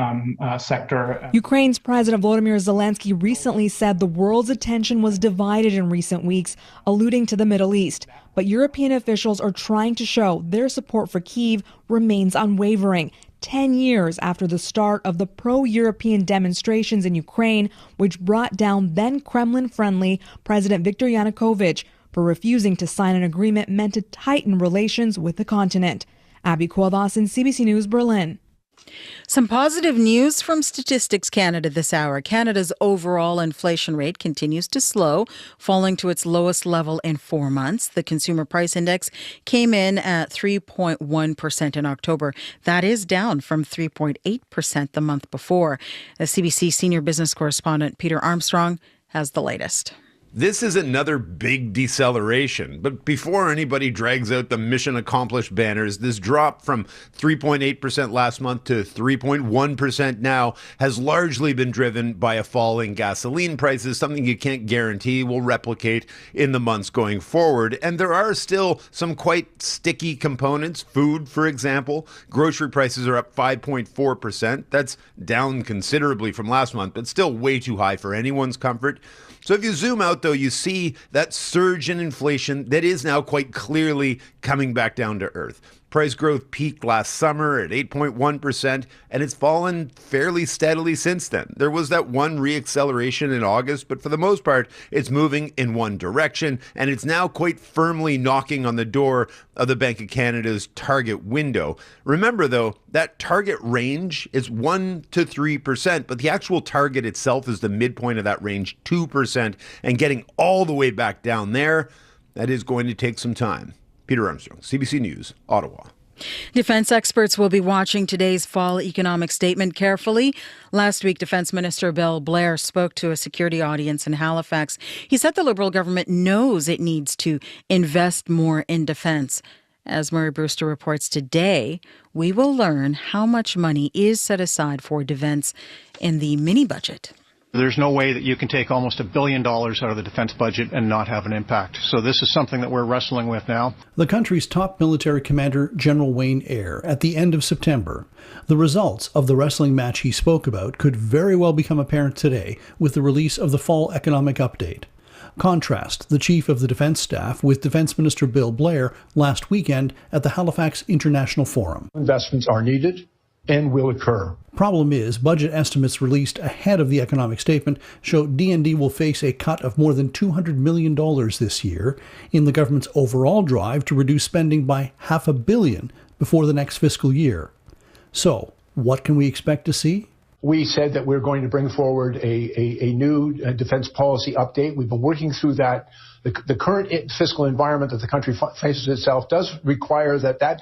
sector. Ukraine's President Volodymyr Zelensky recently said the world's attention was divided in recent weeks, alluding to the Middle East. But European officials are trying to show their support for Kyiv remains unwavering. 10 years after the start of the pro-European demonstrations in Ukraine, which brought down then Kremlin-friendly President Viktor Yanukovych for refusing to sign an agreement meant to tighten relations with the continent. Abby Kualdasin, CBC News, Berlin. Some positive news from Statistics Canada this hour. Canada's overall inflation rate continues to slow, falling to its lowest level in 4 months. The Consumer Price Index came in at 3.1% in October. That is down from 3.8% the month before. The CBC senior business correspondent Peter Armstrong has the latest. This is another big deceleration, but before anybody drags out the mission accomplished banners, this drop from 3.8% last month to 3.1% now has largely been driven by a fall in gasoline prices, something you can't guarantee will replicate in the months going forward. And there are still some quite sticky components. Food, for example, grocery prices are up 5.4%. That's down considerably from last month, but still way too high for anyone's comfort. So if you zoom out, though, you see that surge in inflation that is now quite clearly coming back down to earth. Price growth peaked last summer at 8.1%, and it's fallen fairly steadily since then. There was that one reacceleration in August, but for the most part, it's moving in one direction, and it's now quite firmly knocking on the door of the Bank of Canada's target window. Remember, though, that target range is 1 to 3%, but the actual target itself is the midpoint of that range, 2%, and getting all the way back down there, that is going to take some time. Peter Armstrong, CBC News, Ottawa. Defense experts will be watching today's fall economic statement carefully. Last week, Defense Minister Bill Blair spoke to a security audience in Halifax. He said the Liberal government knows it needs to invest more in defense. As Murray Brewster reports today, we will learn how much money is set aside for defense in the mini budget. There's no way that you can take almost $1 billion out of the defense budget and not have an impact. So this is something that we're wrestling with now. The country's top military commander, General Wayne Eyre, at the end of September. The results of the wrestling match he spoke about could very well become apparent today with the release of the fall economic update. Contrast the chief of the defense staff with Defense Minister Bill Blair last weekend at the Halifax International Forum. Investments are needed and will occur. Problem is, budget estimates released ahead of the economic statement show DND will face a cut of more than $200 million this year in the government's overall drive to reduce spending by $500 million before the next fiscal year. So, what can we expect to see? We said that we're going to bring forward a new defense policy update. We've been working through that. The current fiscal environment that the country faces itself does require that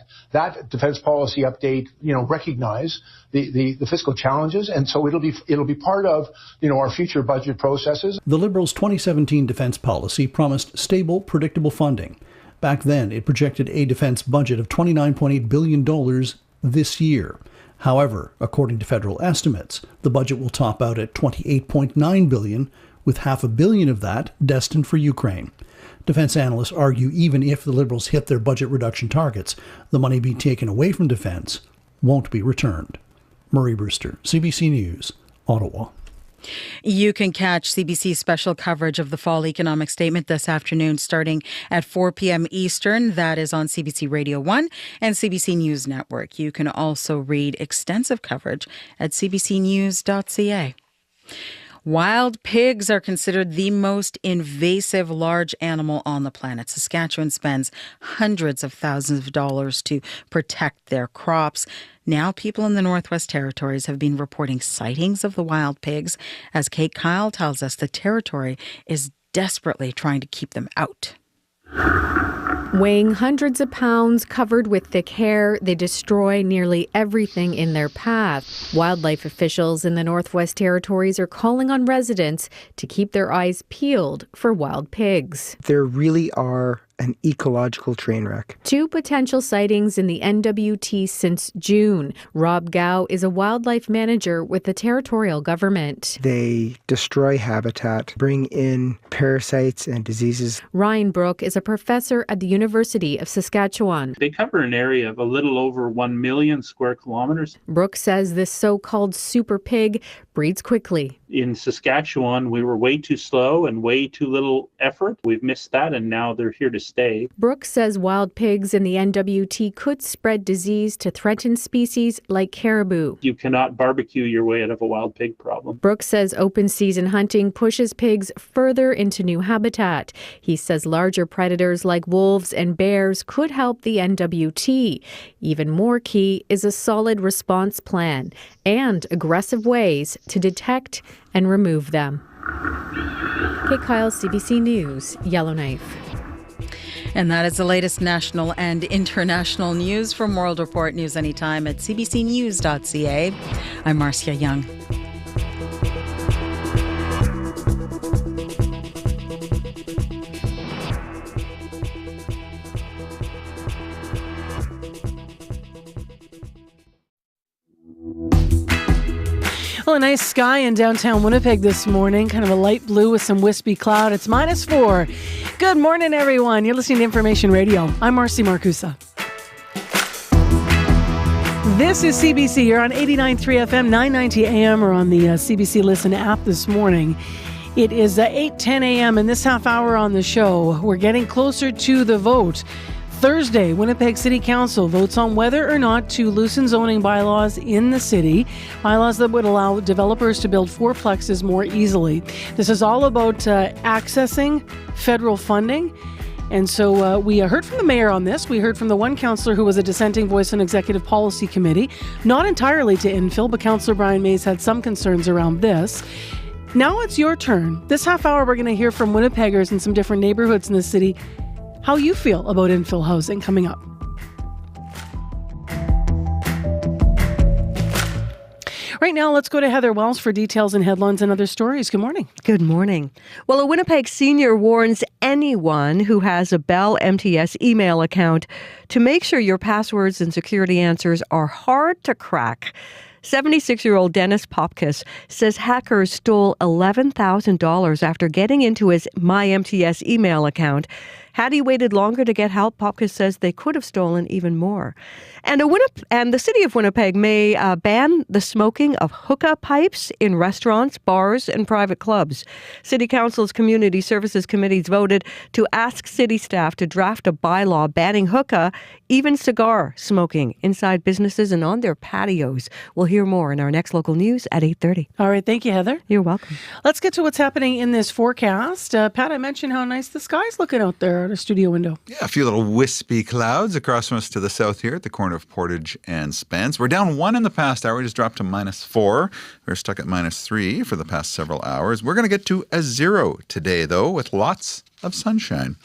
defense policy update, recognize the fiscal challenges, and so it'll be part of our future budget processes. The Liberals' 2017 defense policy promised stable, predictable funding. Back then, it projected a defense budget of $29.8 billion this year. However, according to federal estimates, the budget will top out at $28.9 billion, with $500 million of that destined for Ukraine. Defense analysts argue even if the Liberals hit their budget reduction targets, the money being taken away from defense won't be returned. Murray Brewster, CBC News, Ottawa. You can catch CBC's special coverage of the fall economic statement this afternoon starting at 4 p.m. Eastern. That is on CBC Radio 1 and CBC News Network. You can also read extensive coverage at cbcnews.ca. Wild pigs are considered the most invasive large animal on the planet. Saskatchewan spends hundreds of thousands of dollars to protect their crops. Now people in the Northwest Territories have been reporting sightings of the wild pigs. As Kate Kyle tells us, the Territory is desperately trying to keep them out. Weighing hundreds of pounds, covered with thick hair, they destroy nearly everything in their path. Wildlife officials in the Northwest Territories are calling on residents to keep their eyes peeled for wild pigs. There really are an ecological train wreck. 2 potential sightings in the NWT since June. Rob Gao is a wildlife manager with the territorial government. They destroy habitat, bring in parasites and diseases. Ryan Brook is a professor at the University of Saskatchewan. They cover an area of a little over 1 million square kilometers. Brook says this so-called super pig breeds quickly. In Saskatchewan, we were way too slow and way too little effort. We've missed that, and now they're here to stay. Brook says wild pigs in the NWT could spread disease to threatened species like caribou. You cannot barbecue your way out of a wild pig problem. Brook says open season hunting pushes pigs further into new habitat. He says larger predators like wolves and bears could help the NWT. Even more key is a solid response plan and aggressive ways to detect and remove them. Kate Kyle, CBC News, Yellowknife. And that is the latest national and international news from World Report. News anytime at cbcnews.ca. I'm Marcia Young. Well, a nice sky in downtown Winnipeg this morning, kind of a light blue with some wispy cloud. It's -4. Good morning, everyone. You're listening to Information Radio. I'm Marcy Marcusa. This is CBC. You're on 89.3 FM, 990 AM, or on the CBC Listen app this morning. It is 8:10 a.m. and this half hour on the show, we're getting closer to the vote. Thursday, Winnipeg City Council votes on whether or not to loosen zoning bylaws in the city, bylaws that would allow developers to build fourplexes more easily. This is all about accessing federal funding. And so we heard from the mayor on this. We heard from the one councillor who was a dissenting voice on Executive Policy Committee, not entirely to infill, but Councillor Brian Mays had some concerns around this. Now it's your turn. This half hour, we're going to hear from Winnipeggers in some different neighborhoods in the city how you feel about infill housing coming up. Right now, let's go to Heather Wells for details and headlines and other stories. Good morning. Good morning. Well, a Winnipeg senior warns anyone who has a Bell MTS email account to make sure your passwords and security answers are hard to crack. 76-year-old Dennis Popkis says hackers stole $11,000 after getting into his MyMTS email account. Had he waited longer to get help, Popkis says they could have stolen even more. And the city of Winnipeg may ban the smoking of hookah pipes in restaurants, bars, and private clubs. City Council's Community Services Committees voted to ask city staff to draft a bylaw banning hookah, even cigar smoking inside businesses and on their patios. We'll hear more in our next local news at 8:30. All right. Thank you, Heather. You're welcome. Let's get to what's happening in this forecast. Pat, I mentioned how nice the sky's looking out there at our studio window. Yeah, a few little wispy clouds across from us to the south here at the corner of Portage and Spence. We're down 1 in the past hour. We just dropped to -4. We're stuck at -3 for the past several hours. We're going to get to a 0 today, though, with lots of sunshine.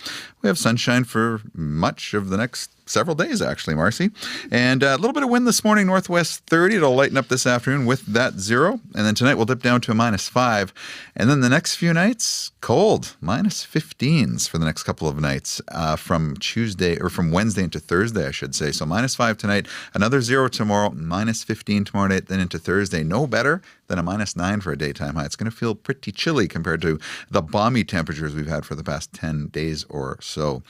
We have sunshine for much of the next several days, actually, Marcy. And a little bit of wind this morning, northwest 30. It'll lighten up this afternoon with that 0. And then tonight we'll dip down to a -5. And then the next few nights, cold, -15s for the next couple of nights from Tuesday or from Wednesday into Thursday, I should say. So -5 tonight, another 0 tomorrow, -15 tomorrow night, then into Thursday. No better than a -9 for a daytime high. It's going to feel pretty chilly compared to the balmy temperatures we've had for the past 10 days or so.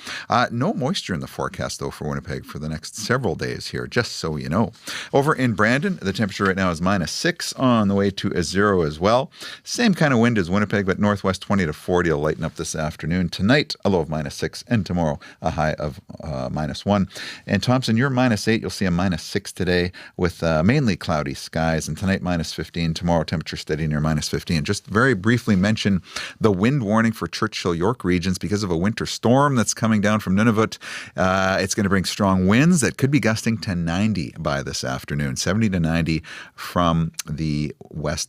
No moisture in the forecast, though, for Winnipeg for the next several days here, just so you know. Over in Brandon, the temperature right now is -6 on the way to a 0 as well. Same kind of wind as Winnipeg, but northwest 20 to 40 will lighten up this afternoon. Tonight, a low of -6, and tomorrow, a high of -1. And Thompson, you're -8. You'll see a -6 today with mainly cloudy skies, and tonight -15. Tomorrow, temperature steady near -15. Just very briefly mention the wind warning for Churchill York regions because of a winter storm that's coming down from Nunavut. It's going to bring strong winds that could be gusting to 90 by this afternoon, 70 to 90 from the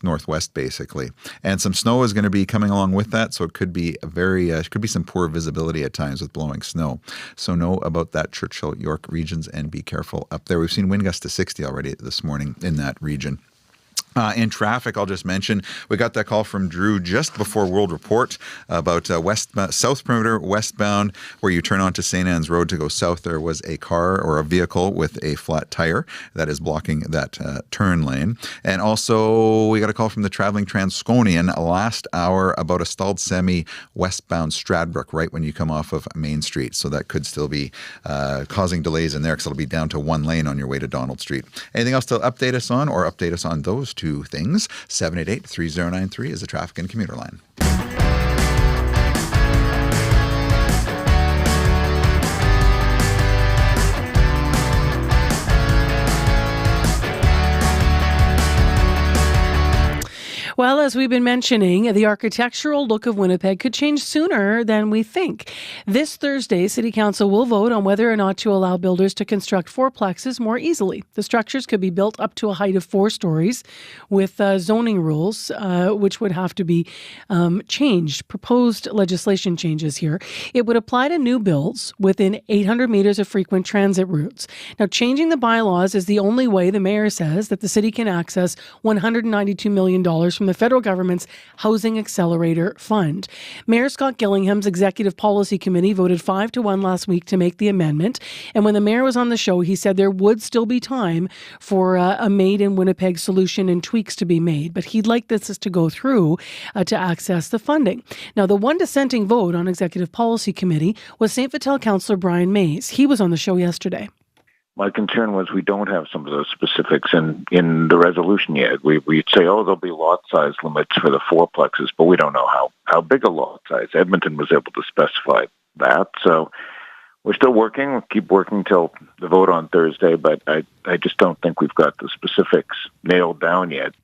northwest, basically. And some snow is going to be coming along with that, so it could be could be some poor visibility at times with blowing snow. So know about that, Churchill York regions, and be careful up there. We've seen wind gusts to 60 already this morning in that region. In traffic, I'll just mention, we got that call from Drew just before World Report about South Perimeter westbound, where you turn onto St. Anne's Road to go south. There was a car or a vehicle with a flat tire that is blocking that turn lane. And also, we got a call from the traveling Transconian last hour about a stalled semi westbound Stradbrook, right when you come off of Main Street. So that could still be causing delays in there, because it'll be down to one lane on your way to Donald Street. Anything else to update us on, or update us on those two things? 788-3093 is the traffic and commuter line. Well, as we've been mentioning, the architectural look of Winnipeg could change sooner than we think. This Thursday, City Council will vote on whether or not to allow builders to construct fourplexes more easily. The structures could be built up to a height of 4 stories with zoning rules, which would have to be changed. Proposed legislation changes here. It would apply to new builds within 800 meters of frequent transit routes. Now, changing the bylaws is the only way, the mayor says, that the city can access $192 million from the federal government's Housing Accelerator Fund. Mayor Scott Gillingham's Executive Policy Committee voted 5-1 last week to make the amendment. And when the mayor was on the show, he said there would still be time for a made in Winnipeg solution and tweaks to be made. But he'd like this to go through to access the funding. Now, the one dissenting vote on Executive Policy Committee was St. Vital Councillor Brian Mays. He was on the show yesterday. My concern was we don't have some of those specifics in the resolution yet. We'd say, there'll be lot size limits for the fourplexes, but we don't know how big a lot size. Edmonton was able to specify that. So we're still working. We'll keep working till the vote on Thursday, but I just don't think we've got the specifics nailed down yet.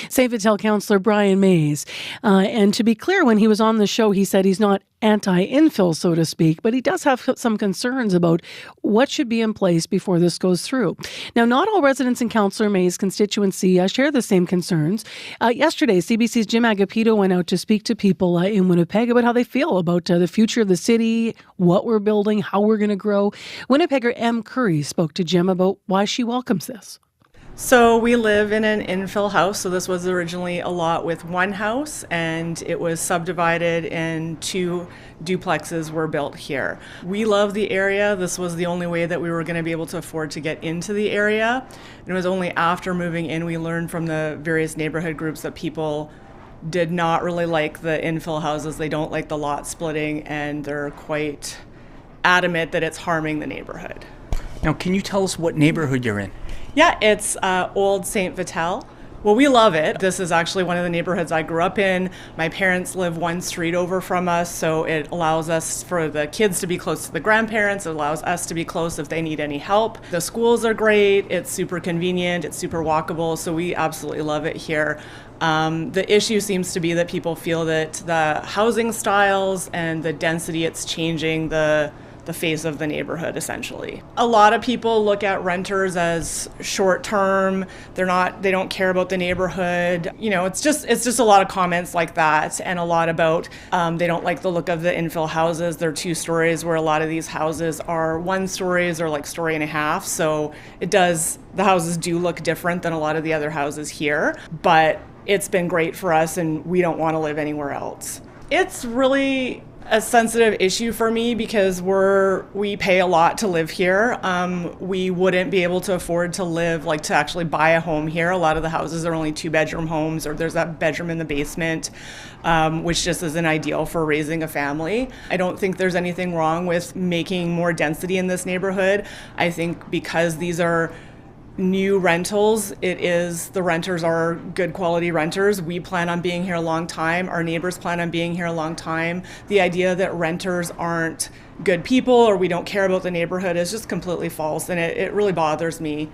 St. Vital Councillor Brian Mays. And to be clear, when he was on the show, he said he's not anti-infill, so to speak, but he does have some concerns about what should be in place before this goes through. Now, not all residents in Councillor Mays' constituency share the same concerns. Yesterday, CBC's Jim Agapito went out to speak to people in Winnipeg about how they feel about the future of the city, what we're building, how we're going to grow. Winnipegger M. Curry spoke to Jim about why she welcomes this. So we live in an infill house. So this was originally a lot with one house, and it was subdivided and 2 duplexes were built here. We love the area. This was the only way that we were going to be able to afford to get into the area. And it was only after moving in we learned from the various neighborhood groups that people did not really like the infill houses. They don't like the lot splitting, and they're quite adamant that it's harming the neighborhood. Now, can you tell us what neighborhood you're in? Yeah, it's Old St. Vital. Well, we love it. This is actually one of the neighborhoods I grew up in. My parents live 1 street over from us, so it allows us for the kids to be close to the grandparents. It allows us to be close if they need any help. The schools are great. It's super convenient. It's super walkable, so we absolutely love it here. The issue seems to be that people feel that the housing styles and the density, it's changing the face of the neighborhood, essentially. A lot of people look at renters as short-term. They don't care about the neighborhood. You know, it's just a lot of comments like that, and a lot about they don't like the look of the infill houses. They're 2 stories, where a lot of these houses are 1 stories or like story and a half. So the houses do look different than a lot of the other houses here, but it's been great for us, and we don't want to live anywhere else. It's really a sensitive issue for me because we pay a lot to live here. We wouldn't be able to afford to actually buy a home here. A lot of the houses are only 2-bedroom homes, or there's that bedroom in the basement, which just isn't ideal for raising a family. I don't think there's anything wrong with making more density in this neighborhood. I think because these are new rentals, the renters are good quality renters. We plan on being here a long time. Our neighbors plan on being here a long time. The idea that renters aren't good people or we don't care about the neighborhood is just completely false, and it really bothers me.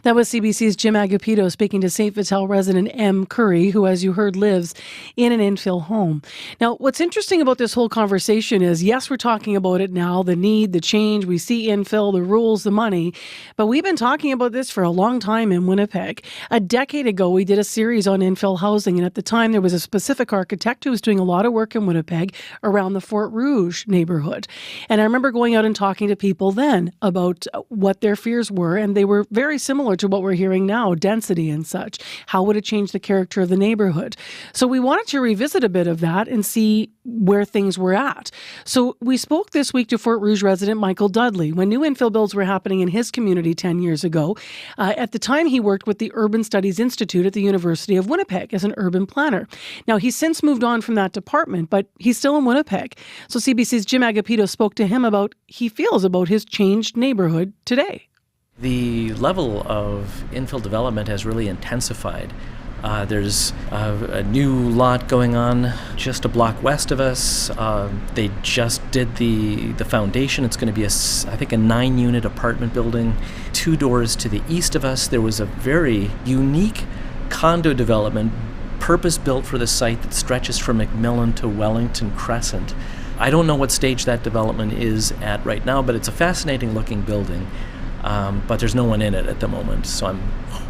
That was CBC's Jim Agapito speaking to St. Vital resident M. Curry, who, as you heard, lives in an infill home. Now, what's interesting about this whole conversation is, yes, we're talking about it now, the need, the change. We see infill, the rules, the money. But we've been talking about this for a long time in Winnipeg. A decade ago, we did a series on infill housing. And at the time, there was a specific architect who was doing a lot of work in Winnipeg around the Fort Rouge neighborhood. And I remember going out and talking to people then about what their fears were. And they were very similar similar to what we're hearing now, density and such. How would it change the character of the neighborhood? So we wanted to revisit a bit of that and see where things were at. So we spoke this week to Fort Rouge resident Michael Dudley when new infill builds were happening in his community 10 years ago. At the time, he worked with the Urban Studies Institute at the University of Winnipeg as an urban planner. Now, he's since moved on from that department, but he's still in Winnipeg. So CBC's Jim Agapito spoke to him about he feels about his changed neighborhood today. The level of infill development has really intensified. There's a new lot going on just a block west of us. They just did the foundation. It's going to be, I think, a 9-unit apartment building. 2 doors to the east of us, there was a very unique condo development purpose-built for the site that stretches from McMillan to Wellington Crescent. I don't know what stage that development is at right now, but it's a fascinating-looking building. But there's no one in it at the moment, so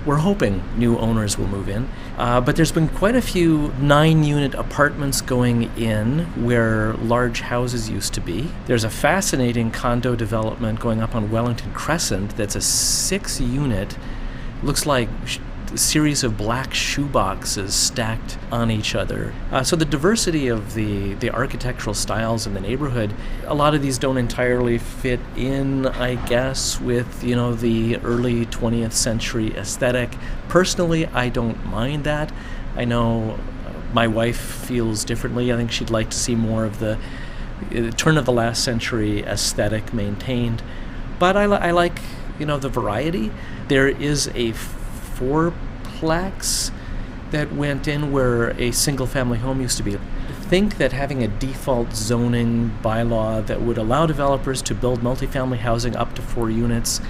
we're hoping new owners will move in. But there's been quite a few 9-unit apartments going in where large houses used to be. There's a fascinating condo development going up on Wellington Crescent that's a 6-unit, looks like a series of black shoeboxes stacked on each other. So the diversity of the architectural styles in the neighborhood, a lot of these don't entirely fit in, I guess, with, the early 20th century aesthetic. Personally, I don't mind that. I know my wife feels differently. I think she'd like to see more of the turn of the last century aesthetic maintained. But I like, the variety. There is a 4-plex that went in where a single-family home used to be. I think that having a default zoning bylaw that would allow developers to build multifamily housing up to 4 units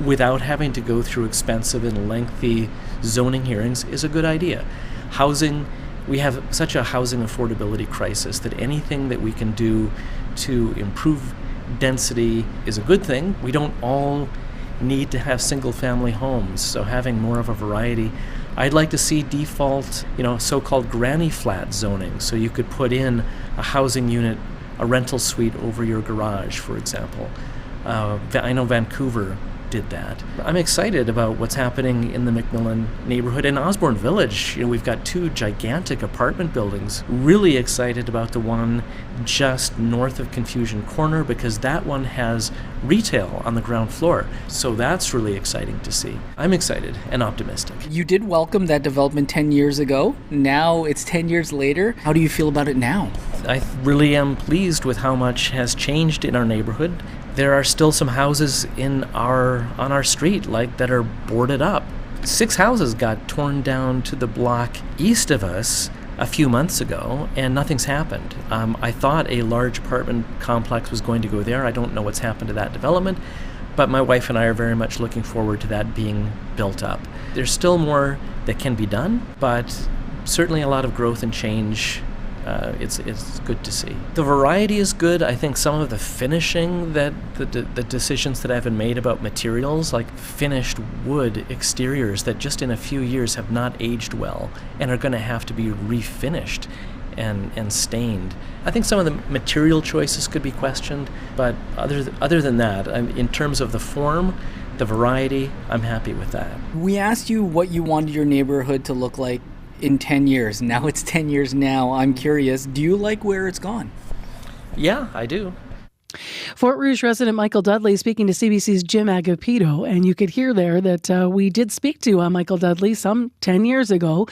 without having to go through expensive and lengthy zoning hearings is a good idea. Housing, we have such a housing affordability crisis that anything that we can do to improve density is a good thing. We don't all need to have single-family homes, so having more of a variety. I'd like to see default, so-called granny flat zoning, so you could put in a housing unit, a rental suite over your garage, for example. I know Vancouver did that. I'm excited about what's happening in the McMillan neighborhood. In Osborne Village, we've got 2 gigantic apartment buildings. Really excited about the one just north of Confusion Corner because that one has retail on the ground floor. So that's really exciting to see. I'm excited and optimistic. You did welcome that development 10 years ago. Now it's 10 years later. How do you feel about it now? I really am pleased with how much has changed in our neighborhood. There are still some houses on our street that are boarded up. 6 houses got torn down to the block east of us a few months ago, and nothing's happened. I thought a large apartment complex was going to go there. I don't know what's happened to that development, but my wife and I are very much looking forward to that being built up. There's still more that can be done, but certainly a lot of growth and change. It's good to see. The variety is good. I think some of the finishing that the decisions that have been made about materials, like finished wood exteriors that just in a few years have not aged well and are going to have to be refinished and stained. I think some of the material choices could be questioned, but other than that, in terms of the form, the variety, I'm happy with that. We asked you what you wanted your neighborhood to look like in 10 years. Now it's 10 years now. I'm curious, do you like where it's gone? Yeah, I do. Fort Rouge resident Michael Dudley speaking to CBC's Jim Agapito, and you could hear there that we did speak to Michael Dudley some 10 years ago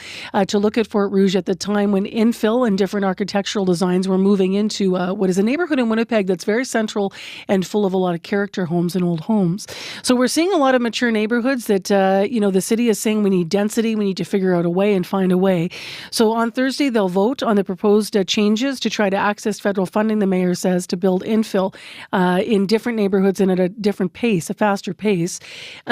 to look at Fort Rouge at the time when infill and different architectural designs were moving into what is a neighborhood in Winnipeg that's very central and full of a lot of character homes and old homes. So we're seeing a lot of mature neighborhoods that, the city is saying we need density, we need to figure out a way and find a way. So on Thursday, they'll vote on the proposed changes to try to access federal funding, the mayor says, to build infill in different neighborhoods and at a different pace, a faster pace.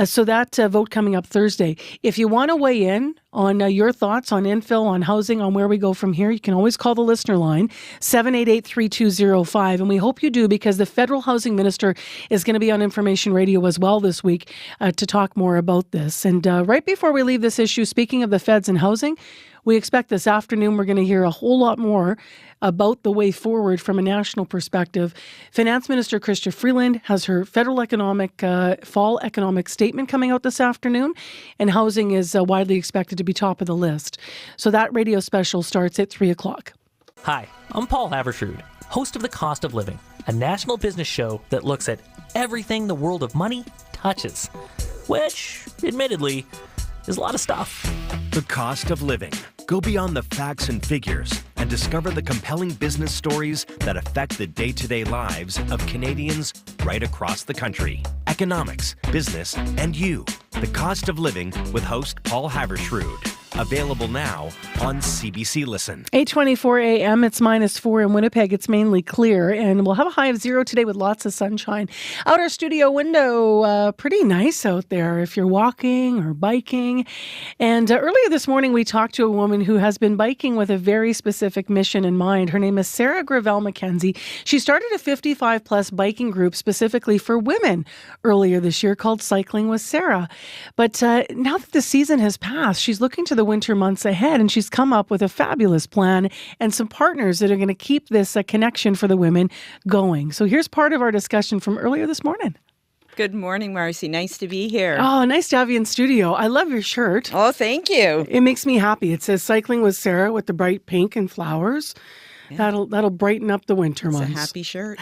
So that vote coming up Thursday. If you want to weigh in on your thoughts on infill, on housing, on where we go from here. You can always call the listener line, 788-3205. And we hope you do, because the federal housing minister is going to be on Information Radio as well this week to talk more about this. And right before we leave this issue, speaking of the feds and housing, we expect this afternoon we're going to hear a whole lot more about the way forward from a national perspective. Finance Minister Chrystia Freeland has her federal fall economic statement coming out this afternoon, and housing is widely expected to be top of the list. So that radio special starts at 3 o'clock. Hi, I'm Paul Havershrud, host of The Cost of Living, a national business show that looks at everything the world of money touches, which, admittedly, is a lot of stuff. The Cost of Living. Go beyond the facts and figures and discover the compelling business stories that affect the day-to-day lives of Canadians right across the country. Economics, business, and you. The Cost of Living with host Paul Havershrud. Available now on CBC Listen. 8:24 a.m. It's -4 in Winnipeg. It's mainly clear, and we'll have a high of 0 today with lots of sunshine. Out our studio window, pretty nice out there if you're walking or biking. And earlier this morning, we talked to a woman who has been biking with a very specific mission in mind. Her name is Sarah Gravel McKenzie. She started a 55-plus biking group specifically for women earlier this year called Cycling with Sarah. But now that the season has passed, she's looking to the winter months ahead, and she's come up with a fabulous plan and some partners that are going to keep this connection for the women going. So here's part of our discussion from earlier this morning. Good morning, Marcy. Nice to be here. Oh, nice to have you in studio. I love your shirt. Oh, thank you. It makes me happy. It says Cycling with Sarah with the bright pink and flowers. Yeah. That'll brighten up the winter months. It's a happy shirt.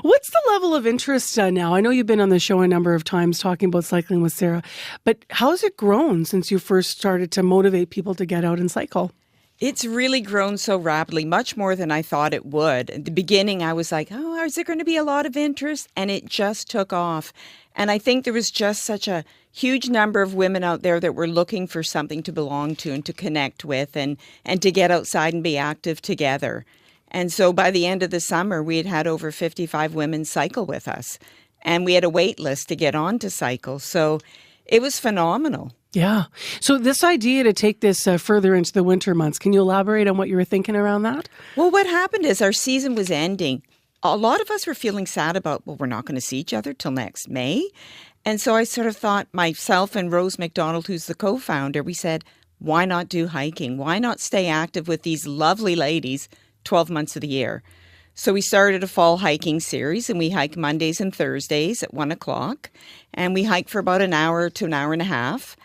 What's the level of interest now? I know you've been on the show a number of times talking about Cycling with Sarah, but how has it grown since you first started to motivate people to get out and cycle? It's really grown so rapidly, much more than I thought it would. At the beginning, I was like, oh, is there going to be a lot of interest? And it just took off. And I think there was just such a huge number of women out there that were looking for something to belong to and to connect with and to get outside and be active together. And so by the end of the summer, we had over 55 women cycle with us. And we had a wait list to get on to cycle. So it was phenomenal. Yeah. So this idea to take this further into the winter months, can you elaborate on what you were thinking around that? Well, what happened is our season was ending. A lot of us were feeling sad about, well, we're not going to see each other till next May. And so I sort of thought, myself and Rose McDonald, who's the co-founder, we said, why not do hiking? Why not stay active with these lovely ladies 12 months of the year? So we started a fall hiking series, and we hike Mondays and Thursdays at 1 o'clock. And we hike for about an hour to an hour and a half.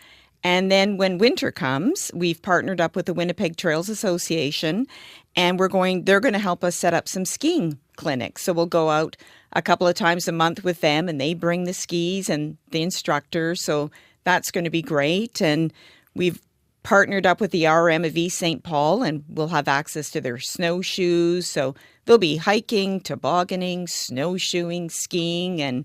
And then when winter comes, we've partnered up with the Winnipeg Trails Association, and they're going to help us set up some skiing clinics. So we'll go out a couple of times a month with them, and they bring the skis and the instructors. So that's going to be great. And we've partnered up with the RM of East St. Paul, and we'll have access to their snowshoes. So they'll be hiking, tobogganing, snowshoeing, skiing, and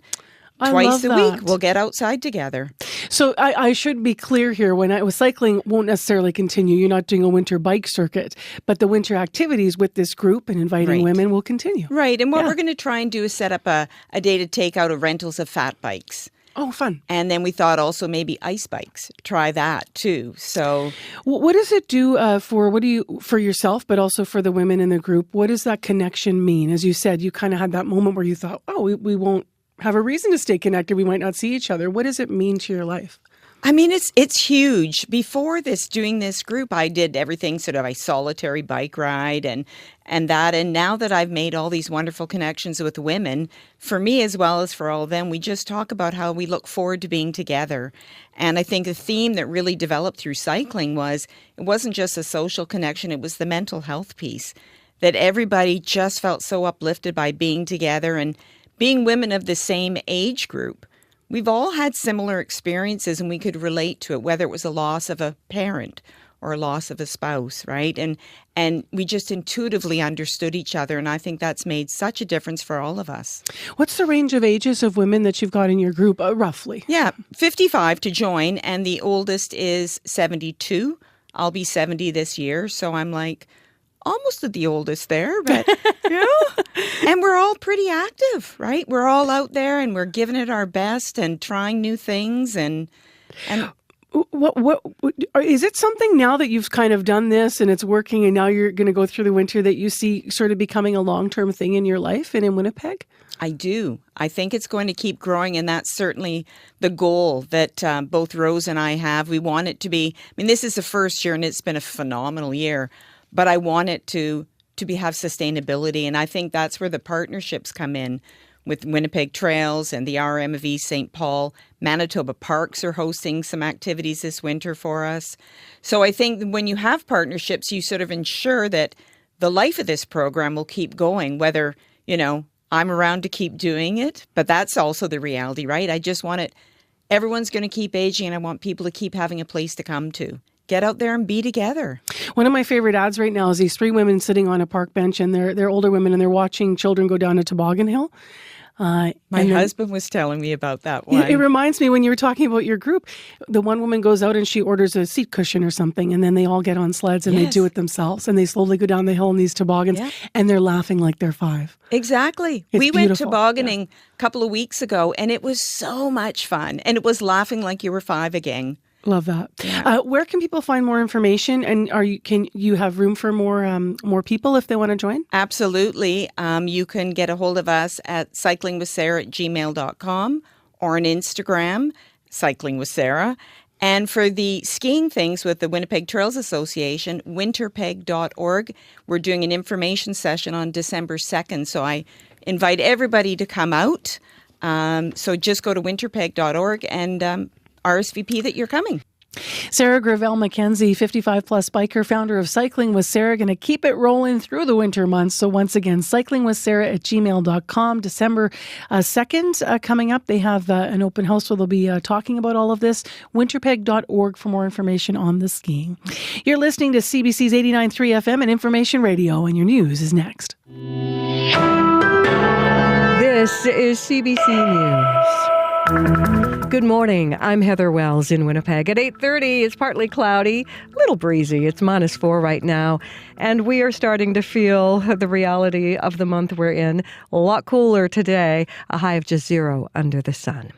twice a week we'll get outside together. So I should be clear here. When I was cycling won't necessarily continue. You're not doing a winter bike circuit, but the winter activities with this group and inviting women will continue. Right. And what we're going to try and do is set up a day to take out of rentals of fat bikes. Oh, fun. And then we thought also maybe ice bikes. Try that too. So what does it do for yourself, but also for the women in the group? What does that connection mean? As you said, you kind of had that moment where you thought, oh, we won't have a reason to stay connected. We might not see each other. What does it mean to your life? I mean, it's huge. Before doing this group, I did everything sort of a solitary bike ride and that. And now that I've made all these wonderful connections with women, for me as well as for all of them, we just talk about how we look forward to being together. And I think the theme that really developed through cycling it wasn't just a social connection, it was the mental health piece. That everybody just felt so uplifted by being together and being women of the same age group. We've all had similar experiences and we could relate to it, whether it was a loss of a parent or a loss of a spouse, right? And we just intuitively understood each other, and I think that's made such a difference for all of us. What's the range of ages of women that you've got in your group, roughly? Yeah, 55 to join, and the oldest is 72. I'll be 70 this year, so I'm like almost the oldest there, but and we're all pretty active, right? We're all out there and we're giving it our best and trying new things and What is it something now that you've kind of done this and it's working and now you're going to go through the winter that you see sort of becoming a long-term thing in your life and in Winnipeg? I do. I think it's going to keep growing, and that's certainly the goal that both Rose and I have. We want it to be, this is the first year and it's been a phenomenal year, but I want it to have sustainability, and I think that's where the partnerships come in with Winnipeg Trails and the RM of East St. Paul. Manitoba Parks are hosting some activities this winter for us. So I think when you have partnerships, you sort of ensure that the life of this program will keep going, whether, I'm around to keep doing it, but that's also the reality, right? I just want it, everyone's going to keep aging, and I want people to keep having a place to come to. Get out there and be together. One of my favorite ads right now is these 3 women sitting on a park bench, and they're older women, and they're watching children go down a toboggan hill. My husband was telling me about that one. It reminds me when you were talking about your group, the one woman goes out and she orders a seat cushion or something, and then they all get on sleds and they do it themselves, and they slowly go down the hill in these toboggans, and they're laughing like they're 5. Exactly. It's we beautiful. Went tobogganing a couple of weeks ago, and it was so much fun, and it was laughing like you were 5 again. Love that. Yeah. Where can people find more information? And can you have room for more people if they want to join? Absolutely. You can get a hold of us at cyclingwithsarah@gmail.com or on Instagram, Cycling with Sarah. And for the skiing things with the Winnipeg Trails Association, winterpeg.org. We're doing an information session on December 2nd. So I invite everybody to come out. So just go to winterpeg.org and RSVP that you're coming. Sarah Gravel-Mackenzie, 55-plus biker, founder of Cycling with Sarah, going to keep it rolling through the winter months. So once again, cyclingwithsarah@gmail.com. December 2nd coming up. They have an open house where they'll be talking about all of this. Winterpeg.org for more information on the skiing. You're listening to CBC's 89.3 FM and Information Radio, and your news is next. This is CBC News. Good morning. I'm Heather Wells in Winnipeg. At 8:30, it's partly cloudy, a little breezy. It's -4 right now. And we are starting to feel the reality of the month we're in. A lot cooler today, a high of just 0 under the sun.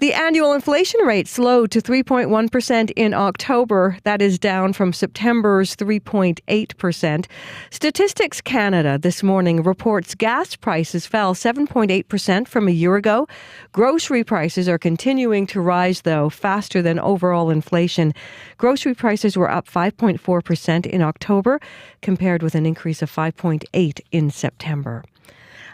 The annual inflation rate slowed to 3.1% in October. That is down from September's 3.8%. Statistics Canada this morning reports gas prices fell 7.8% from a year ago. Grocery prices are continuing to rise, though, faster than overall inflation. Grocery prices were up 5.4% in October, compared with an increase of 5.8% in September.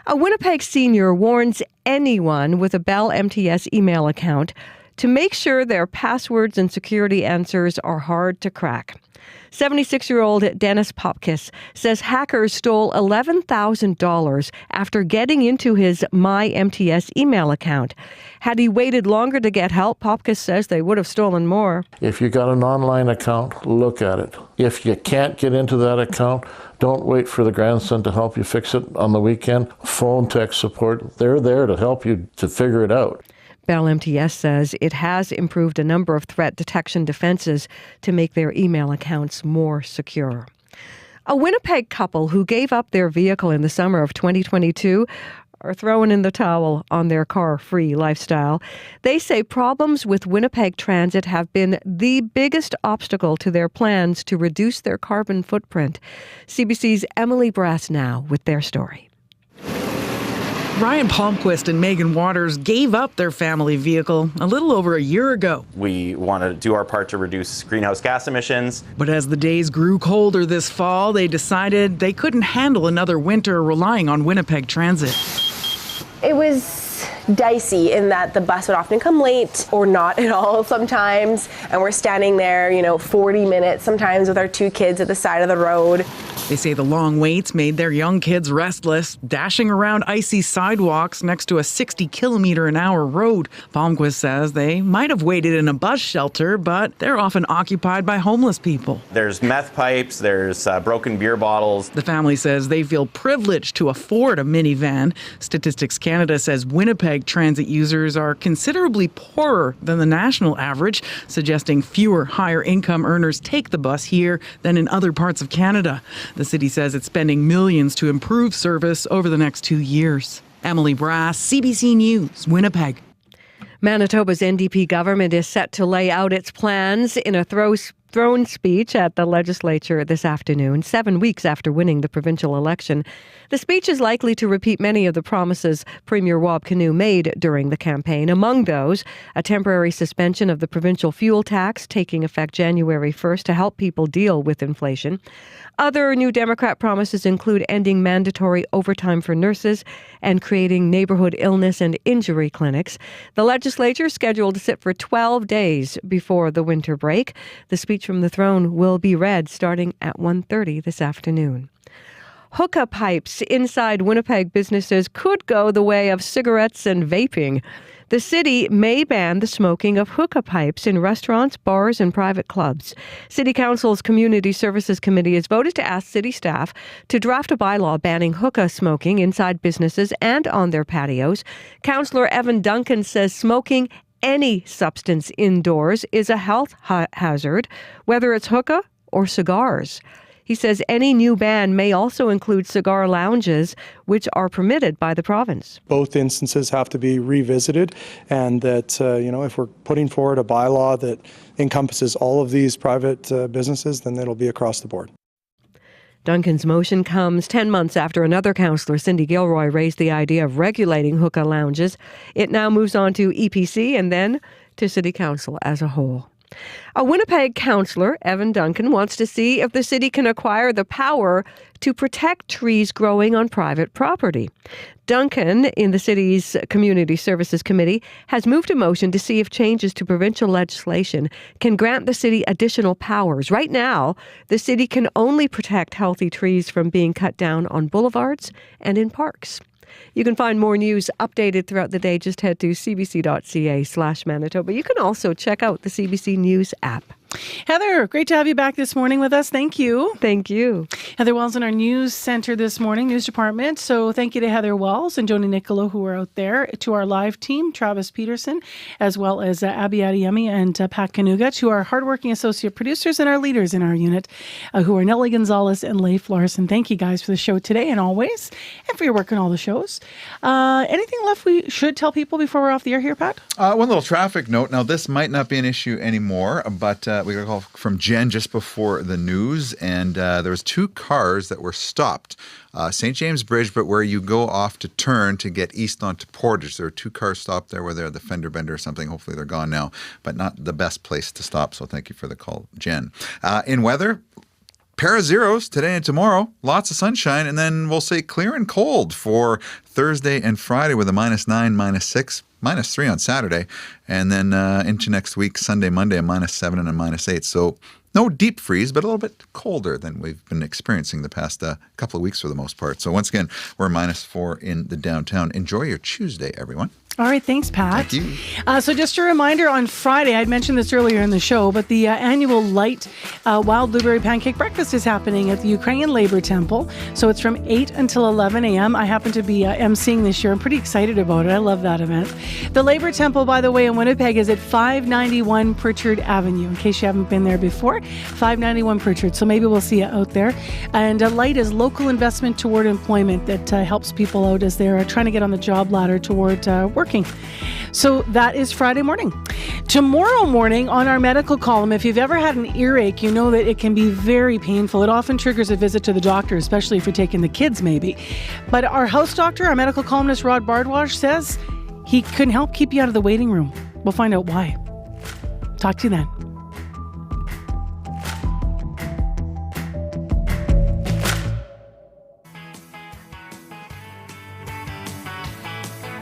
A Winnipeg senior warns anyone with a Bell MTS email account to make sure their passwords and security answers are hard to crack. 76-year-old Dennis Popkis says hackers stole $11,000 after getting into his MyMTS email account. Had he waited longer to get help, Popkis says they would have stolen more. If you got an online account, look at it. If you can't get into that account, don't wait for the grandson to help you fix it on the weekend. Phone tech support, they're there to help you to figure it out. Bell MTS says it has improved a number of threat detection defenses to make their email accounts more secure. A Winnipeg couple who gave up their vehicle in the summer of 2022 are throwing in the towel on their car-free lifestyle. They say problems with Winnipeg Transit have been the biggest obstacle to their plans to reduce their carbon footprint. CBC's Emily Brass now with their story. Ryan Palmquist and Megan Waters gave up their family vehicle a little over a year ago. We want to do our part to reduce greenhouse gas emissions. But as the days grew colder this fall, they decided they couldn't handle another winter relying on Winnipeg Transit. It was dicey in that the bus would often come late or not at all sometimes, and we're standing there, 40 minutes sometimes with our 2 kids at the side of the road. They say the long waits made their young kids restless, dashing around icy sidewalks next to a 60-kilometer-an-hour road. Palmquist says they might have waited in a bus shelter, but they're often occupied by homeless people. There's meth pipes, there's broken beer bottles. The family says they feel privileged to afford a minivan. Statistics Canada says Winnipeg Transit users are considerably poorer than the national average, suggesting fewer higher-income earners take the bus here than in other parts of Canada. The city says it's spending millions to improve service over the next 2 years. Emily Brass, CBC News, Winnipeg. Manitoba's NDP government is set to lay out its plans in a throne speech at the legislature this afternoon, 7 weeks after winning the provincial election. The speech is likely to repeat many of the promises Premier Rob Canoe made during the campaign. Among those, a temporary suspension of the provincial fuel tax taking effect January 1st to help people deal with inflation. Other New Democrat promises include ending mandatory overtime for nurses and creating neighborhood illness and injury clinics. The legislature is scheduled to sit for 12 days before the winter break. The speech from the throne will be read starting at 1:30 this afternoon. Hookah pipes inside Winnipeg businesses could go the way of cigarettes and vaping. The city may ban the smoking of hookah pipes in restaurants, bars, and private clubs. City Council's Community Services Committee has voted to ask city staff to draft a bylaw banning hookah smoking inside businesses and on their patios. Councillor Evan Duncan says smoking any substance indoors is a health hazard, whether it's hookah or cigars. He says any new ban may also include cigar lounges, which are permitted by the province. Both instances have to be revisited, and that, if we're putting forward a bylaw that encompasses all of these private businesses, then it'll be across the board. Duncan's motion comes 10 months after another councillor, Cindy Gilroy, raised the idea of regulating hookah lounges. It now moves on to EPC and then to City Council as a whole. A Winnipeg councillor, Evan Duncan, wants to see if the city can acquire the power to protect trees growing on private property. Duncan, in the city's Community Services Committee, has moved a motion to see if changes to provincial legislation can grant the city additional powers. Right now, the city can only protect healthy trees from being cut down on boulevards and in parks. You can find more news updated throughout the day. Just head to cbc.ca/Manitoba. You can also check out the CBC News app. Heather, great to have you back this morning with us. Thank you. Thank you. Heather Wells in our news center this morning, news department. So thank you to Heather Wells and Joni Nicolo who are out there, to our live team, Travis Peterson, as well as Abby Adiyemi and Pat Kanuga, to our hardworking associate producers and our leaders in our unit, who are Nellie Gonzalez and Leif Larson. Thank you guys for the show today and always, and for your work on all the shows. Anything left we should tell people before we're off the air here, Pat? One little traffic note. Now, this might not be an issue anymore, but we got a call from Jen just before the news, and there was 2 cars that were stopped. St. James Bridge, but where you go off to turn to get east onto Portage. There are 2 cars stopped there where they're the fender bender or something. Hopefully they're gone now, but not the best place to stop. So thank you for the call, Jen. In weather, pair of zeros today and tomorrow, lots of sunshine, and then we'll say clear and cold for Thursday and Friday with a -9, -6. -3 on Saturday, and then into next week, Sunday, Monday, a -7 and a -8. So no deep freeze, but a little bit colder than we've been experiencing the past couple of weeks for the most part. So once again, we're -4 in the downtown. Enjoy your Tuesday, everyone. All right, thanks, Pat. Thank you. So just a reminder, on Friday, I'd mentioned this earlier in the show, but the annual Light Wild Blueberry Pancake Breakfast is happening at the Ukrainian Labor Temple. So it's from 8 until 11 a.m. I happen to be emceeing this year. I'm pretty excited about it. I love that event. The Labor Temple, by the way, in Winnipeg is at 591 Pritchard Avenue, in case you haven't been there before. 591 Pritchard. So maybe we'll see you out there. And Light is local investment toward employment that helps people out as they're trying to get on the job ladder toward working. So that is Friday morning. Tomorrow morning on our medical column, if you've ever had an earache, you know that it can be very painful. It often triggers a visit to the doctor, especially if you're taking the kids maybe. But our house doctor, our medical columnist Rod Bardwaj, says he can help keep you out of the waiting room. We'll find out why. Talk to you then.